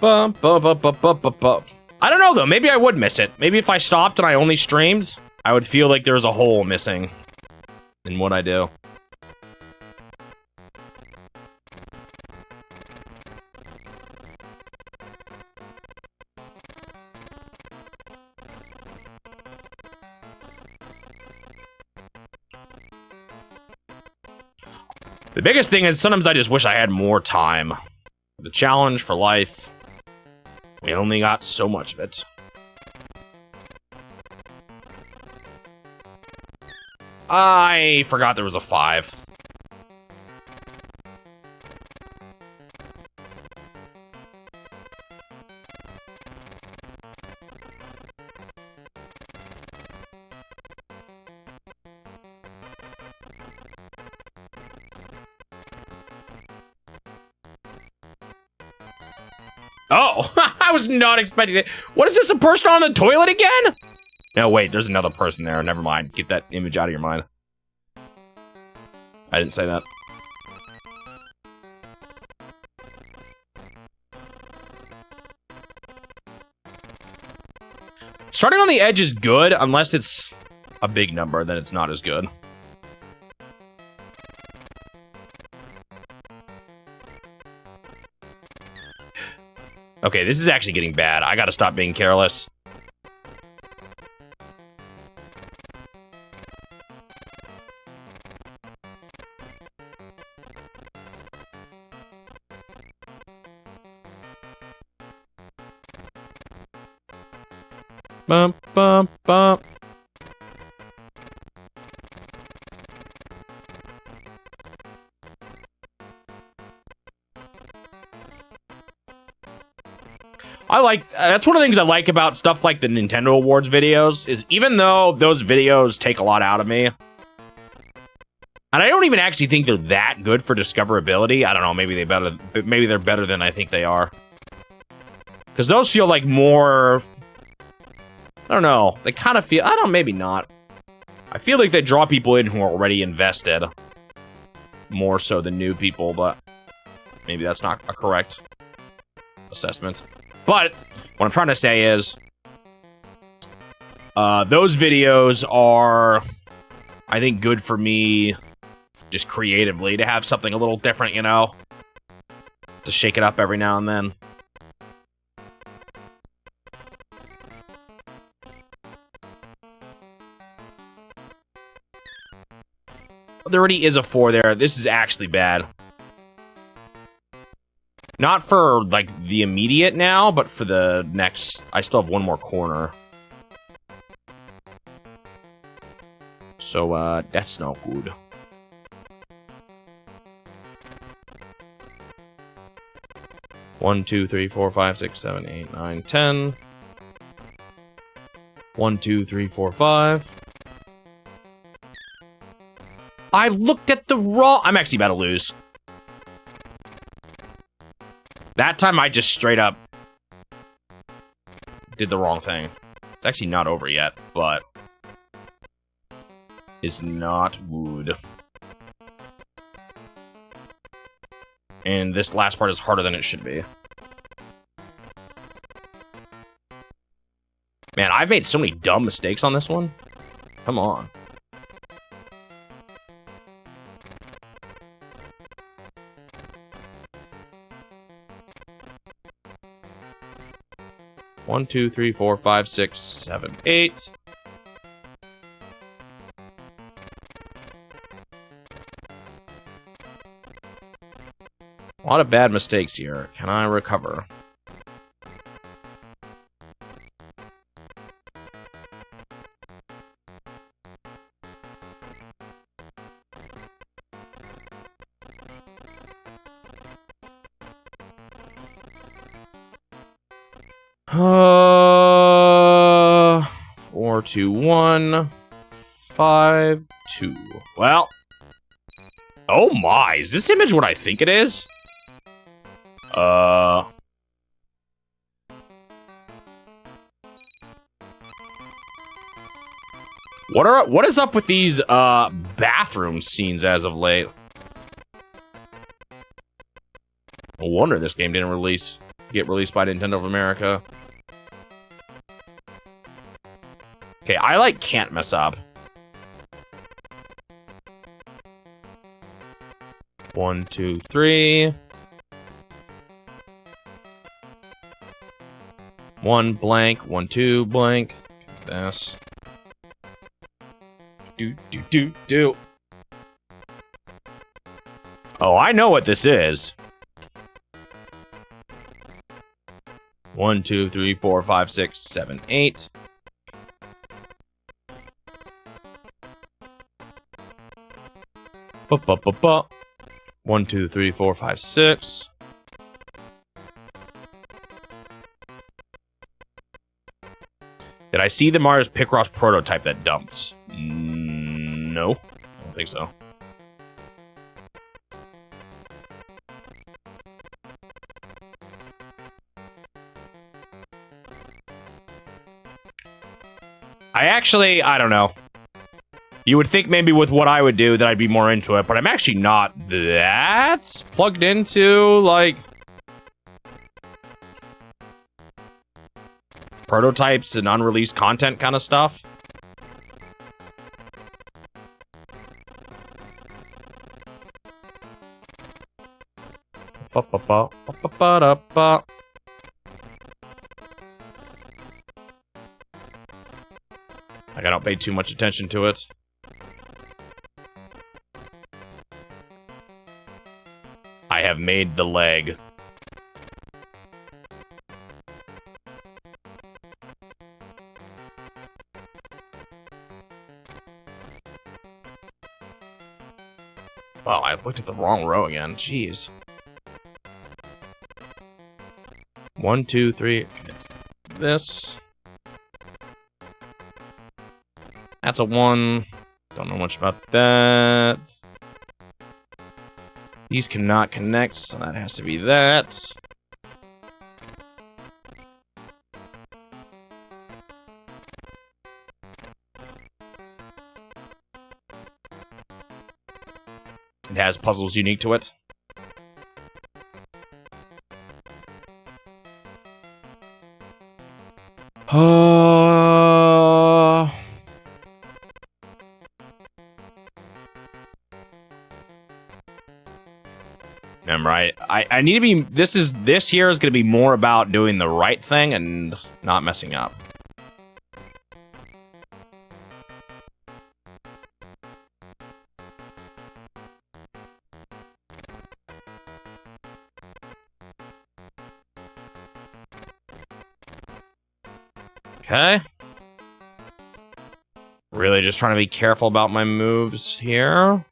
Bum, bum, bum, bum, bum, bum, bum. I don't know, though. Maybe I would miss it. Maybe if I stopped and I only streamed, I would feel like there's a hole missing in what I do. The biggest thing is sometimes I just wish I had more time. The challenge for life. We only got so much of it. I forgot there was a 5. Oh, I was not expecting it. What is this, a person on the toilet again? No, wait, there's another person there. Never mind. Get that image out of your mind. I didn't say that. Starting on the edge is good, unless it's a big number, then it's not as good. Okay, this is actually getting bad. I gotta stop being careless. Bump, bump, bump. That's one of the things I like about stuff like the Nintendo Awards videos, is even though those videos take a lot out of me, and I don't even actually think they're that good for discoverability. I don't know, maybe they're better than I think they are. Because those feel like more, I don't know, they kind of feel, maybe not. I feel like they draw people in who are already invested, more so than new people, but maybe that's not a correct assessment. But what I'm trying to say is, those videos are, I think, good for me just creatively to have something a little different, you know? To shake it up every now and then. There already is a 4 there. This is actually bad. Not for, like, the immediate now, but for the next... I still have one more corner. So, that's not good. One, 2, 3, 4, 5, 6, 7, 8, 9, 10. 1, 2, 3, 4, 5. I looked at the wrong... I'm actually about to lose. That time I just straight up did the wrong thing. It's actually not over yet, but is not wood. And this last part is harder than it should be. Man, I've made so many dumb mistakes on this one. Come on. One, two, three, four, five, six, 7, 8. A lot of bad mistakes here. Can I recover? Uh, 4, 2, 1, 5, 2. Well. Oh my, is this image what I think it is? What is up with these bathroom scenes as of late? No wonder this game didn't get released by Nintendo of America. Okay, I can't mess up. 1, 2, 3. 1 blank, 1, 2 blank. This. Do. Oh, I know what this is. 1, 2, 3, 4, 5, 6, 7, 8. Ba. 1, 2, 3, 4, 5, 6. Did I see the Mario's Picross prototype that dumps? No, I don't think so. I don't know. You would think maybe with what I would do that I'd be more into it, but I'm actually not that plugged into, prototypes and unreleased content kind of stuff. I don't pay too much attention to it. I have made the leg. Wow, I looked at the wrong row again. Jeez. 1, 2, 3. It's this. That's a 1. Don't know much about that. These cannot connect, so that has to be that. It has puzzles unique to it. Remember, I need to be. This here is going to be more about doing the right thing and not messing up. Okay. Really just trying to be careful about my moves here.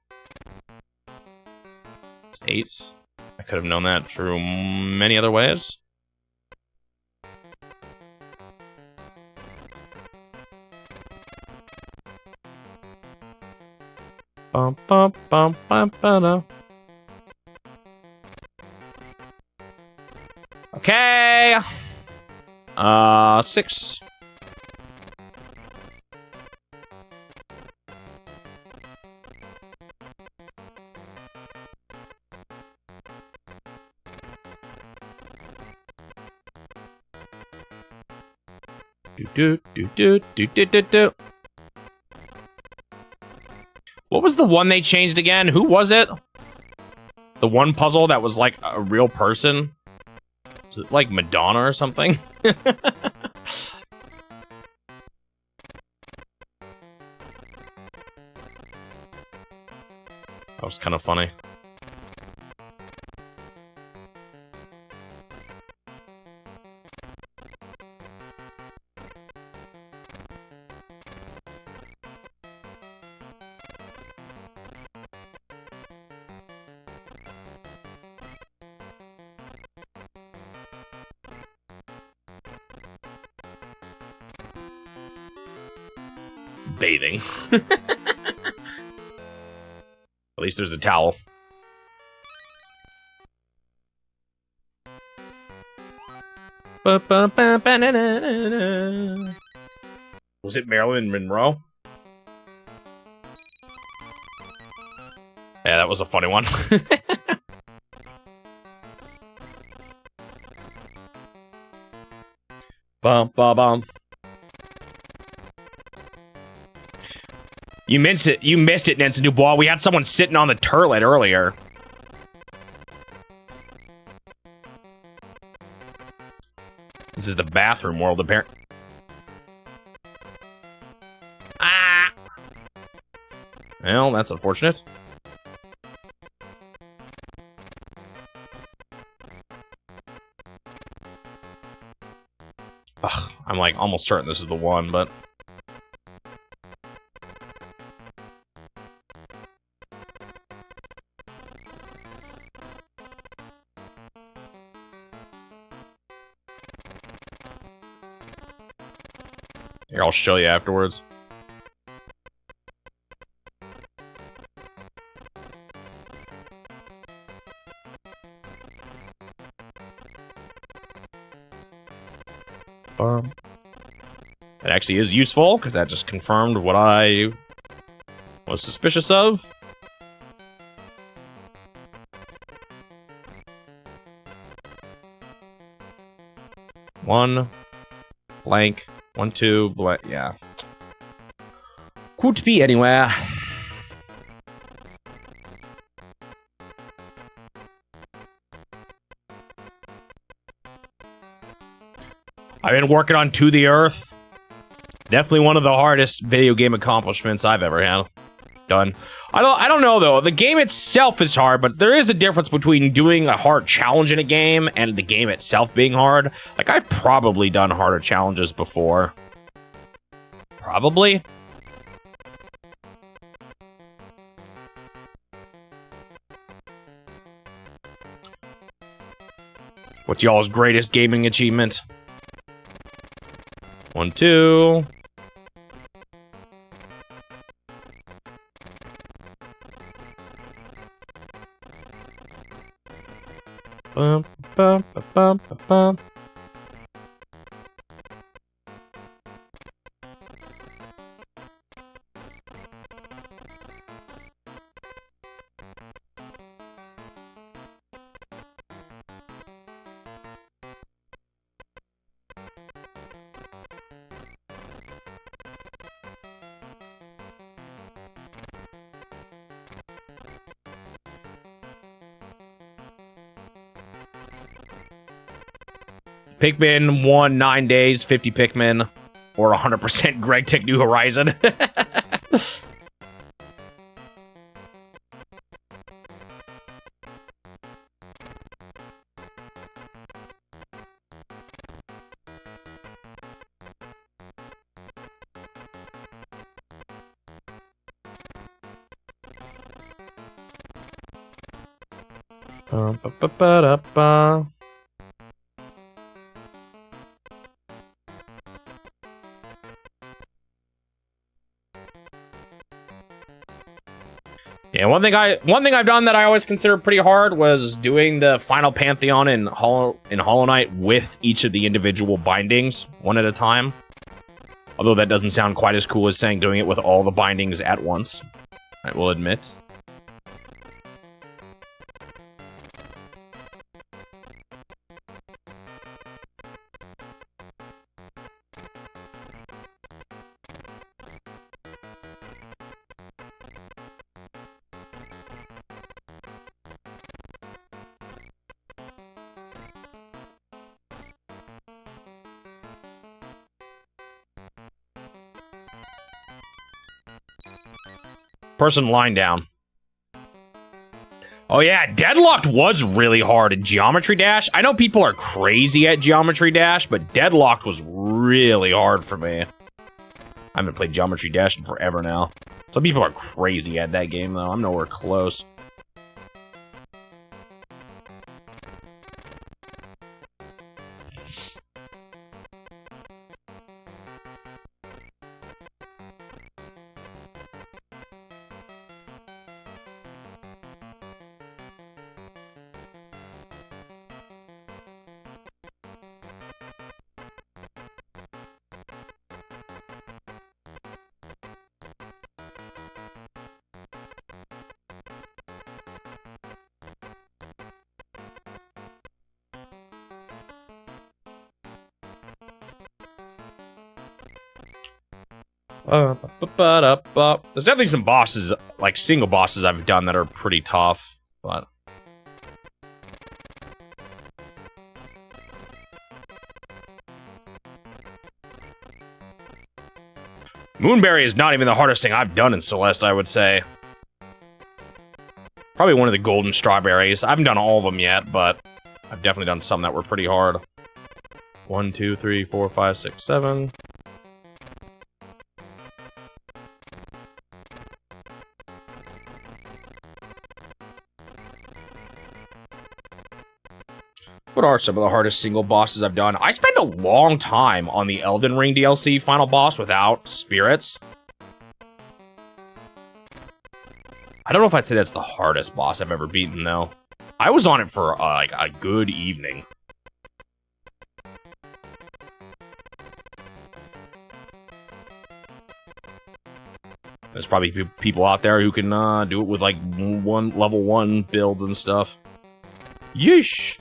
It's 8. I could have known that through many other ways. Bum, bum, bum, bum, ba-da. Okay. 6. What was the one they changed again? Who was it? The one puzzle that was like a real person? Was it like Madonna or something? That was kind of funny. Bathing. At least there's a towel. Was it Marilyn Monroe? Yeah, that was a funny one. Bum, bum, bum. You missed it, Nancy Dubois. We had someone sitting on the turlet earlier. This is the bathroom world, apparently. Ah! Well, that's unfortunate. Ugh, I'm like almost certain this is the one, but... Here, I'll show you afterwards. It actually is useful, because that just confirmed what I was suspicious of. One blank. 1, 2, blank. Yeah. Could be anywhere. I've been working on To the Earth. Definitely one of the hardest video game accomplishments I've ever had done. I don't know though. The game itself is hard, but there is a difference between doing a hard challenge in a game and the game itself being hard. Like, I've probably done harder challenges before. Probably. What's y'all's greatest gaming achievement? 1, 2. Bum, bum, bum, bum, bum. Pikmin won 9 days, 50 Pikmin, or 100% Greg Tech New Horizon. Ba-ba-ba-da-ba. Yeah, one thing I've done that I always consider pretty hard was doing the final Pantheon in Hollow Knight with each of the individual bindings one at a time. Although that doesn't sound quite as cool as saying doing it with all the bindings at once, I will admit. Person lying down. Oh yeah, Deadlocked was really hard in Geometry Dash. I know people are crazy at Geometry Dash, but Deadlocked was really hard for me. I haven't played Geometry Dash in forever now. Some people are crazy at that game, though. I'm nowhere close. There's definitely some bosses, like single bosses I've done that are pretty tough, but... Moonberry is not even the hardest thing I've done in Celeste, I would say. Probably one of the golden strawberries. I haven't done all of them yet, but I've definitely done some that were pretty hard. 1, 2, 3, 4, 5, 6, 7... What are some of the hardest single bosses I've done? I spent a long time on the Elden Ring DLC final boss without spirits. I don't know if I'd say that's the hardest boss I've ever beaten, though. I was on it for, like, a good evening. There's probably people out there who can, do it with, like, level 1 builds and stuff. Yeesh!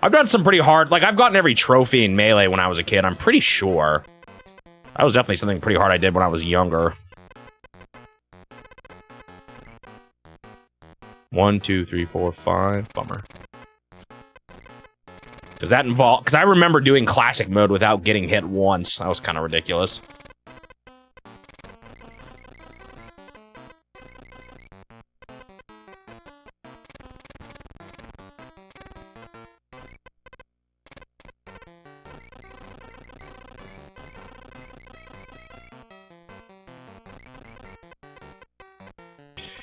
I've done some pretty hard, like, I've gotten every trophy in Melee when I was a kid, I'm pretty sure. That was definitely something pretty hard I did when I was younger. 1, 2, 3, 4, 5. Bummer. Does that involve... Because I remember doing classic mode without getting hit once. That was kind of ridiculous.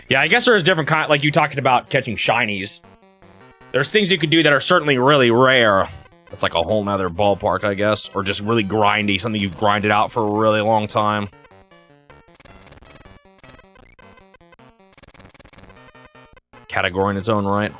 Yeah, I guess there's different kind, like you talking about catching shinies. There's things you could do that are certainly really rare. That's like a whole nother ballpark, I guess. Or just really grindy, something you've grinded out for a really long time. Category in its own right.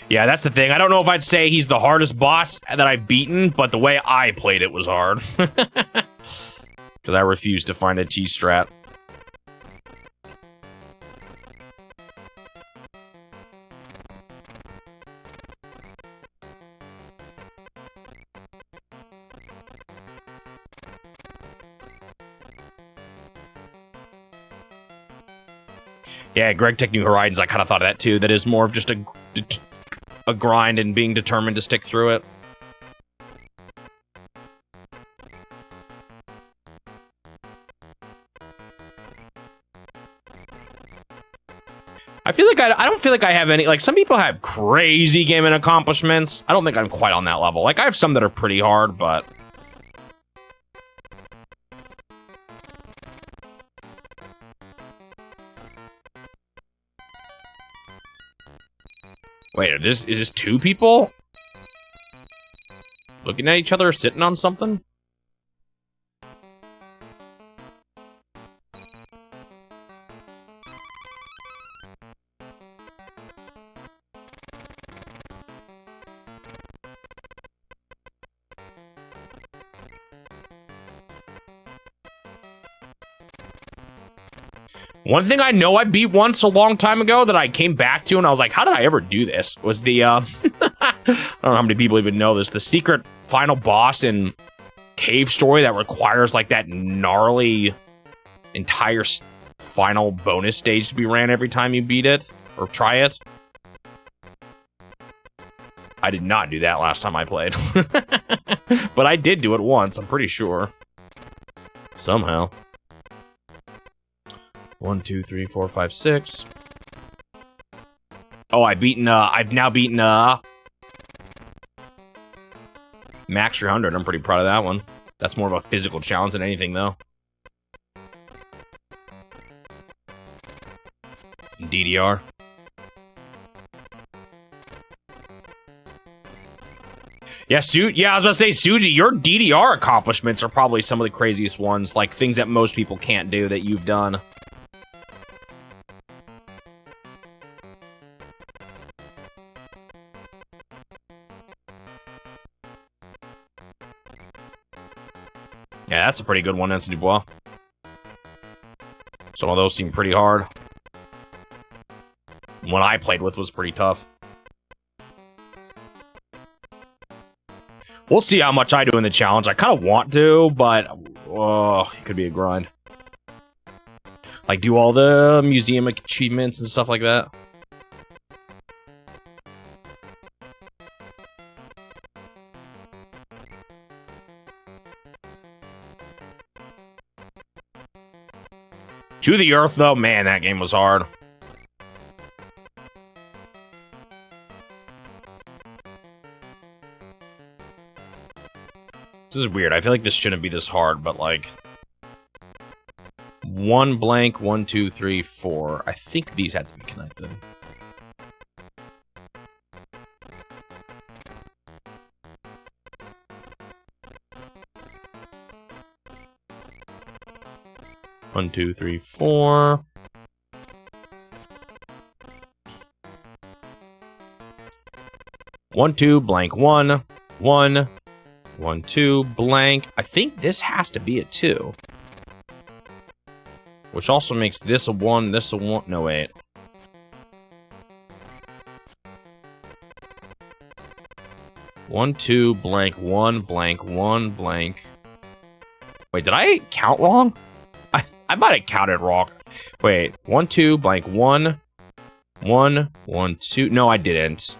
Yeah, that's the thing. I don't know if I'd say he's the hardest boss that I've beaten, but the way I played it was hard. Because I refused to find a T-strat. Yeah, Greg Tech New Horizons, I kind of thought of that too. That is more of just a grind and being determined to stick through it. I feel like I don't feel like I have any, like, some people have crazy gaming accomplishments. I don't think I'm quite on that level. Like, I have some that are pretty hard, but... Wait, is this two people? Looking at each other, sitting on something? One thing I know I beat once a long time ago that I came back to and I was like, how did I ever do this? Was the, I don't know how many people even know this, the secret final boss in cave story that requires like that gnarly entire final bonus stage to be ran every time you beat it or try it. I did not do that last time I played. But I did do it once, I'm pretty sure. Somehow. 1, 2, 3, 4, 5, 6. Oh, I've now beaten, Max 300. I'm pretty proud of that one. That's more of a physical challenge than anything, though. DDR. Yeah, I was about to say, Suji, your DDR accomplishments are probably some of the craziest ones, like things that most people can't do that you've done. Yeah, that's a pretty good one, Nancy Dubois. Some of those seem pretty hard. One I played with was pretty tough. We'll see how much I do in the challenge. I kind of want to, but it could be a grind. Like, do all the museum achievements and stuff like that. To the Earth, though, man, that game was hard. This is weird. I feel like this shouldn't be this hard, but like... 1 blank, 1, 2, 3, 4. I think these have to be connected. One, 2, 3, 4. One, 2, blank, 1. 1. 1, 2, blank. I think this has to be a 2. Which also makes this a 1, this a 1. No, wait. One, 2, blank, 1, blank, 1, blank. Wait, did I count wrong? I might have counted wrong. Wait, 1, 2, blank, 1. 1, 1, 2. No, I didn't.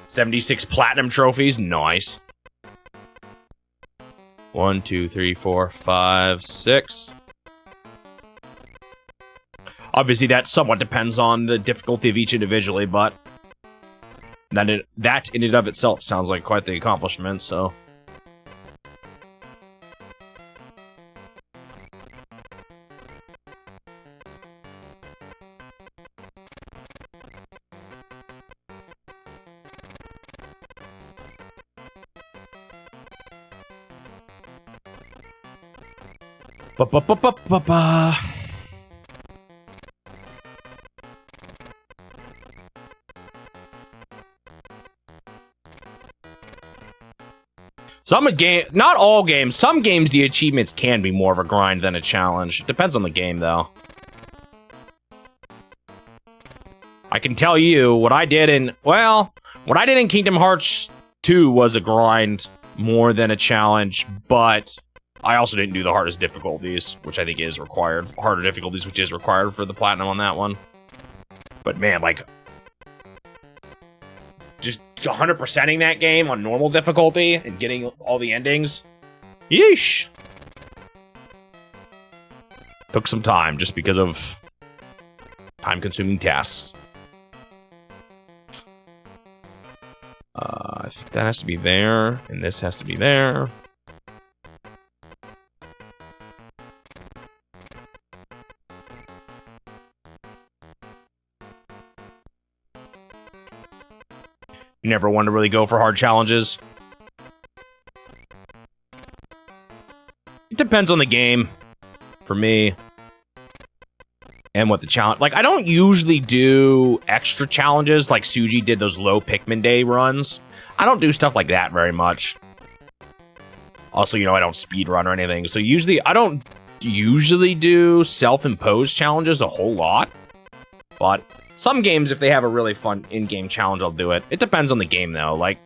$76 platinum trophies. Nice. 1, 2, 3, 4, 5, 6. Obviously, that somewhat depends on the difficulty of each individually, but that in and of itself sounds like quite the accomplishment, so... Ba-ba-ba-ba-ba-ba. Not all games. Some games, the achievements can be more of a grind than a challenge. It depends on the game, though. I can tell you what I did in, what I did in Kingdom Hearts 2 was a grind more than a challenge, but I also didn't do the hardest difficulties, which I think is required. Harder difficulties, which is required for the platinum on that one. But man, like, just 100%ing that game on normal difficulty and getting all the endings. Yeesh. Took some time just because of time-consuming tasks. I think that has to be there, and this has to be there. You never want to really go for hard challenges. It depends on the game, for me. And what the challenge... Like, I don't usually do extra challenges like Suji did those low Pikmin Day runs. I don't do stuff like that very much. Also, you know, I don't speed run or anything. So usually, I don't usually do self-imposed challenges a whole lot. But Some games, if they have a really fun in-game challenge, I'll do it. It depends on the game, though. Like,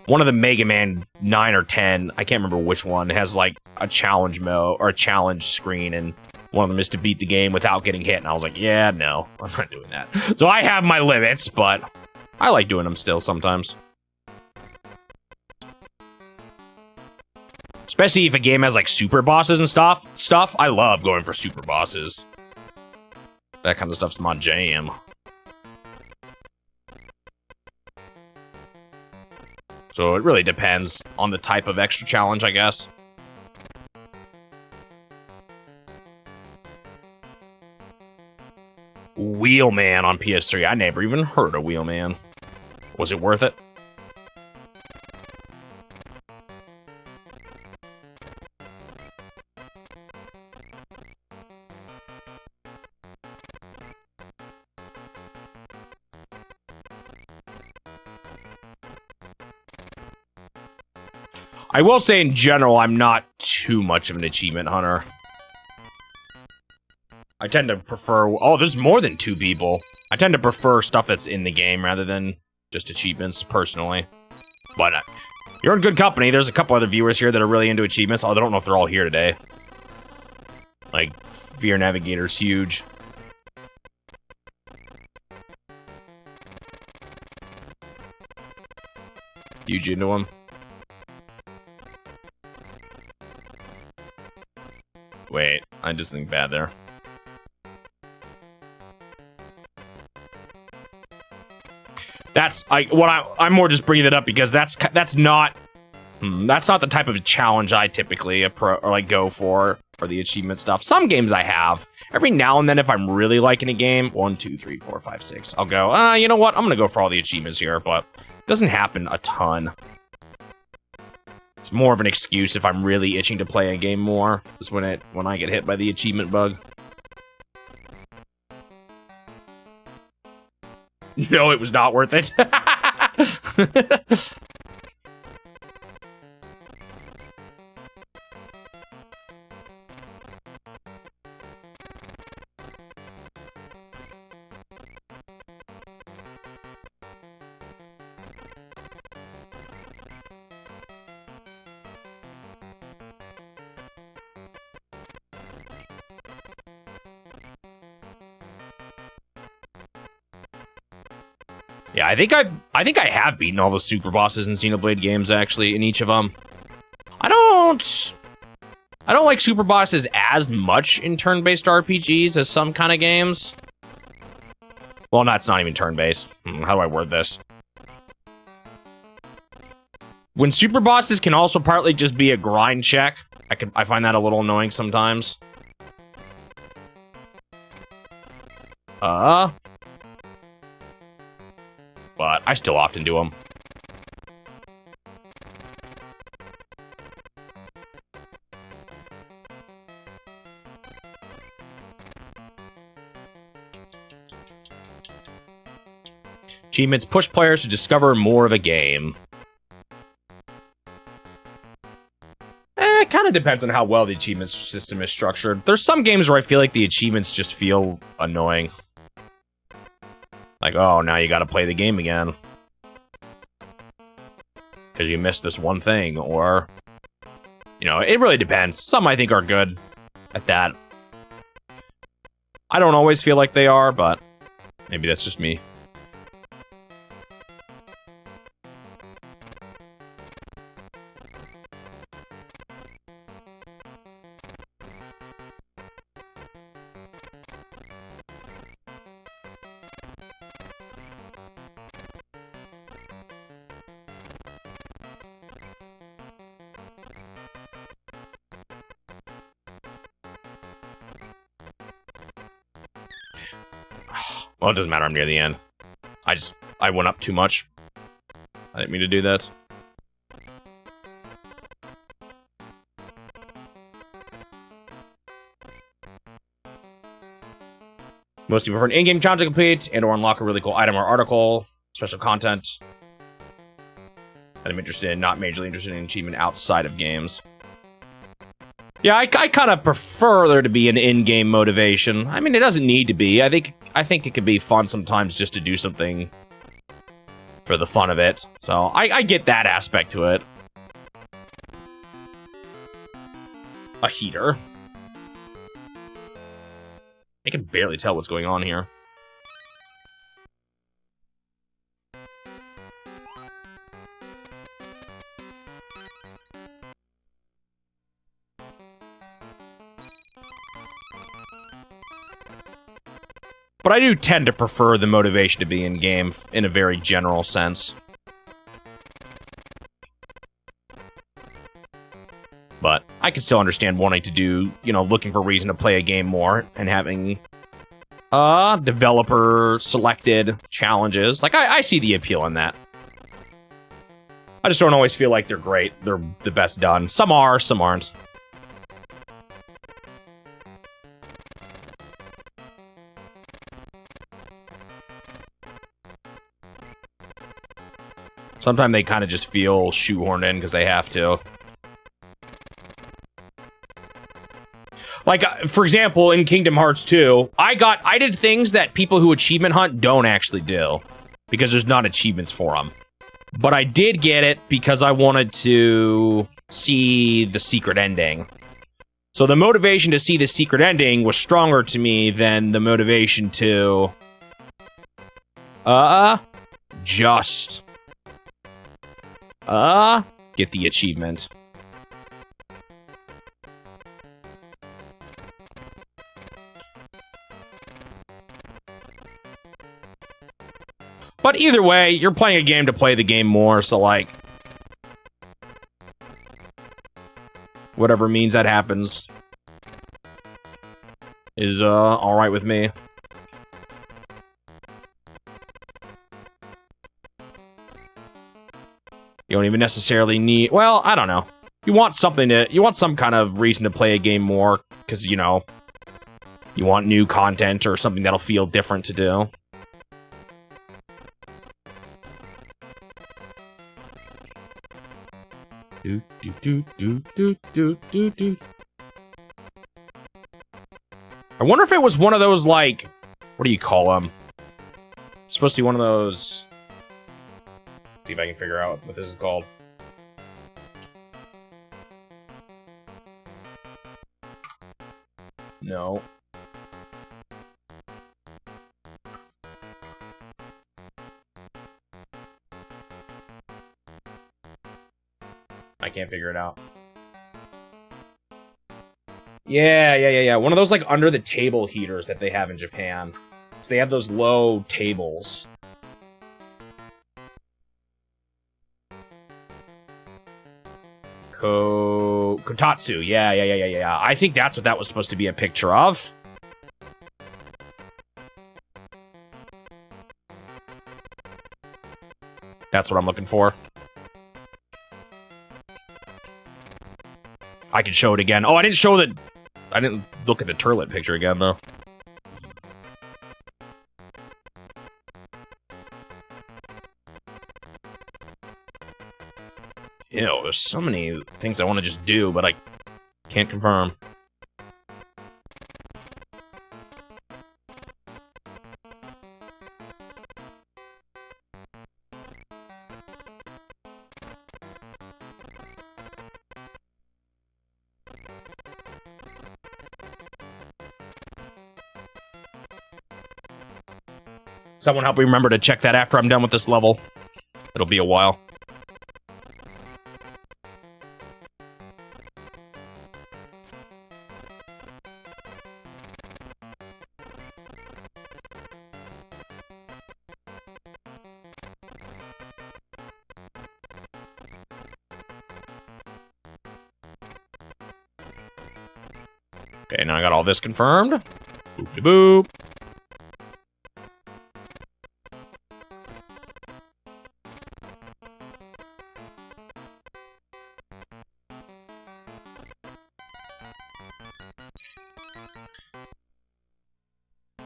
one of the Mega Man 9 or 10, I can't remember which one, has, like, a challenge mode, or a challenge screen, and one of them is to beat the game without getting hit, and I was like, yeah, no, I'm not doing that. So I have my limits, but I like doing them still sometimes. Especially if a game has, like, super bosses and stuff. I love going for super bosses. That kind of stuff's my jam. So it really depends on the type of extra challenge, I guess. Wheelman on PS3. I never even heard of Wheelman. Was it worth it? I will say in general, I'm not too much of an achievement hunter. I tend to prefer... Oh, there's more than 2 people. I tend to prefer stuff that's in the game rather than just achievements, personally. But you're in good company. There's a couple other viewers here that are really into achievements. I don't know if they're all here today. Like, Fear Navigator's huge. Huge into him. Wait, I just think bad there. That's I'm more just bringing it up because that's not the type of challenge I typically go for the achievement stuff. Some games I have every now and then if I'm really liking a game. 1, 2, 3, 4, 5, 6. I'll go. You know what? I'm gonna go for all the achievements here, but it doesn't happen a ton. It's more of an excuse if I'm really itching to play a game more. Is when I get hit by the achievement bug. No, it was not worth it. Yeah, I think I have beaten all the super bosses in Xenoblade games, actually, in each of them. I don't like super bosses as much in turn-based RPGs as some kind of games. Well, that's not even turn-based. How do I word this? When super bosses can also partly just be a grind check, I find that a little annoying sometimes. But I still often do them. Achievements push players to discover more of a game. It kind of depends on how well the achievement system is structured. There's some games where I feel like the achievements just feel annoying. Like, oh, now you gotta play the game again. Because you missed this one thing, or... You know, it really depends. Some I think are good at that. I don't always feel like they are, but maybe that's just me. Well, it doesn't matter, I'm near the end. I went up too much. I didn't mean to do that. Most people prefer an in-game challenge to complete and or unlock a really cool item or article, special content. That I'm interested in, not majorly interested in achievement outside of games. Yeah, I kind of prefer there to be an in-game motivation. I mean, it doesn't need to be. I think it could be fun sometimes just to do something for the fun of it. So I get that aspect to it. A heater. I can barely tell what's going on here. But I do tend to prefer the motivation to be in-game in a very general sense. But I can still understand wanting to do, you know, looking for a reason to play a game more and having developer-selected challenges. Like, I see the appeal in that. I just don't always feel like they're great. They're the best done. Some are, some aren't. Sometimes they kind of just feel shoehorned in because they have to. Like, for example, in Kingdom Hearts 2, I did things that people who achievement hunt don't actually do. Because there's not achievements for them. But I did get it because I wanted to see the secret ending. So the motivation to see the secret ending was stronger to me than the motivation to... just... get the achievement. But either way, you're playing a game to play the game more, so like... whatever means that happens is, alright with me. You don't even necessarily need... well, I don't know. You want something to... you want some kind of reason to play a game more, because, you know... you want new content or something that'll feel different to do. I wonder if it was one of those, like... what do you call them? It's supposed to be one of those... see if I can figure out what this is called. No. I can't figure it out. Yeah. One of those, like, under the table heaters that they have in Japan. So they have those low tables. Kotatsu. Yeah. I think that's what that was supposed to be a picture of. That's what I'm looking for. I can show it again. Oh, I didn't show the... I didn't look at the turlet picture again, though. Ew, there's so many things I want to just do, but I can't confirm. Someone help me remember to check that after I'm done with this level. It'll be a while. Okay, now I got all this confirmed. Boop-de-boop.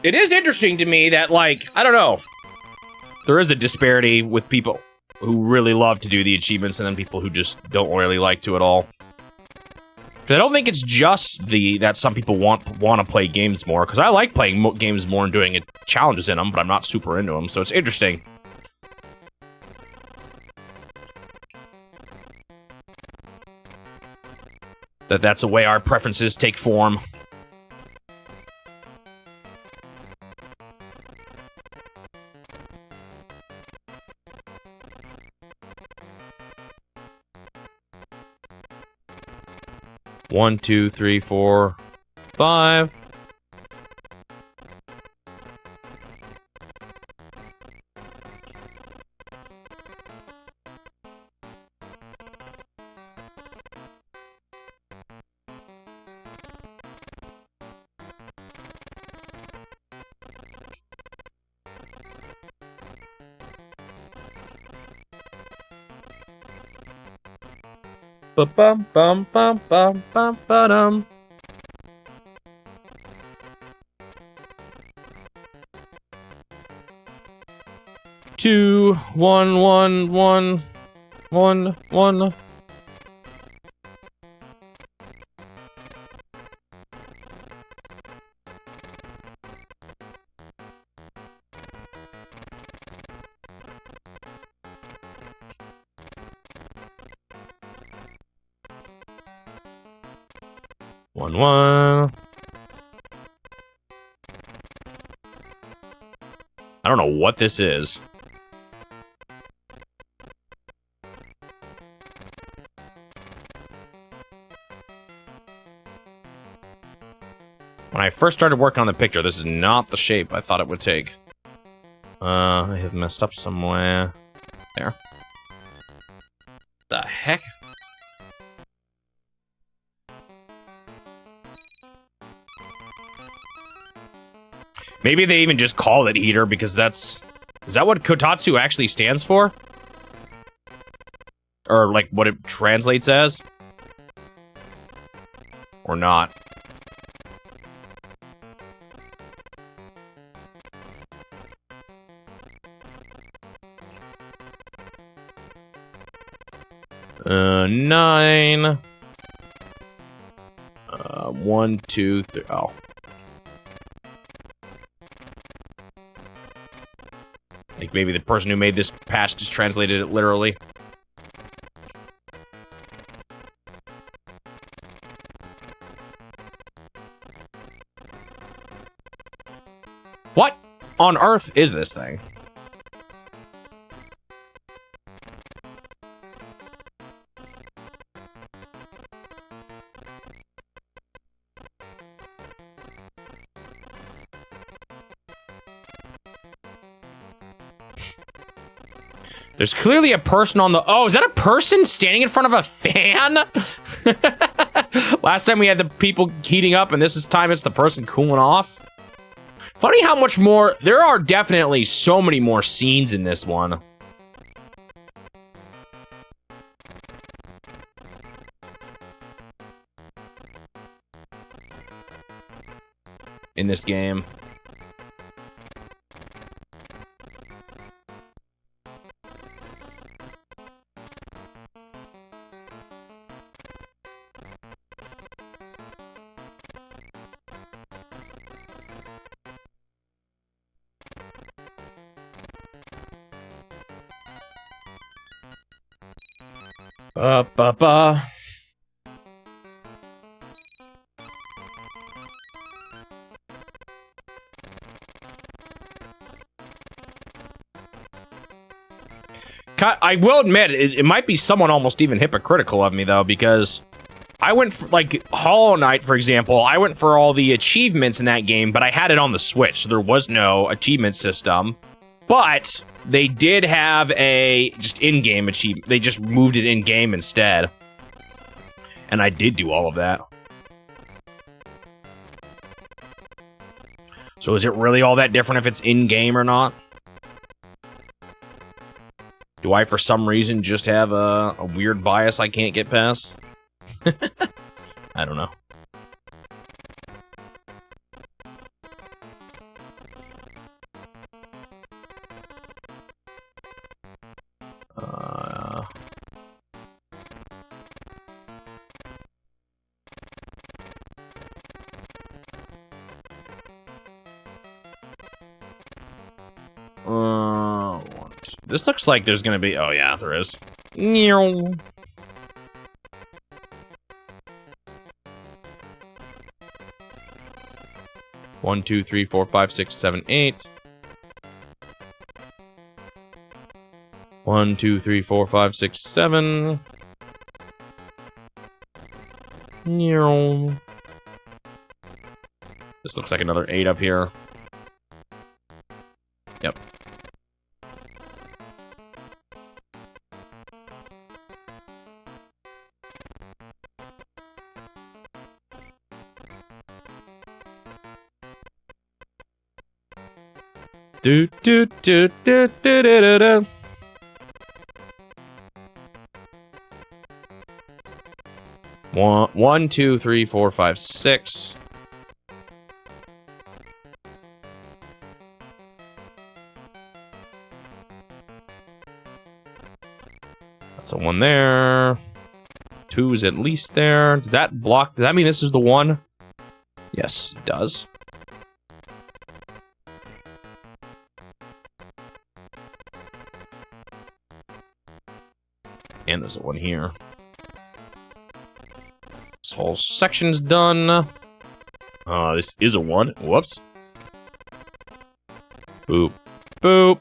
It is interesting to me that, like, I don't know. There is a disparity with people who really love to do the achievements and then people who just don't really like to at all. I don't think it's just that some people want to play games more, because I like playing games more and doing challenges in them, but I'm not super into them, so it's interesting. That's the way our preferences take form. One, two, three, 4, 5. Bum bum bum bum bum ba-dum. Two, one, one, one, one, one. One, one. I don't know what this is. When I first started working on the picture, this is not the shape I thought it would take. I have messed up somewhere. There. The heck? Maybe they even just call it heater because is that what Kotatsu actually stands for? Or like what it translates as? Or not? Nine. 1, 2, 3. Oh. Like maybe the person who made this patch just translated it literally. What on earth is this thing? There's clearly a person on the... Oh, is that a person standing in front of a fan? Last time we had the people heating up, and this time it's the person cooling off. Funny how much more... There are definitely so many more scenes in this one. In this game. Ba-ba. I will admit, it might be someone almost even hypocritical of me, though, because I went for, like, Hollow Knight, for example, I went for all the achievements in that game, but I had it on the Switch, so there was no achievement system. But they did have a just in-game achievement. They just moved it in-game instead. And I did do all of that. So is it really all that different if it's in-game or not? Do I, for some reason, just have a weird bias I can't get past? I don't know. This looks like there's gonna be... Oh, yeah, there is. Meow. One, two, three, four, five, six, seven, 8. 1, 2, 3, 4, 5, 6, 7. Meow. This looks like another 8 up here. Yep. Do do do do do do do. One, 2, 3, 4, 5, 6. That's a 1 there. 2 is at least there. Does that block? Does that mean this is the 1? Yes, it does. And there's a 1 here. This whole section's done. This is a 1. Whoops. Boop. Boop.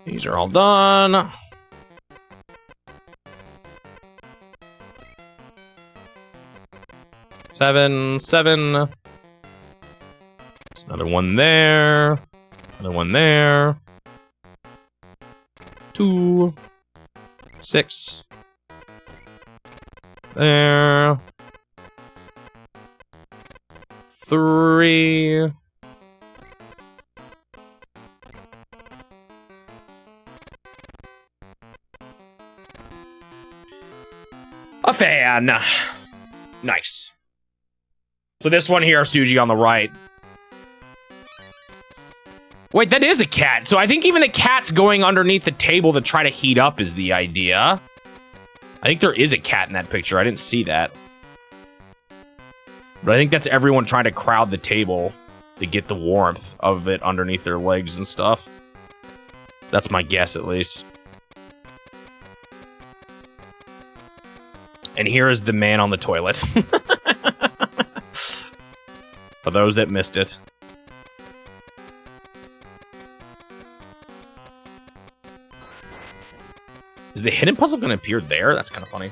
These are all done. Seven. There's another 1 there. Another 1 there. 2. 6. There. 3. A fan. Nice. So this one here, Suji on the right. Wait, that is a cat. So I think even the cat's going underneath the table to try to heat up is the idea. I think there is a cat in that picture. I didn't see that. But I think that's everyone trying to crowd the table to get the warmth of it underneath their legs and stuff. That's my guess, at least. And here is the man on the toilet. For those that missed it. Is the hidden puzzle going to appear there? That's kind of funny.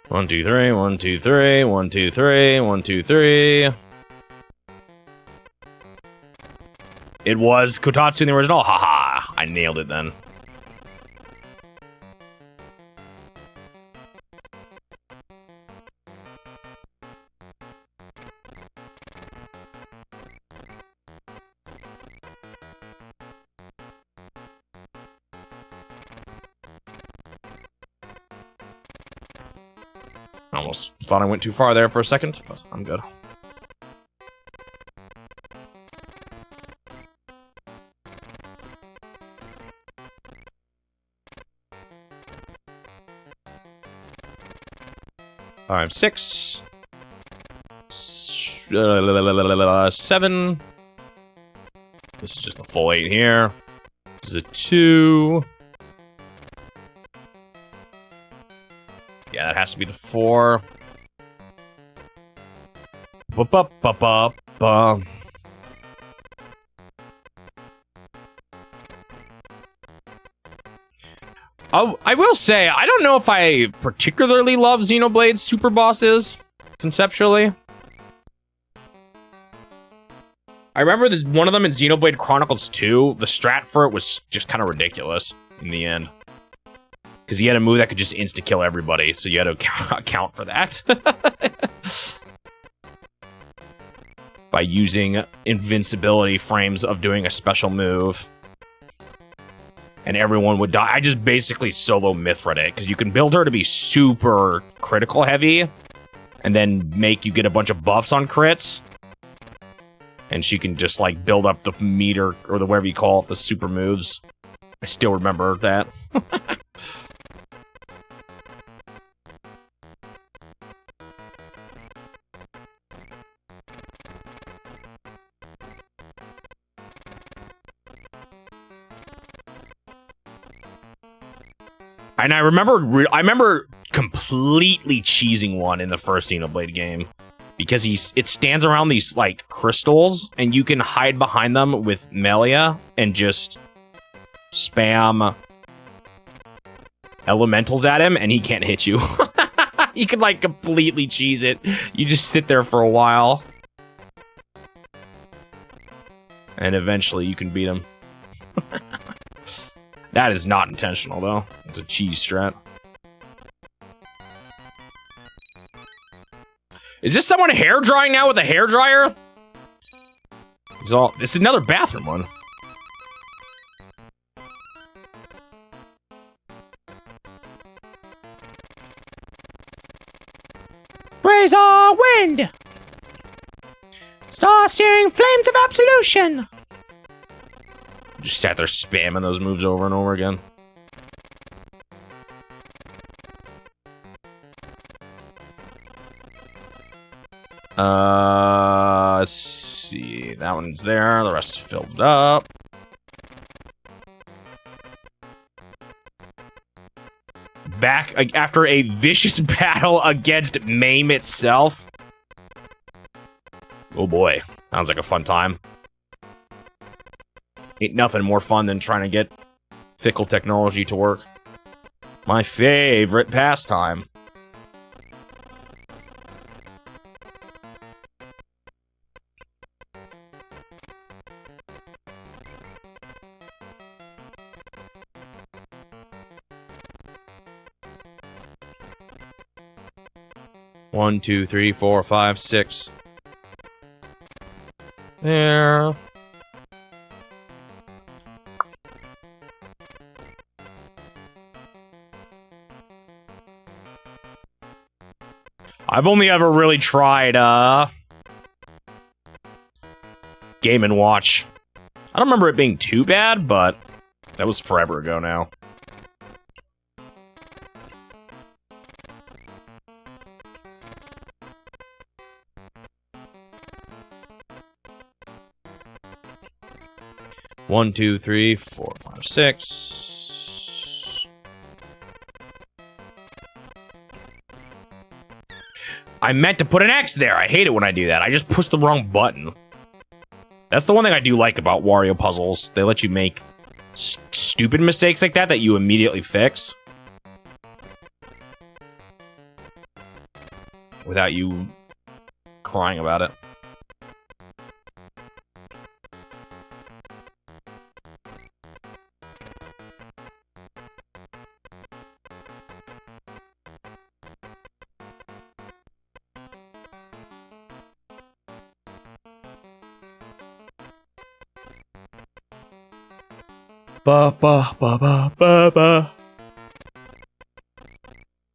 One, two, three, 1, 2, 3, 1, 2, 3, 1, 2, 3. It was Kotatsu in the original. Haha, I nailed it then. I almost thought I went too far there for a second, but I'm good. All right, 6. 7. This is just the full 8 here. This is a 2. Yeah, that has to be the 4. Ba-ba-ba-ba-ba. Oh, I will say, I don't know if I particularly love Xenoblade's super bosses, conceptually. I remember there's one of them in Xenoblade Chronicles 2. The strat for it was just kind of ridiculous in the end. Because he had a move that could just insta-kill everybody, so you had to account for that. by using invincibility frames of doing a special move. And everyone would die. I just basically solo Mithrid it, because you can build her to be super critical heavy, and then make you get a bunch of buffs on crits. And she can just, like, build up the meter, or the whatever you call it, the super moves. I still remember that. And I remember completely cheesing one in the first Xenoblade game. Because it stands around these, like, crystals, and you can hide behind them with Melia and just spam elementals at him, and he can't hit you. You can, like, completely cheese it. You just sit there for a while. And eventually you can beat him. That is not intentional, though. It's a cheese strat. Is this someone hair drying now with a hair dryer? This is another bathroom one. Raise our wind! Start searing flames of absolution! Just sat there spamming those moves over and over again. Let's see. That one's there. The rest is filled up. Back after a vicious battle against MAME itself. Oh boy. Sounds like a fun time. Ain't nothing more fun than trying to get fickle technology to work. My favorite pastime. One, two, three, four, five, six. There. I've only ever really tried, Game & Watch. I don't remember it being too bad, but that was forever ago now. One, two, three, four, five, six. I meant to put an X there. I hate it when I do that. I just pushed the wrong button. That's the one thing I do like about Wario puzzles. They let you make stupid mistakes like that you immediately fix. Without you crying about it. Ba ba ba ba ba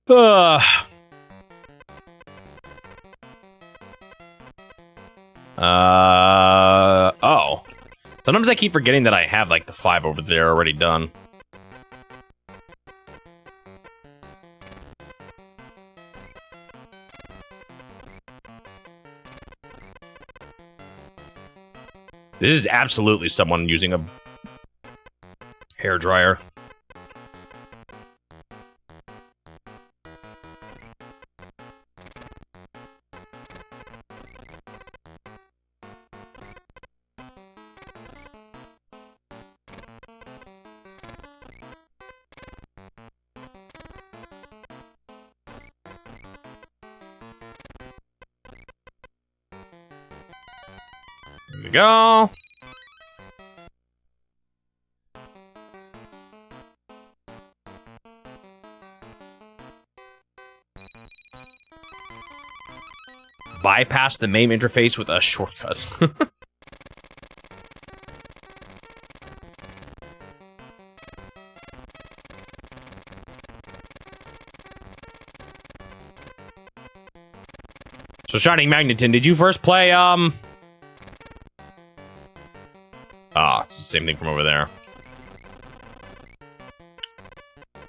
ba. Oh. Sometimes I keep forgetting that I have, like, the 5 over there already done. This is absolutely someone using a hair dryer. Here we go. bypass the main interface with a shortcut. So Shining Magneton, did you first play, it's the same thing from over there.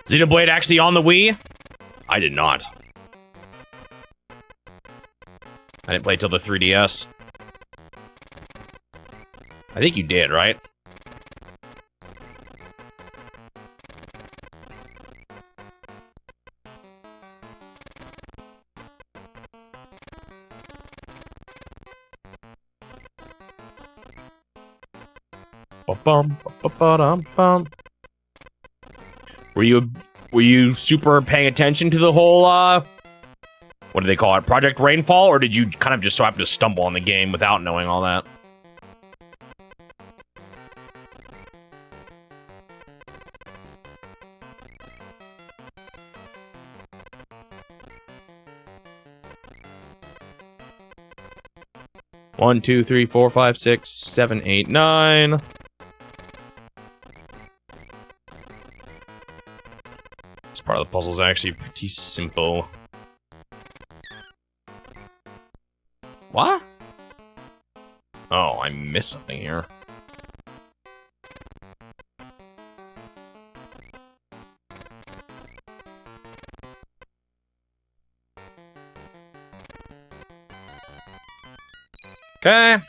Xenoblade actually on the Wii? I did not. I didn't play till the 3DS. I think you did, right? Ba-bum. Were you super paying attention to the whole what do they call it, Project Rainfall, or did you kind of just so happen to stumble on the game without knowing all that? One, two, three, four, five, 6, 7, 8, 9. This part of the puzzle is actually pretty simple. What? Oh, I missed something here. Okay.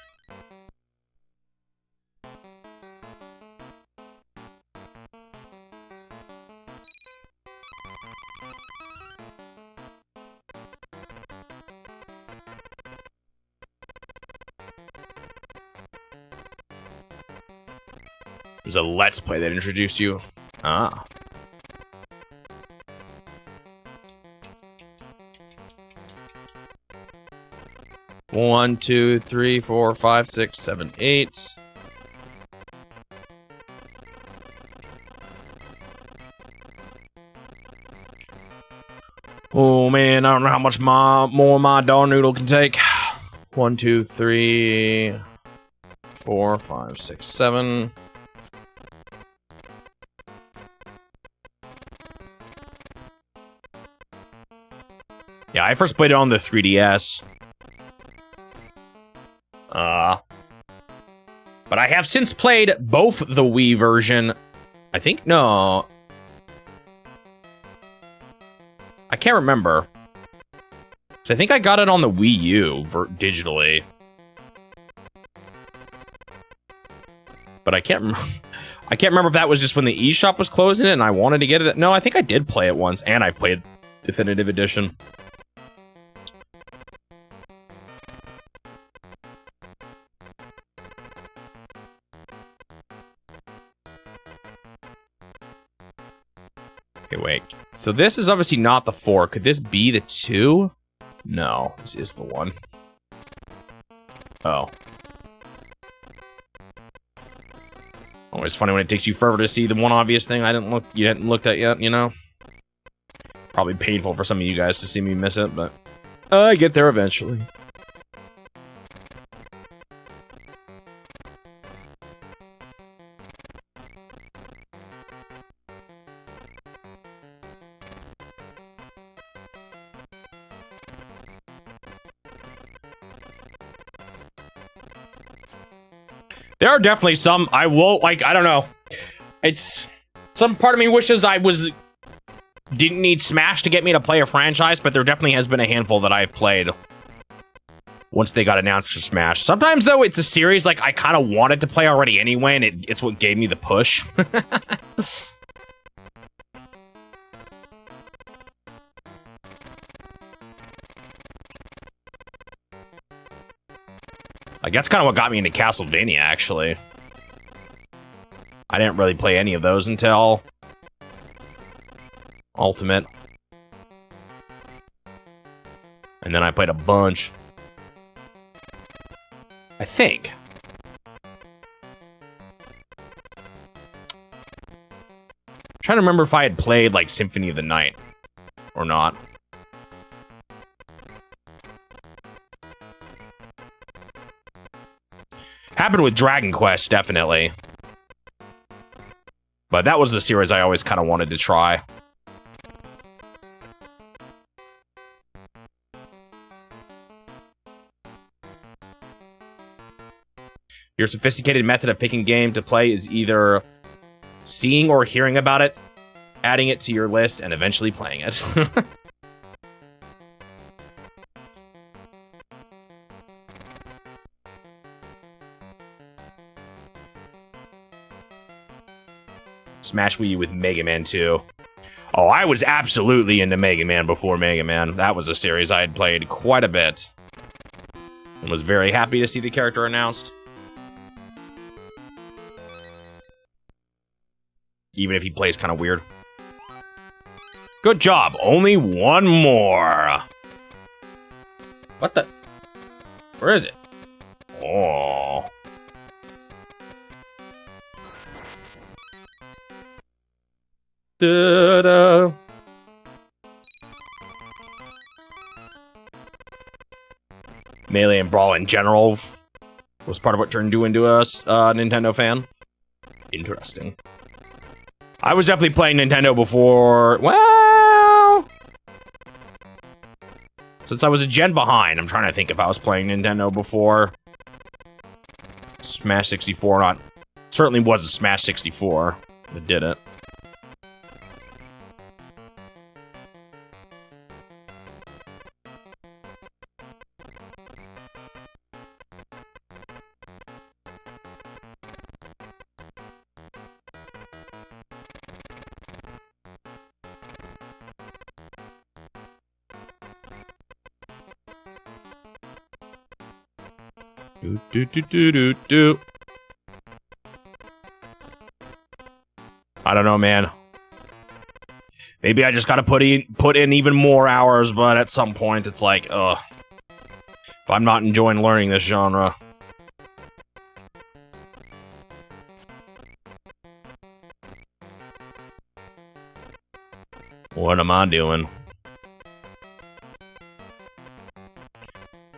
There's a Let's Play that introduced you. Ah. One, two, three, four, five, 6, 7, 8. Oh man, I don't know how much more my darn noodle can take. 1, 2, 3, 4, 5, 6, 7. Yeah, I first played it on the 3DS. But I have since played both the Wii version. I think, no. I can't remember. So I think I got it on the Wii U digitally. But I can't remember if that was just when the eShop was closing and I wanted to get it. No, I think I did play it once, and I played Definitive Edition. Okay, wait. So this is obviously not the 4. Could this be the 2? No, this is the 1. Oh. Always funny when it takes you forever to see the one obvious thing you hadn't looked at yet, you know? Probably painful for some of you guys to see me miss it, but I get there eventually. There are definitely some I don't know. It's some part of me wishes didn't need Smash to get me to play a franchise, but there definitely has been a handful that I've played once they got announced for Smash. Sometimes though, it's a series like I kind of wanted to play already anyway, and it's what gave me the push. Like, that's kind of what got me into Castlevania, actually. I didn't really play any of those until Ultimate. And then I played a bunch. I think. I'm trying to remember if I had played, like, Symphony of the Night or not. happened with Dragon Quest, definitely. But that was the series I always kind of wanted to try. Your sophisticated method of picking game to play is either seeing or hearing about it, adding it to your list, and eventually playing it. Smash Wii U with Mega Man 2. Oh, I was absolutely into Mega Man before Mega Man. That was a series I had played quite a bit. And was very happy to see the character announced. Even if he plays kind of weird. Good job. Only one more. What the? Where is it? Oh. Da-da. Melee and Brawl in general was part of what turned you into a Nintendo fan. Interesting. I was definitely playing Nintendo before, well, since I was a gen behind. I'm trying to think if I was playing Nintendo before Smash 64 or not. Certainly was a Smash 64 that did it. Do. I don't know, man. Maybe I just gotta put in even more hours, but at some point it's like, ugh. If I'm not enjoying learning this genre. What am I doing?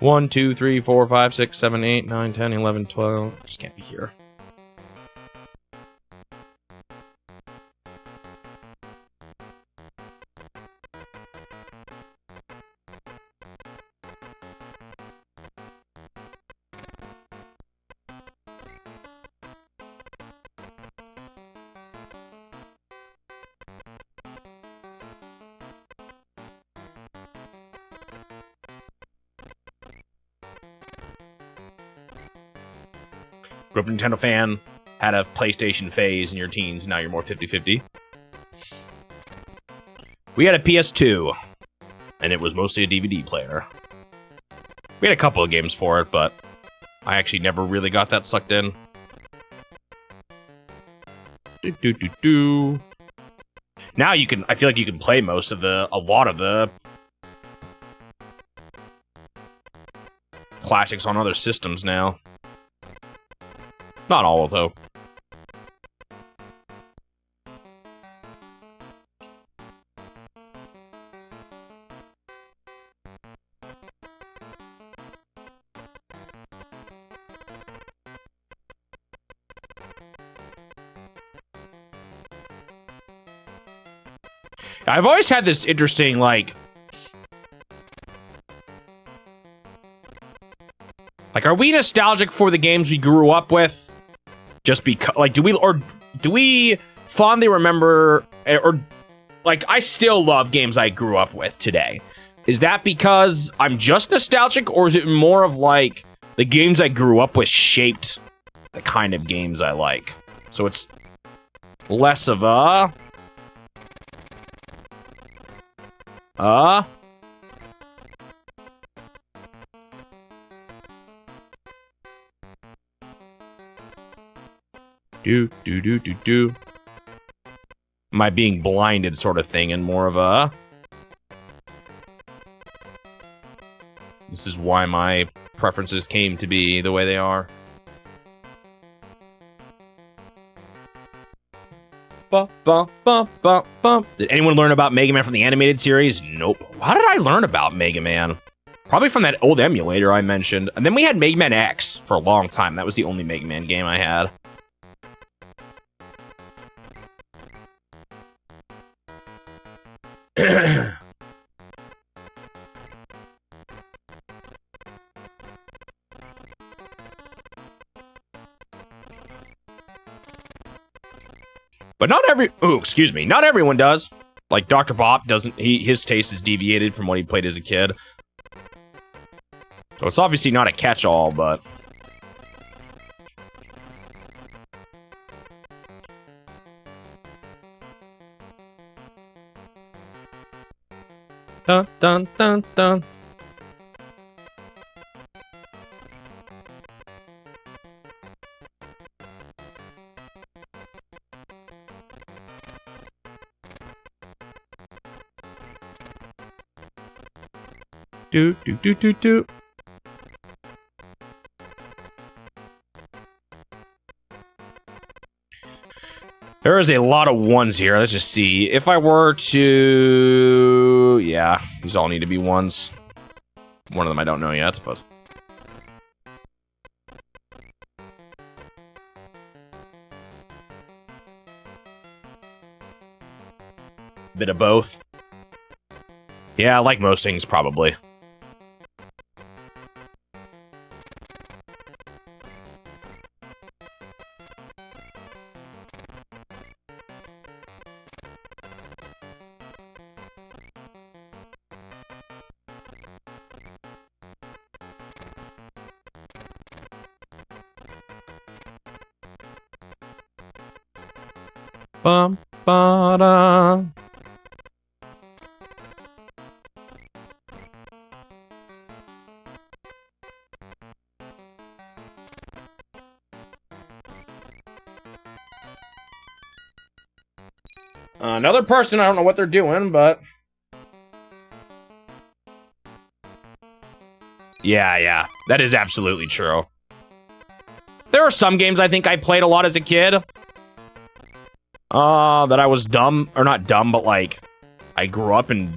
1, 2, 3, 4, 5, 6, 7, 8, 9, 10, 11, 12. Just can't be here. Grew up a Nintendo fan, had a PlayStation phase in your teens, now you're more 50-50. We had a PS2, and it was mostly a DVD player. We had a couple of games for it, but I actually never really got that sucked in. Now you can, I feel like you can play a lot of the classics on other systems now. Not all, though. I've always had this interesting, like, are we nostalgic for the games we grew up with? Just because, like, do we fondly remember, or, like, I still love games I grew up with today. Is that because I'm just nostalgic, or is it more of, like, the games I grew up with shaped the kind of games I like? So it's less of a... Am I being blinded sort of thing, and more of a... This is why my preferences came to be the way they are. Did anyone learn about Mega Man from the animated series? Nope. How did I learn about Mega Man? Probably from that old emulator I mentioned. And then we had Mega Man X for a long time. That was the only Mega Man game I had. But not not everyone does. Like Dr. Bop doesn't, his taste is deviated from what he played as a kid. So it's obviously not a catch-all, but... Dun, dun, dun, dun. Do, do, do, do, do. There is a lot of ones here. Let's just see. If I were to... Yeah, these all need to be ones. One of them I don't know yet, but... Bit of both. Yeah, like most things, probably. Bum, ba-da. Another person, I don't know what they're doing, but... Yeah, that is absolutely true. There are some games I think I played a lot as a kid. That I was dumb, or not dumb, but like, I grew up and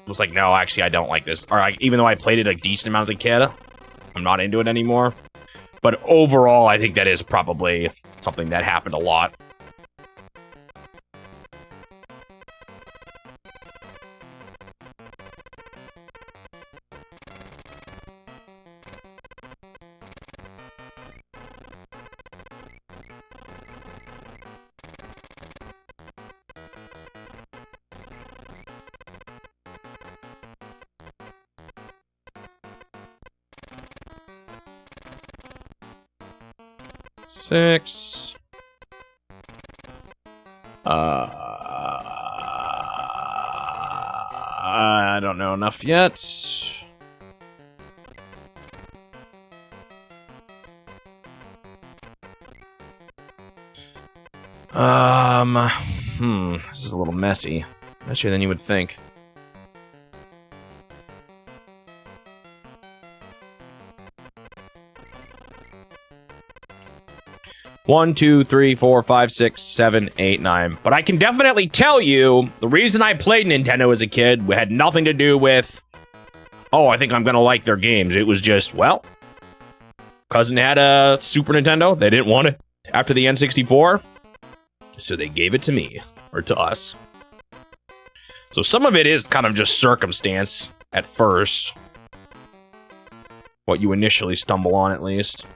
was like, no, actually, I don't like this. Or like, even though I played it a decent amount as a kid, I'm not into it anymore. But overall, I think that is probably something that happened a lot. Six. I don't know enough yet. This is a little messy. Messier than you would think. One, two, three, four, five, six, seven, eight, nine. But I can definitely tell you, the reason I played Nintendo as a kid had nothing to do with, oh, I think I'm gonna like their games. It was just, well, cousin had a Super Nintendo. They didn't want it after the N64, so they gave it to me, or to us. So some of it is kind of just circumstance at first. What you initially stumble on, at least.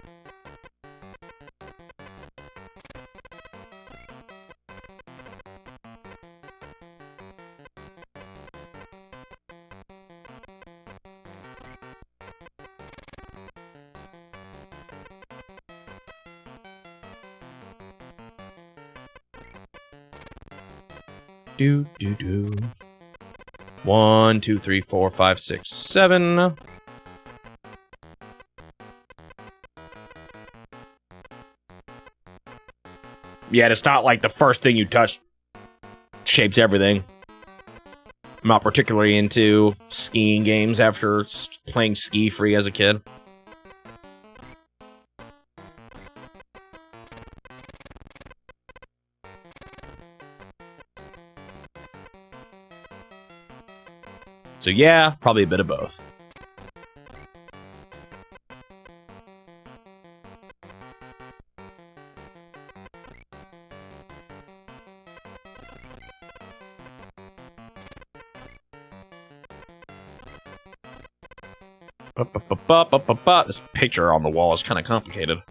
Do, do, do. 1, 2, 3, 4, 5, 6, 7. Yeah, it's not like the first thing you touch shapes everything. I'm not particularly into skiing games after playing Ski Free as a kid. So yeah, probably a bit of both. This picture on the wall is kind of complicated.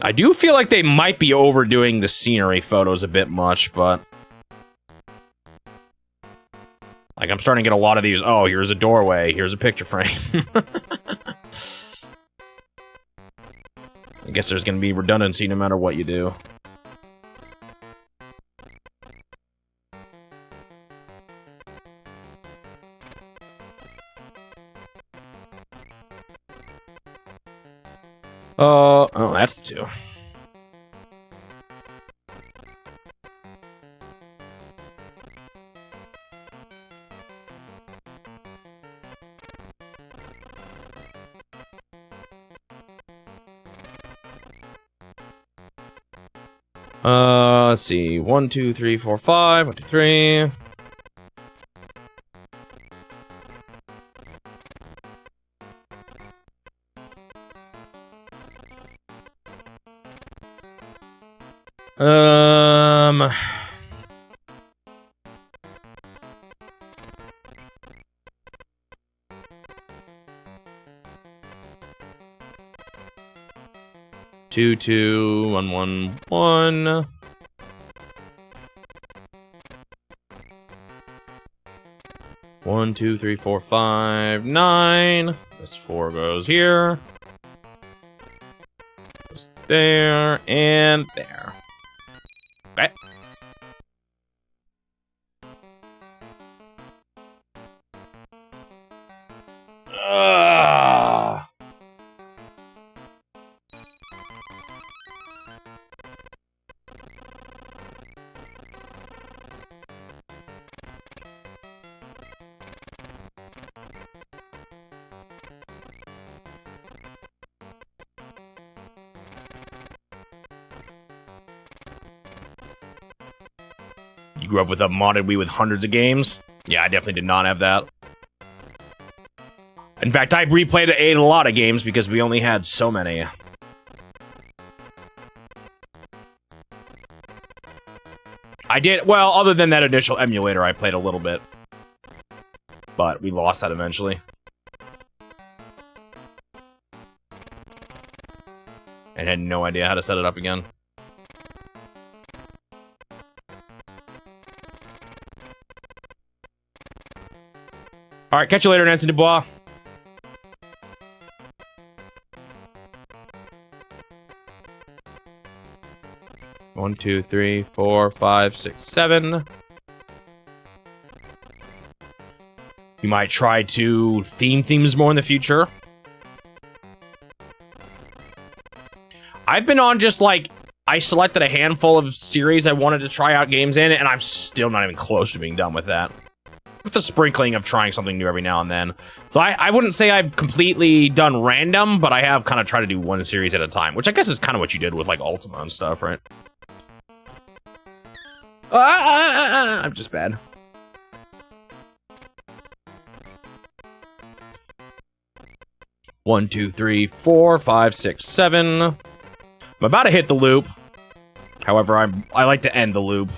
I do feel like they might be overdoing the scenery photos a bit much, but... Like, I'm starting to get a lot of these, oh, here's a doorway, here's a picture frame. I guess there's gonna be redundancy no matter what you do. Oh, that's the two. Let's see. 1, 2, 3, 4, 5. 1, 2, 3. Two, two, 1, 1, 1. One, 2, 3, 4, 5, 9. This 4 goes here. Goes there and there. Okay. You grew up with a modded Wii with hundreds of games? Yeah, I definitely did not have that. In fact, I replayed a lot of games because we only had so many. I did, well, other than that initial emulator, I played a little bit. But we lost that eventually. And had no idea how to set it up again. Alright, catch you later, Nancy Dubois. One, 2, 3, 4, 5, 6, 7. You might try to theme themes more in the future. I've been on just like, I selected a handful of series I wanted to try out games in, and I'm still not even close to being done with that. With the sprinkling of trying something new every now and then. So I wouldn't say I've completely done random, but I have kind of tried to do one series at a time, which I guess is kind of what you did with like Ultima and stuff, right? I'm just bad. One, 2, 3, 4, 5, 6, 7. I'm about to hit the loop. However, I like to end the loop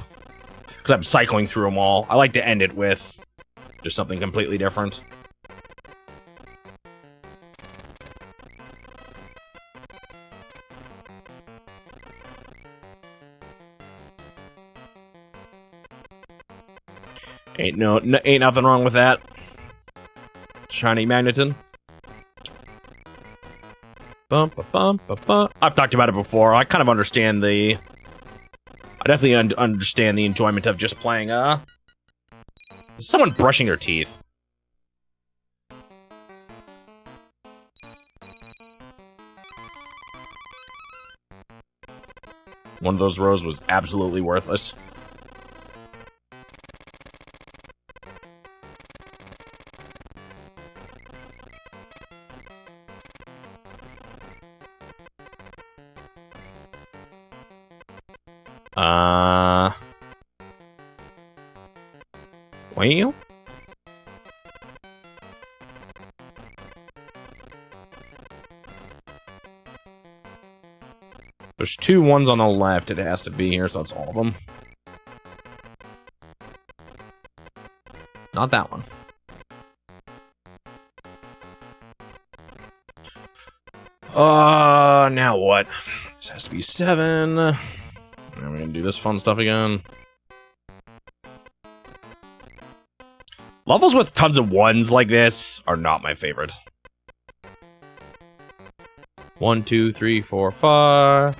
because I'm cycling through them all. I like to end it with just something completely different. Ain't nothing wrong with that. Shiny Magneton. Bum, ba, bum, ba, ba. I've talked about it before. I kind of understand the... I definitely understand the enjoyment of just playing, someone brushing their teeth. One of those rows was absolutely worthless. Well. There's 2 ones on the left. It has to be here, so that's all of them. Not that one. Now what? This has to be 7. And we're gonna do this fun stuff again. Levels with tons of 1s like this are not my favorite. 1, 2, 3, 4, 5.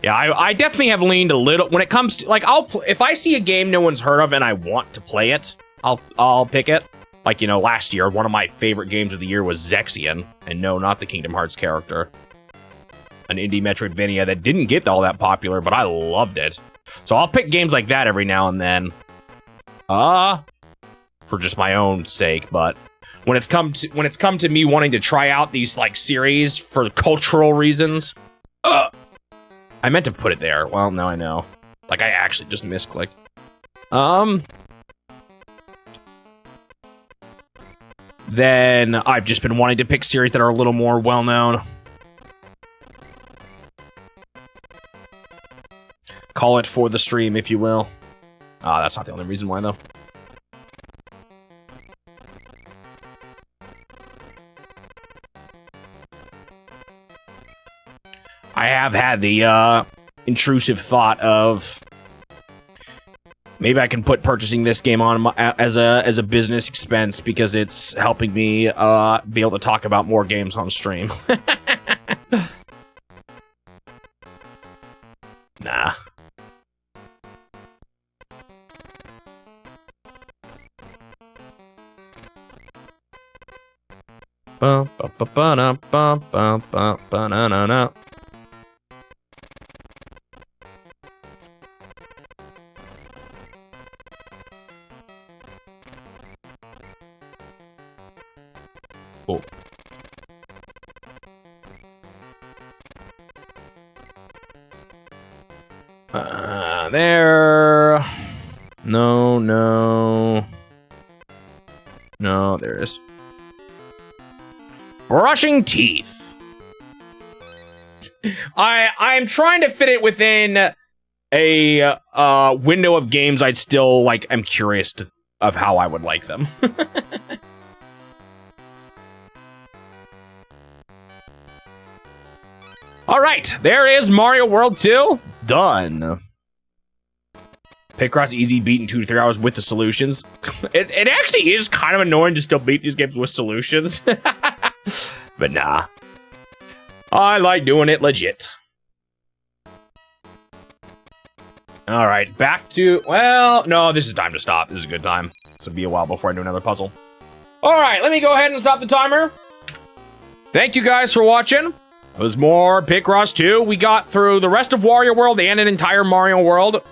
Yeah, I definitely have leaned a little when it comes to like if I see a game no one's heard of and I want to play it, I'll pick it. Like, you know, last year one of my favorite games of the year was Zexion, and no, not the Kingdom Hearts character. An indie Metroidvania that didn't get all that popular, but I loved it. So I'll pick games like that every now and then. For just my own sake, but when it's come to me wanting to try out these like series for cultural reasons, I meant to put it there. Well, now I know. Like I actually just misclicked. Then I've just been wanting to pick series that are a little more well-known. Call it for the stream, if you will. That's not the only reason why, though. I have had the intrusive thought of maybe I can put purchasing this game on as a business expense because it's helping me be able to talk about more games on stream. Nah. Oh. There. No, no. No, there it is. Brushing teeth. I'm trying to fit it within a window of games I'd still like. I'm curious of how I would like them. All right, there is Mario World 2 done. Picross easy beat in 2 to 3 hours with the solutions. It actually is kind of annoying to still beat these games with solutions. But nah. I like doing it legit. All right, back to, well, no, this is time to stop. This is a good time. This will be a while before I do another puzzle. All right, let me go ahead and stop the timer. Thank you guys for watching. It was more Picross 2. We got through the rest of Wario World and an entire Mario World.